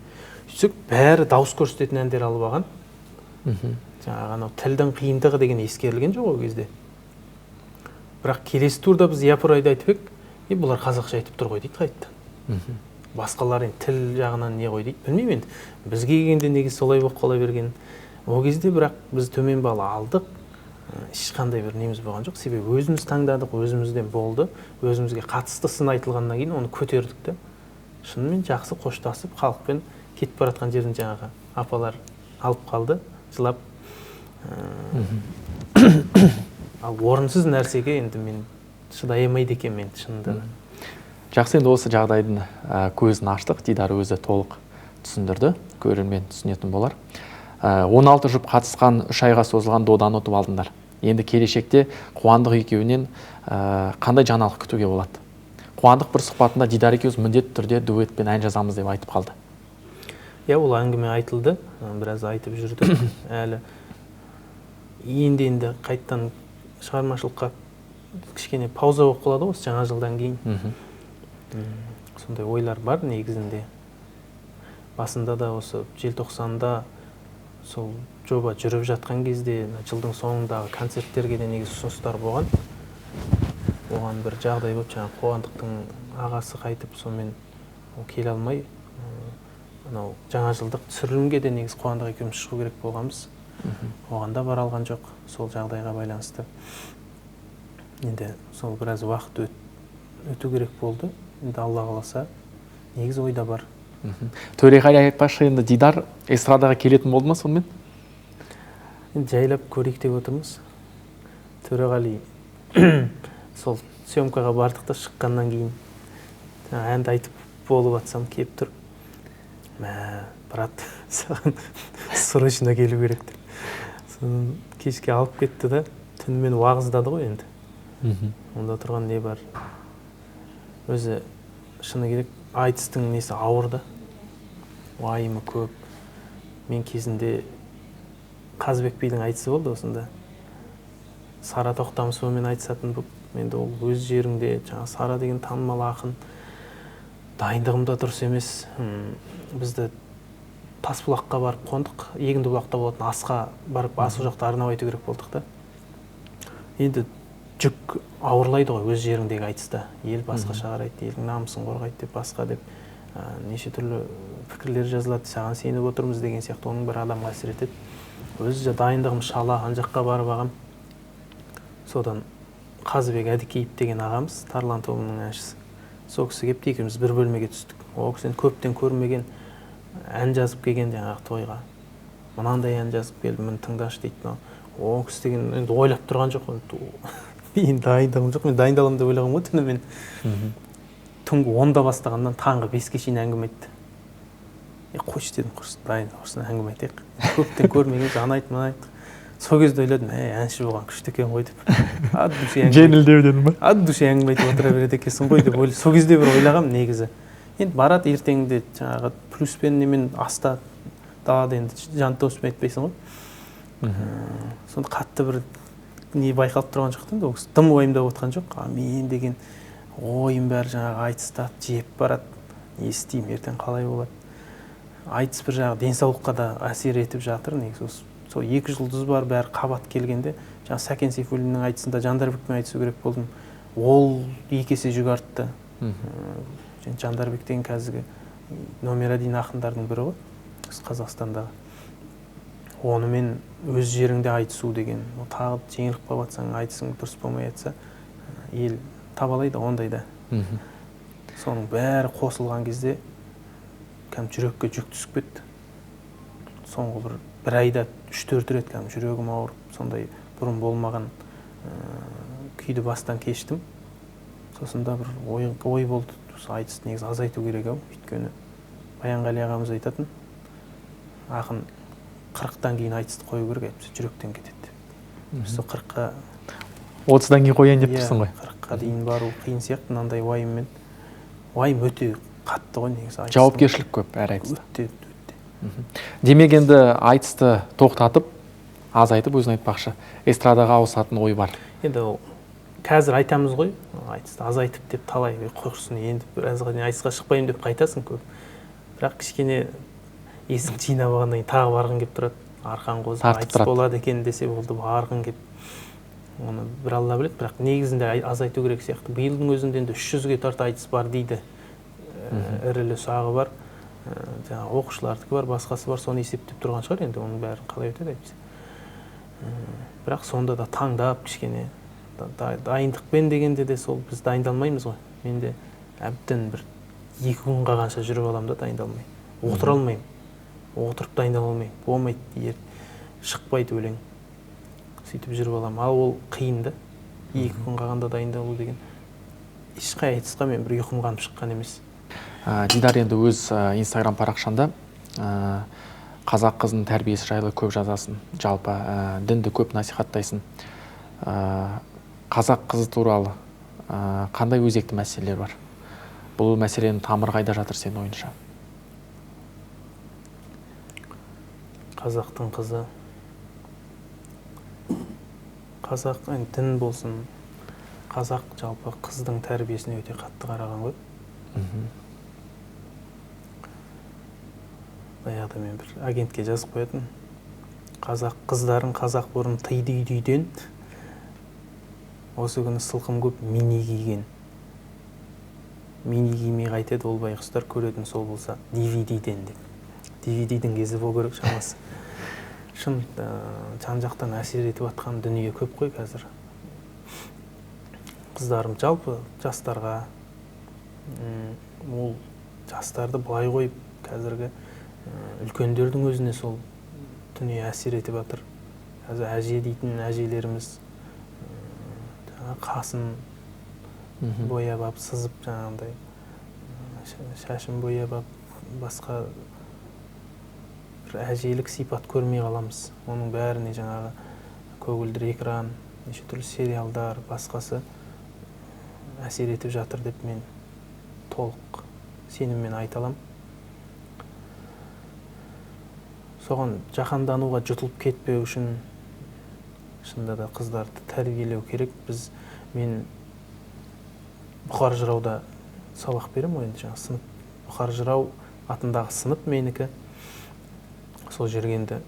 Сөйтсек бәрі дауыс көрсететін әндер алып алған. жаңағы анау тілдің қиындығы деген ескерілген жоқ ол кезде. Бірақ келесі турда біз япырайды айтып ек, бұлар қазақша айтып тұр ғой дейді қайтадан. Басқалар енді тіл жағынан не ғой дейді, білмеймін енді. Бізге келгенде неге солай болып қала берген. Ол кезде бірақ біз төмен балы алдық, ешқандай бір неміз болған жоқ. Себебі өзіміз таңдадық, өзімізден болды, өзімізге қатысты сын айтылғаннан кейін оны көтердік те. Шынымен жақсы қоштасып, халықпен кетіп баратқан жерден жаңағы апалар алып қалды, жылап. Ал орынсыз нәрсеге енді мен шыдай алмайды екенмін енді шынында. Жақсы, енді осы жағдайдың көзін аштық, Дидар өзі толық түсіндірді, көрермен түсінетін болар. 16 жұп қатысқан 3 айға созылған доданы ұтып алдыңдар. Енді келешекте Қуандық екеуінен қандай жаңалық күтуге болады? Қуандық бір сұхбатында Дидар екеуіміз міндетті түрде дуэтпен ән жазамыз деп айтып қалды. Ол әңгіме айтылды, біраз айтып жүрді. Әлі енді қайттан шығармашылыққа кішкене пауза болып қалады осы жаңа жылдан кейін. Сондай ойлар бар негізінде. Басында да осы желтоқсанда сол жоба жүріп жатқан кезде жылдың соңындағы концерттерге де негізі ұсыныстар болған. Оған бір жағдай болып, жаңағы Қуандықтың ағасы қайтып сонымен келе алмай, анау жаңа жылдық түсірілімге де негізі Қуандық екеуміз шығу керек болғанбыз. Оған да бара алған жоқ, сол жағдайға байланысты. Енді сол біраз уақыт өту керек болды. Енді Алла қаласа, негізі ойда бар. Төреғали айтпақшы, енді Дидар эстрадаға келетін болды ма сонымен? Енді жайлап көрейік деп отырмыз. Төреғали сол съемкаға бардық та шыққаннан кейін әнді айтып болып атсам келіп тұр. Брат, саған срочно келу керек деп. Соны кешке алып кетті да, түнімен уағыздады ғой енді. Онда тұрған не бар? Өзі шыны керек, айтыстың несі ауырды. Уайымы көп. Мен кезінде Қазбек бидің айтысы болды осында. Сара Тоқтамысовамен айтысатын болып, енді ол өз жеріңде, жаңа Сара деген танымал ақын, дайындығымда дұрыс емес. Бізді Тасбұлаққа барып қондық, Егіндібұлақта болатын асқа барып ас жақта арнап айту керек болдық та. Енді жүк ауырлайды ғой өз жеріңдегі айтыста. Ел басқаша қарайды, елдің намысын қорғайды деп, басқа деп неше түрлі пікірлер жазылады, саған сеніп отырмыз деген сияқты оның бір адамға әсер етеді. Өзі дайындығым шала, ан жаққа барып ағам. Содан Қазыбек Әдікеев деген ағамыз, Тарлан тобының әншісі. Сол кісі келіп екеуміз бір бөлмеге түстік. Ол кісіден көптен көрмеген ән жазып келген жаңағы тойға. Мынандай ән жазып келді, мені тыңдашы дейді. Ол кісі деген енді ойлап тұрған жоқ. Мен дайындығым жоқ, мен дайындаламын деп ойлағам ғой түнімен. Түнгі 10-да бастағаннан таңғы 5-ке шейін әңгіме айтты. Қойшы дедім, құрсын, дайындық, әңгіме айтайық. Көптен көрмеген, ана айт, мына айт. Сол кезде ойладым, әнші болған күшті екен ғой деп. Жеңілдеу дедім ба? Ат дүше әңгіме айтып отыра береді екенсің ғой деп ойлап. Сол кезде бір ойлағам негізі. Енді барады ертеңінде жаңағы плюспен немен аста далада енді жан дауыспен айтпайсың ғой. Сонда қатты бір не байқалып тұрған жоқ та, ол кісі дым ойымдап отқан жоқ. Мен деген ойым бәрі жаңағы айтыста жеп барады. Не істеймін, ертең қалай болады? Айтыс бір жағы денсаулыққа да әсер етіп жатыр негізі. Сол 2 жұлдыз бар, бәрі қабат келгенде, жаңа Сәкен Сейфуллиннің айтысында Жандарбекпен айтысу керек болдым. Ол 2 есе жүк артты. Жандарбек деген қазіргі номер 1 ақындардың бірі ғой, Қазақстандағы. Онымен өз жеріңде айтысу деген, тағы жеңіліп қалып жатсаң, айтысың дұрыс болмай жатса, ел табалайды ондайда. Соның бәрі қосылған кезде жүрекке жүк түсіп кетті. Соңғы бір айда 3-4 рет жүрегім ауырып, сондай бұрын болмаған күйді бастан кештім. Сосын да бір ой болды, айтысты негізі азайту керек ау. Өйткені Баянғали ағамыз айтатын, ақын 40-тан кейін айтысты қою керек, әйтпесе жүректен кетеді деп. Біз 40-қа 30-дан кейін қояйын деп тұрсың ғой. 40-қа дейін бару қиын сияқты, мынандай уайыммен. Уайым өте қатты ғой негізі. Жауапкершілік көп әр айтыста. Өте. Демек енді айтысты тоқтатып, азайтып өзің айтпақшы, эстрадаға ауысатын ой бар. Енді қазір айтамыз ғой, айтысты азайтып деп талай құрсын, енді біразға дейін айтысқа шықпаймын деп қайтасың көп. Бірақ кішкене есің жинап алғаннан кейін тағы барғың келіп тұрады. арқан қозып Тартып айтыс тұрады. болады екен десе болды, барғың кеп. Оны бір алла біледі, бірақ негізінде азайту керек сияқты. Биылдың өзінде енді 300-ге тарта айтыс бар дейді. Ірілі ұсағы бар, жаңағы оқушылардікі бар, басқасы бар, соны есептеп тұрған шығар енді, оның бәрін қалай өтеді айтпаса. Бірақ сонда да таңдап кішкене дайындықпен дегенде де сол біз дайындалмаймыз ғой. Мен де әбден бір 2 күн қалғанша жүріп аламын да дайындалмай. Отыра алмаймын. Отырып дайындала алмаймын. Болмайды, шықпайды өлең. Сөйтіп жүріп аламын. Ал ол қиын да. 2 күн қалғанда дайындалу деген. Ешқай айтысқа мен бір ұйқым қанып шыққан емес. Дидар, енді өз Инстаграм парақшанда қазақ қызының тәрбиесі жайлы көп жазасың. Жалпы дінді көп насихаттайсың. Қазақ қызы туралы қандай өзекті мәселелер бар? Бұл мәселенің тамыры қайда жатыр сенің ойынша? Қазақтың қызы, қазақ дін болсын, қазақ жалпы қыздың тәрбиесіне өте қатты қараған ғой. Баяғыда мен бір агентке жазып қоятын. Қазақ қыздарын қазақ бұрын тыйды үйден, осы күні сылқым көп мини киген. Мини кимей қайтеді, ол байқұстар көретін сол болса DVD-ден деп. DVD-дің кезі бол керек шамасы. Шын жан-жақтан әсер етіп атқан дүние көп қой қазір. Қыздарым жалпы жастарға, ол жастарды былай қойып қазіргі үлкендердің өзіне сол дүние әсер етіп жатыр. Қазір әже дейтін әжелеріміз қасын бояп ап, сызып жаңағындай шашын бояп ап, басқа бір әжелік сипат көрмей қаламыз. Оның бәріне жаңағы көгілдір экран, неше түрлі сериалдар, басқасы әсер етіп жатыр деп мен толық сеніммен айта аламын. Соған жаһандануға жұтылып кетпеу үшін шынында да қыздарды тәрбиелеу керек. Мен Бұқар жырауда сабақ беремін ғой, жаңа сынып. Бұқар жырау атындағы сынып менікі. Сол жүргенде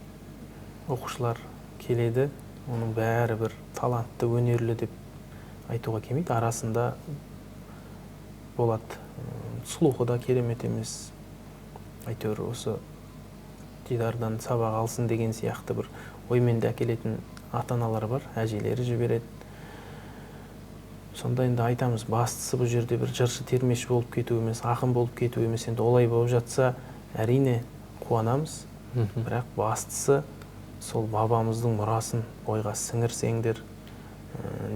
оқушылар келеді, оның бәрі бір талантты, өнерлі деп айтуға келмейді. Арасында болады. Сұлуы да керемет емес. Әйтеуір осы Дидардан сабақ алсын деген сияқты бір оймен де әкелетін ата-аналар бар, әжелері жібереді. Сонда енді айтамыз, бастысы бұл жерде бір жыршы термеші болып кету емес, ақын болып кету емес. Енді олай болып жатса, әрине қуанамыз. Бірақ бастысы сол бабамыздың мұрасын бойға сіңірсеңдер,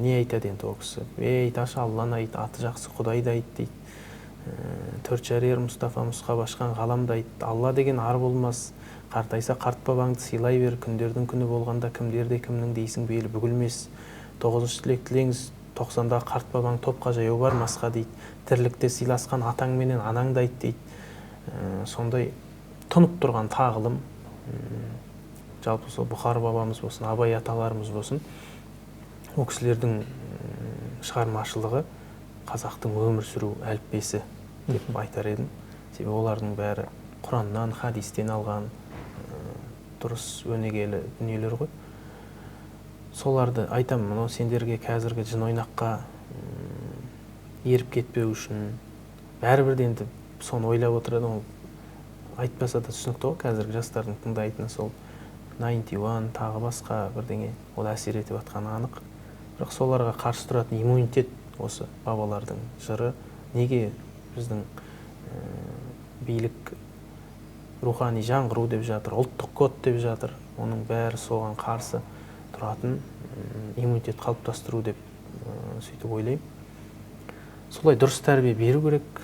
не айтады енді ол кісі? Ташы Алланы айт, аты жақсы Құдайды айт дейді. Төрт жарияр Мұстафа Мұсқап ашқан ғаламды айт. Алла деген ар болмас. Қартайса қарт бабаңды сыйлай бер, күндердің күні болғанда кімдерде кімнің дейсің белі бүгілмес. 9-шы тілек тілеңіз, 90-дағы қарт бабаң топқа жаяу бармасқа дейді. Тірлікте сыйласқан атаң менен анаңды айт дейді. Сондай тұнып тұрған тағылым, жалпы сол Бұқар бабамыз болсын, Абай аталарымыз болсын, ол кісілердің шығармашылығы қазақтың өмір сүру әліппесі деп айтар едім. Себебі олардың бәрі Құраннан, хадистен алған дұрыс өнегелі дүниелер ғой. Соларды айтамын, сендерге қазіргі жын ойнаққа еріп кетпеу үшін бәрібір де енді соны ойлап отырады. Айтпаса да түсінікті ғой, қазіргі жастардың тыңдайтыны сол 91 тағы басқа бірдеңе ол әсер етіп жатқаны анық. Бірақ соларға қарсы тұратын иммунитет осы бабалардың жыры. Неге біздің билік рухани жаңғыру деп жатыр, ұлттық код деп жатыр. Оның бәрі соған қарсы тұратын иммунитет қалыптастыру деп сөйтіп ойлаймын. Солай дұрыс тәрбие беру керек.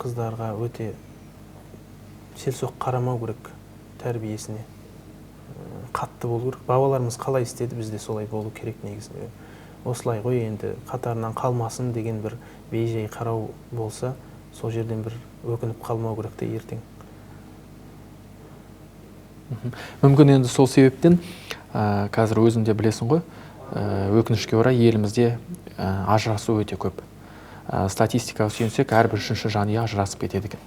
Қыздарға өте селсоқ қарамау керек тәрбиесіне. Қатты болу керек. Бабаларымыз қалай істеді, бізде солай болу керек негізінде. Осылай ғой енді қатарынан қалмасын деген бір бейжай қарау болса, сол жерден бір өкініп қалмау керек те ертең. Мүмкін енді сол себептен қазір өзіңде білесің ғой, өкінішке орай елімізде ажырасу өте көп. Статистикаға сүйенсек, әрбір үшінші жанұя ажырасып кетеді екен.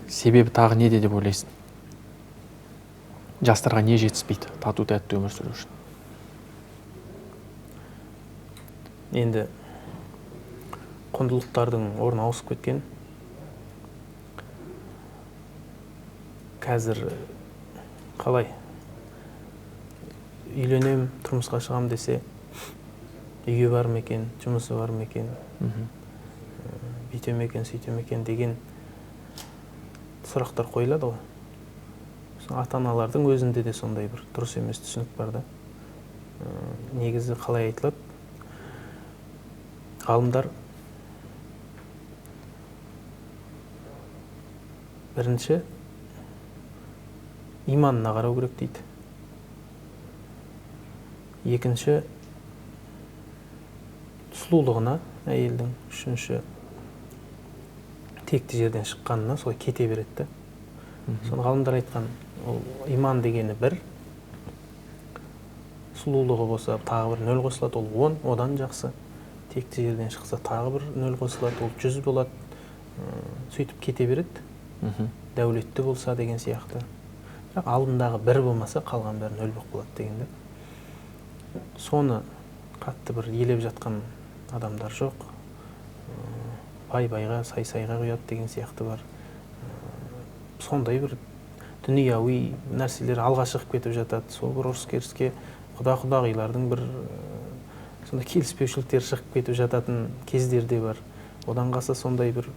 Себебі тағы неде деп ойлайсың? жастарға не жетіспейді тату тәтті өмір сүру үшін? Енді құндылықтардың орны ауысып кеткен. Қазір қалай үйленем, тұрмысқа шығам десе, үйі бар ма екен, жұмысы бар ма екен, бүйтем екен, сөйтем екен деген сұрақтар қойылады ғой. Ата-аналардың өзінде де сондай бір дұрыс емес түсінік бар да. Негізі қалай айтылады? Ғалымдар бірінші иманына қарау керек дейді. Екінші сұлулығына әйелдің, үшінші текті жерден шыққанына солай кете береді. Соны ғалымдар айтқан, ол иман дегені бір, сұлулығы болса тағы бір 0 қосылады, ол 10, одан жақсы. Текті жерден шықса тағы бір 0 қосылады, ол 100 болады. Сөйтіп кете береді. Дәулетті болса деген сияқты. Бірақ алдындағы бір болмаса қалған бәрі 0 болып болады дегенде. Соны қатты бір елеп жатқан адамдар жоқ. Бай-байға, сай-сайға құяды деген сияқты бар. Сондай бір дүнияуи нәрселер алға шығып кетіп жатады. Сол бір ұрыс-керіске құда-құдағилардың бір сондай келіспеушіліктер шығып кетіп жататын кездерде бар. Одан қалса сондай бір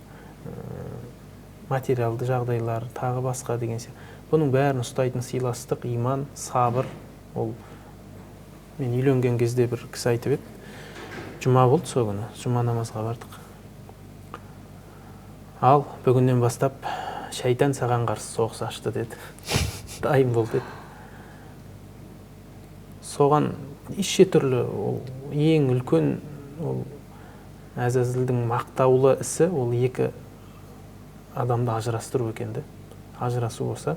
материалды жағдайлар, тағы басқа деген сияқты. Бұның бәрін ұстайтын сыйластық, иман, сабыр. Ол мен үйленген кезде бір кісі айтып еді. Жұма болды сол күні, жұма намазға бардық. Ал бүгіннен бастап шайтан саған қарсы соғыс ашты деді. Дайын бол деді. Соған еше түрлі ең үлкен Әзәзілдің мақтаулы ісі ол екі адамды ажырастыру екенді. Ажырасу болса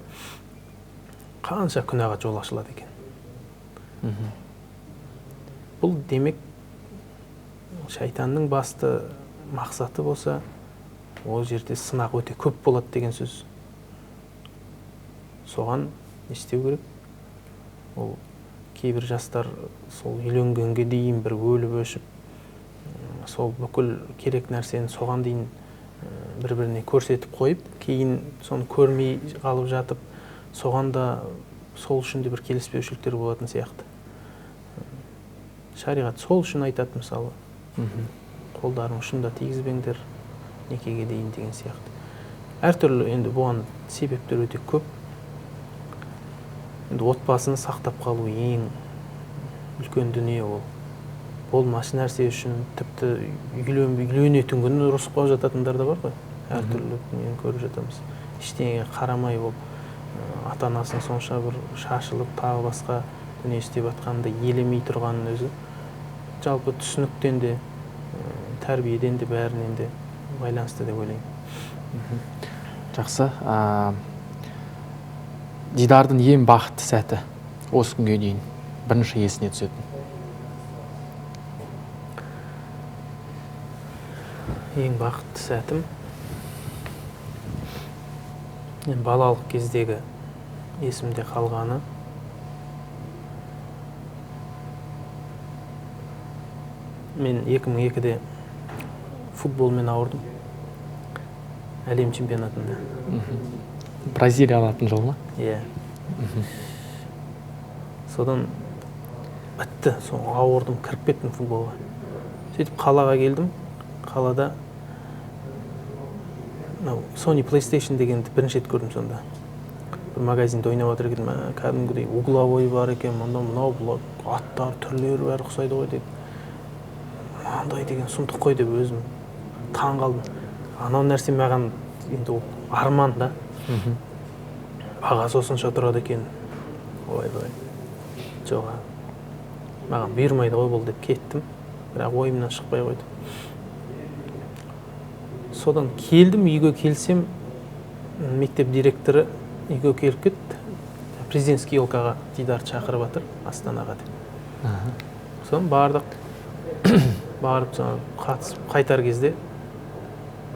қанша күнәға жол ашылады екен. Бұл демек шайтанның басты мақсаты болса, ол жерде сынақ өте көп болады деген сөз. Соған не істеу керек? Ол кейбір жастар сол үйленгенге дейін бір өліп өшіп, сол бүкіл керек нәрсені соған дейін бір-біріне көрсетіп қойып, кейін соны көрмей қалып жатып, соған да сол үшін де бір келіспеушіліктер болатын сияқты. Шариғат сол үшін айтады мысалы, қолдарын ұшында тигізбеңдер некеге дейін деген сияқты. Әртүрлі енді бұған себептер өте көп. Енді отбасыны сақтап қалу ең үлкен дүние ол. Болмашы нәрсе үшін тіпті үйленетін күні ұрысып қалып жататындар да бар ғой. Әртүрлі дүниені көріп жатамыз. Ештеңеге қарамай ол ата-анасын сонша бір шашылып, тағы басқа дүние істеп жатқанды елемей тұрғанын өзі жалпы түсініктен де, тәрбиеден де, бәрінен де байланысты деп ойлаймын. Жақсы. Дидардың ең бақытты сәті осы күнге дейін бірінші есіне түсетін? Ең бақытты сәтім балалық кездегі есімде қалғаны. Мен 2002-де футболмен ауырдым. Әлем чемпионатында. Бразилия алатын жол ма? Иә. Содан бітті, ауырдым, кіріп кеттім футболға. Сөйтіп қалаға келдім. Қалада Sony PlayStation дегенді бірінші рет көрдім сонда. Бір магазинде ойнап отыр екен, кәдімгідей угловой бар екен, мынау аттар, түрлері бәрі ұқсайды ғой деді. Мынандай деген сұмдық қой деп өзім таң қалдым. Анау нәрсе маған енді арман да. Бағасы осынша тұрады екен. Ой-ой. Жоға. Маған бұйырмайды ғой бұл деп кеттім. Бірақ ойымнан шықпай қойды. Содан келдім, үйге келсем, мектеп директоры үйге келіп кетті. Президентский елкаға Дидар шақырып жатыр, Астанаға деп. Содан бардық. Барып қатысып қайтар кезде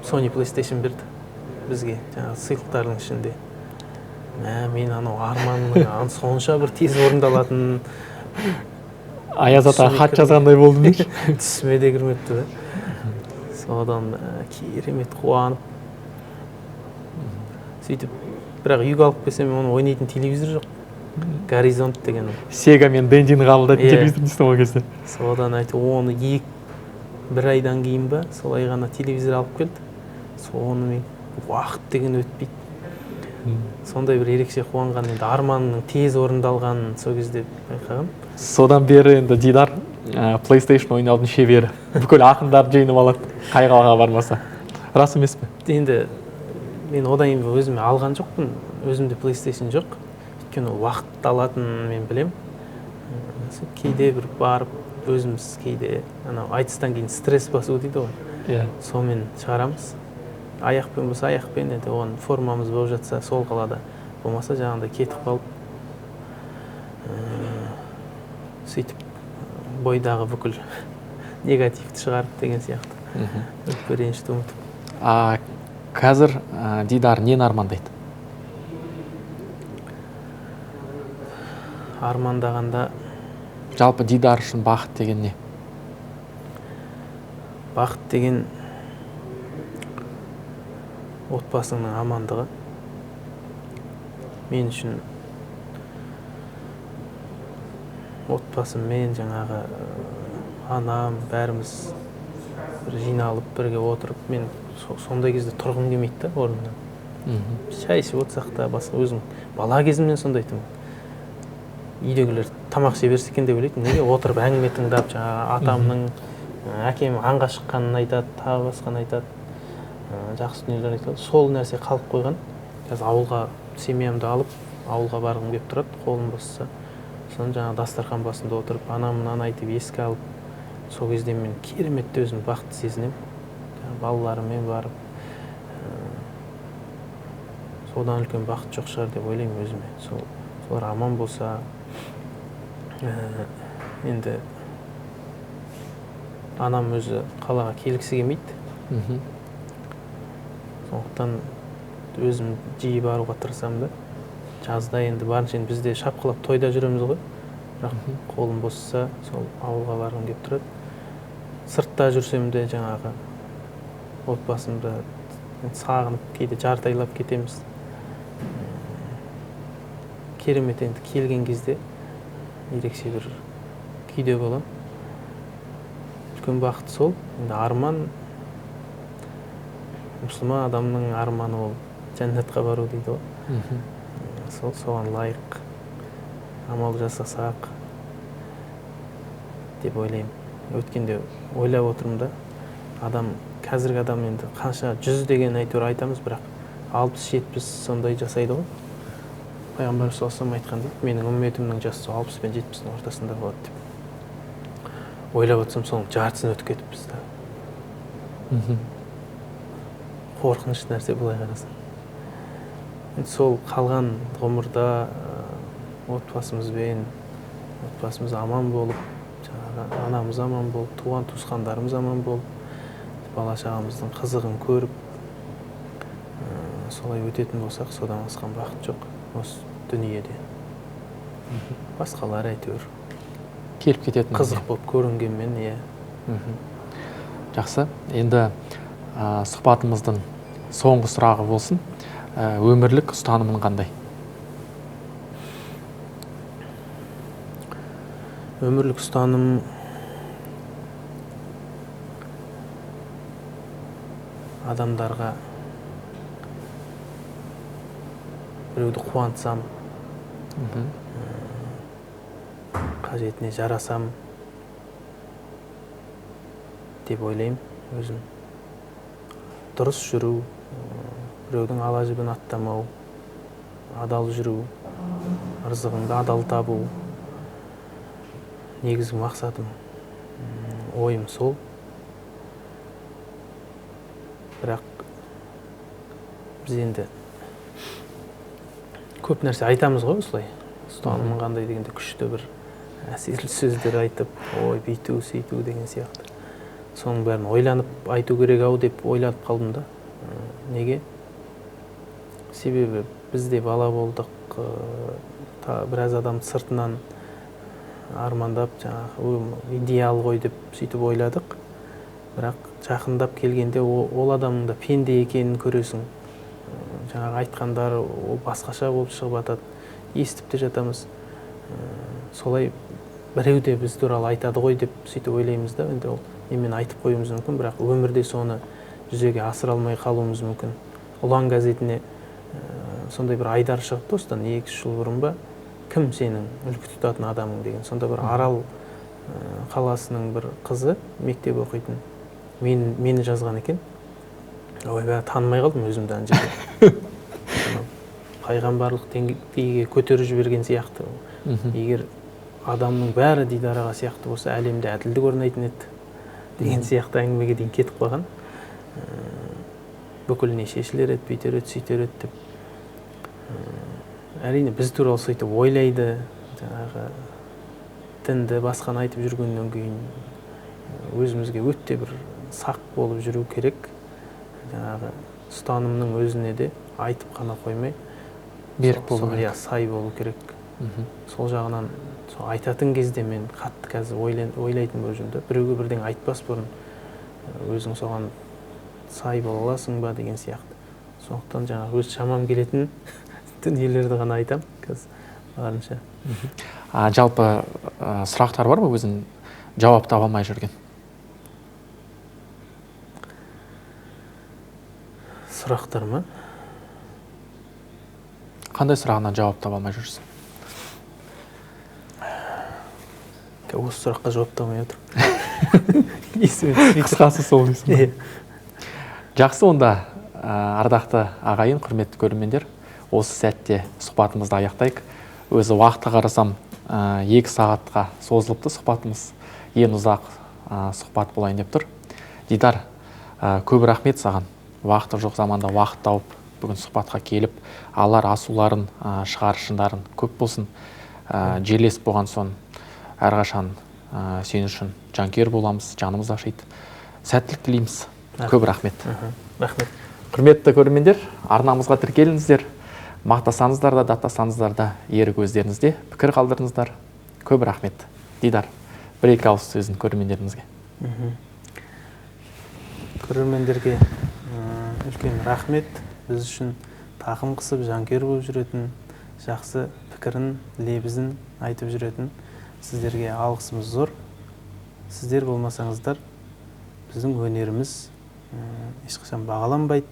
Sony PlayStation берді бізге, жаңағы сыйлықтардың ішінде. мен анау арманның сонша бір тез орындалатын Аяз атаға хат жазғандай болдым дейші. түсіме де кірмепті да. Содан керемет қуанып сөйтіп, бірақ үйге алып келсем оны ойнайтын телевизор жоқ. Горизонт деген. Сега мен Дендині қабылдайтын телевизор дейсің ол кезде. Содан айтып, оны бір айдан кейін ба, солай ғана телевизор алып келді. Соны уақыт деген өтпейді. Сондай бір ерекше қуанған, енді арманның тез орындалғанын сол кезде байқаған. Содан бері енді Дидар PlayStation ойнаудың шебері. Бүкіл ақындарды жиынып алады, қай қалаға бармаса. Рас емес пе? Енді мен одан кейін өзіме алған жоқпын. Өзімде PlayStation жоқ. Өйткені уақытты алатынын мен білем. Кейде бір барып, өзіміз кейде айтыстан кейін стресс басу дейді ғой. Сонымен шығарамыз. Аяқпен болса аяқпен, енді оған формамыз болып жатса сол қалада, болмаса жаңағыдай кетіп қалып, сөйтіп бойдағы бүкіл негативті шығарып деген сияқты. Өкпе ренішті ұмытып. Қазір Дидар нені армандайды? Армандағанда жалпы Дидар үшін бақыт деген не? Бақыт деген отбасыңның амандығы. Мен үшін отбасыммен жаңағы анам бәріміз бір жиналып бірге отырып, мен сондай кезде тұрғым келмейді да орнымнан. Шай ішіп отырсақ та, басқа өзім бала кезімнен сондай айтамын. Үйдегілер тамақ жей берсе екен деп ойлайтын. Неге отырып әңгіме тыңдап, жаңағы атамның, әкем аңға шыққанын айтады, тағы басқаны айтады. Жақсы дүниелер айтады. Сол нәрсе қалып қойған. Қазір ауылға семьямды алып, ауылға барғым келіп тұрады, қолым босса. Соны жаңағы дастархан басында отырып, анамнан айтып еске алып, сол кезде мен керемет өзім бақытты сезінемін. Балаларыммен барып, содан үлкен бақыт жоқ шығар деп ойлаймын өзіме. Солар аман болса, енді анам өзі қалаға келгісі келмейді. Сондықтан өзім жиі баруға тырысамын да. Жазда енді барынша, бізде шапқылап тойда жүреміз ғой. Бірақ қолым босса, сол ауылға барғым келіп тұрады. Сыртта жүрсем де жаңағы отбасымды сағынып, кейде жартайлап кетеміз. Керемет, енді келген кезде ерекше бір күйде боламын. Үлкен бақыт сол. Енді арман, мұсылман адамның арманы ол жәннатқа бару дейді ғой. Соған лайық амал жасасақ деп ойлаймын. Өткенде ойлап отырмын да, қазіргі адам енді қанша 100 деген әйтеуір айтамыз, бірақ 60-70 сондай жасайды ғой. Пайғамбар саллаллаху айтқан дейді, менің үмметімнің жасы 60 пен 70-дің ортасында болады деп. Ойлап отырсам, соның жартысын өтіп кетіппіз да. Қорқыныш нәрсе былай қарасаң. Сол қалған ғұмырда отбасымыз аман болып, анамыз аман болып, туған туысқандарымыз аман болып, бала шағамыздың қызығын көріп, солай өтетін болсақ, содан асқан бақыт жоқ осы дүниеде. Басқалар әйтеуір келіп кететін қызық болып көрінгенмен, жақсы. Енді сұхбатымыздың соңғы сұрағы болсын. Өмірлік ұстанымың қандай? Өмірлік ұстаным адамдарға біреуді қуантсам, қажетіне жарасам деп ойлаймын өзім. Дұрыс жүру, біреудің ала жібін аттамау, адал жүру, ырзығыңды адал табу. Негізгі мақсатым, ойым сол. Бірақ біз енді көп нәрсе айтамыз ғой осылай. Ұстанымың қандай дегенде күшті бір әсерлі сөздер айтып, ой, бүйту, сөйту деген сияқты. Соның бәрін ойланып айту керек ау деп ойланып қалдым да. Неге? Себебі біз де бала болдық, біраз адамды сыртынан армандап, жаңағы идеал ғой деп сөйтіп ойладық. Бірақ жақындап келгенде ол адамның да пенде екенін көресің. Жаңағы айтқандары ол басқаша болып шығып жатады. Естіп те жатамыз. Солай біреу де біз туралы айтады ғой деп сөйтіп ойлаймыз да. Енді ол немен айтып қоюымыз мүмкін, бірақ өмірде соны жүзеге асыра алмай қалуымыз мүмкін. Ұлан газетіне сондай бір айдар шығыпты осыдан 2-3 жыл бұрын ба, кім сенің үлгі тұтатын адамың деген. Сонда бір Арал қаласының бір қызы мектеп оқитын мені жазған екен. Ойбай, танымай қалдым өзімді ана жерде. Пайғамбарлық деңгейге көтеріп жіберген сияқты. Егер адамның бәрі Дидар аға сияқты болса, әлемде әділдік орнайтын еді деген сияқты әңгімеге дейін кетіп қойған. Бүкіліне шешілер еді, бүйтер еді, сөйтер еді деп. Әрине біз туралы сөйтіп ойлайды, жаңағы дінді басқаны айтып жүргеннен кейін өзімізге өте бір сақ болып жүру керек. Жаңағы ұстанымның өзіне де айтып қана қоймай, берік болу керек. Сай болу керек. Сол жағынан айтатын кезде мен қатты қазір ойлайтын болып жүрмін. Біреуге бірден айтпас бұрын өзің соған сай бола аласың ба деген сияқты. Сондықтан жаңағы өз шамам келетін дүниелерді ғана айтам қазір барынша. Жалпы сұрақтар бар ма өзің жауап таба алмай жүрген? Сұрақтар ма? Қандай сұрағына жауап таба алмай жүрсің? Осы сұраққа жауап табамай отыр. Қысқасы сол дейсің. Жақсы, онда ардақты ағайын, құрметті көрермендер, осы сәтте сұхбатымызды аяқтайық. Өзі уақытқа қарасам 2 сағатқа созылыпты сұхбатымыз. Ең ұзақ сұхбат болайын деп тұр. Дидар, көп рахмет саған. Уақыты жоқ заманда уақыт тауып бүгін сұхбатқа келіп, алар асуларын, шығарышындарын көп болсын. Жерлес болған соң әрқашан сен үшін жанкүйер боламыз, жанымыз ашиды. Сәттілік тілейміз. Көп рахмет. Рахмет. Құрметті көрермендер, арнамызға тіркеліңіздер. Мақтасаңыздар да, даттасаңыздар да, ерік өздеріңізде, пікір қалдырыңыздар. Көп рахмет. Дидар, 1-2 ауыз сөзін көрермендерімізге. Көрермендерге үлкен рахмет. Біз үшін тақым қысып, жанкүйер болып жүретін, жақсы пікірін, лебізін айтып жүретін сіздерге алғысымыз зор. Сіздер болмасаңыздар, біздің өнеріміз ешқашан бағаланбайды.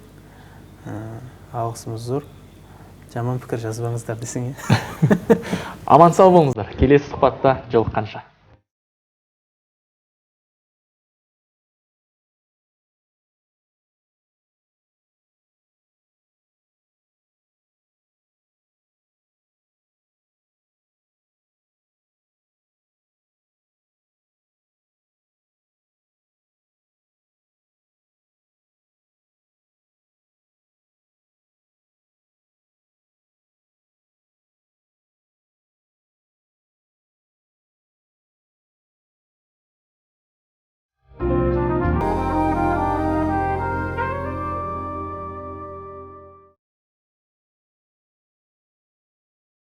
Алғысымыз зор. Жаман пікір жазбаңыздар десең. Аман сау болыңыздар. Келесі сұхбатта жолыққанша.